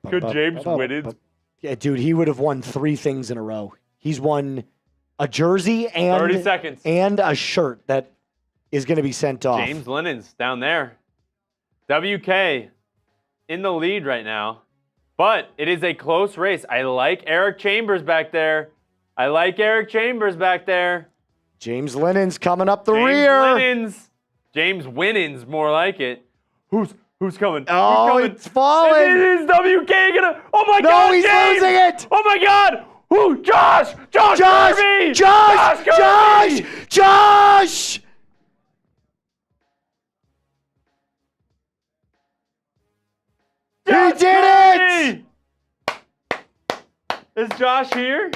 Speaker 2: Could James win it?
Speaker 1: Yeah, dude, he would have won 3 things in a row. He's won a jersey
Speaker 2: 30 seconds.
Speaker 1: and a shirt that is going to be sent off.
Speaker 2: James Linens down there. WK in the lead right now. But it is a close race. I like Eric Chambers back there.
Speaker 1: James Linens coming up the
Speaker 2: James
Speaker 1: rear.
Speaker 2: Linens. James Winans, more like it. Who's coming?
Speaker 1: Oh,
Speaker 2: Who's coming?
Speaker 1: it's falling.
Speaker 2: It is WK gonna. Oh my
Speaker 1: No,
Speaker 2: God!
Speaker 1: he's
Speaker 2: James!
Speaker 1: losing it.
Speaker 2: Oh my God! Who? Josh
Speaker 1: Josh!
Speaker 2: Kirby!
Speaker 1: Josh!
Speaker 2: Kirby!
Speaker 1: Josh! He
Speaker 2: Josh
Speaker 1: did
Speaker 2: Kirby! Is Josh here?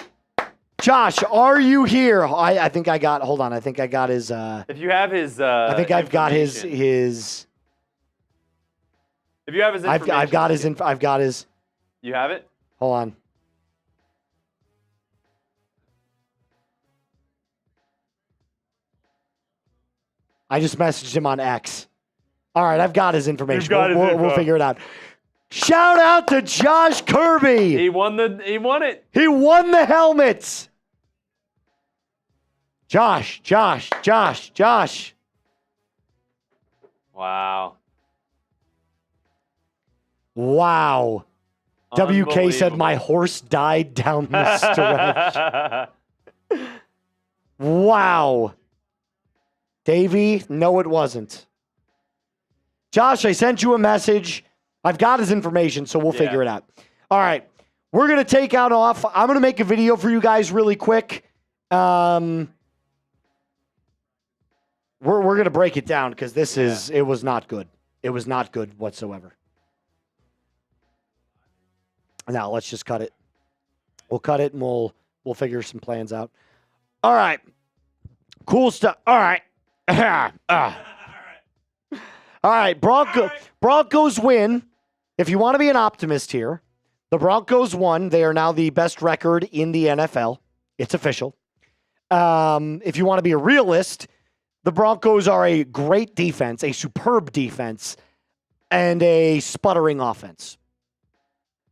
Speaker 1: Josh, are you here? I think I got. Hold on. I think I got his.
Speaker 2: If you have his,
Speaker 1: I think I've got his.
Speaker 2: information. If you have his information,
Speaker 1: I've got his. I've got his.
Speaker 2: You have it?
Speaker 1: Hold on. I just messaged him on X. All right, I've got his information.
Speaker 2: You've got his
Speaker 1: we'll
Speaker 2: info.
Speaker 1: figure it out. Shout out to Josh Kirby.
Speaker 2: He won it.
Speaker 1: He won the helmets. Josh.
Speaker 2: Wow.
Speaker 1: Wow. WK said
Speaker 2: Unbelievable.
Speaker 1: my horse died down the stretch. Wow. Davey, no, it wasn't. Josh, I sent you a message. I've got his information, so we'll figure it out. All right. We're going to take out off. I'm going to make a video for you guys really quick. We're going to break it down because this is, it was not good. It was not good whatsoever. Now, let's just cut it. We'll cut it and we'll figure some plans out. All right. Cool stuff. All right. All right. Broncos win. If you want to be an optimist here, the Broncos won. They are now the best record in the NFL. It's official. If you want to be a realist, the Broncos are a great defense, a superb defense, and a sputtering offense.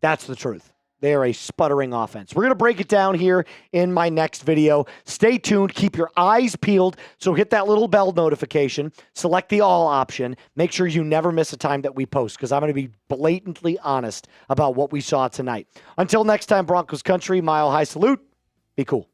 Speaker 1: That's the truth. They are a sputtering offense. We're going to break it down here in my next video. Stay tuned. Keep your eyes peeled. So hit that little bell notification. Select the all option. Make sure you never miss a time that we post because I'm going to be blatantly honest about what we saw tonight. Until next time, Broncos country, mile high salute. Be cool.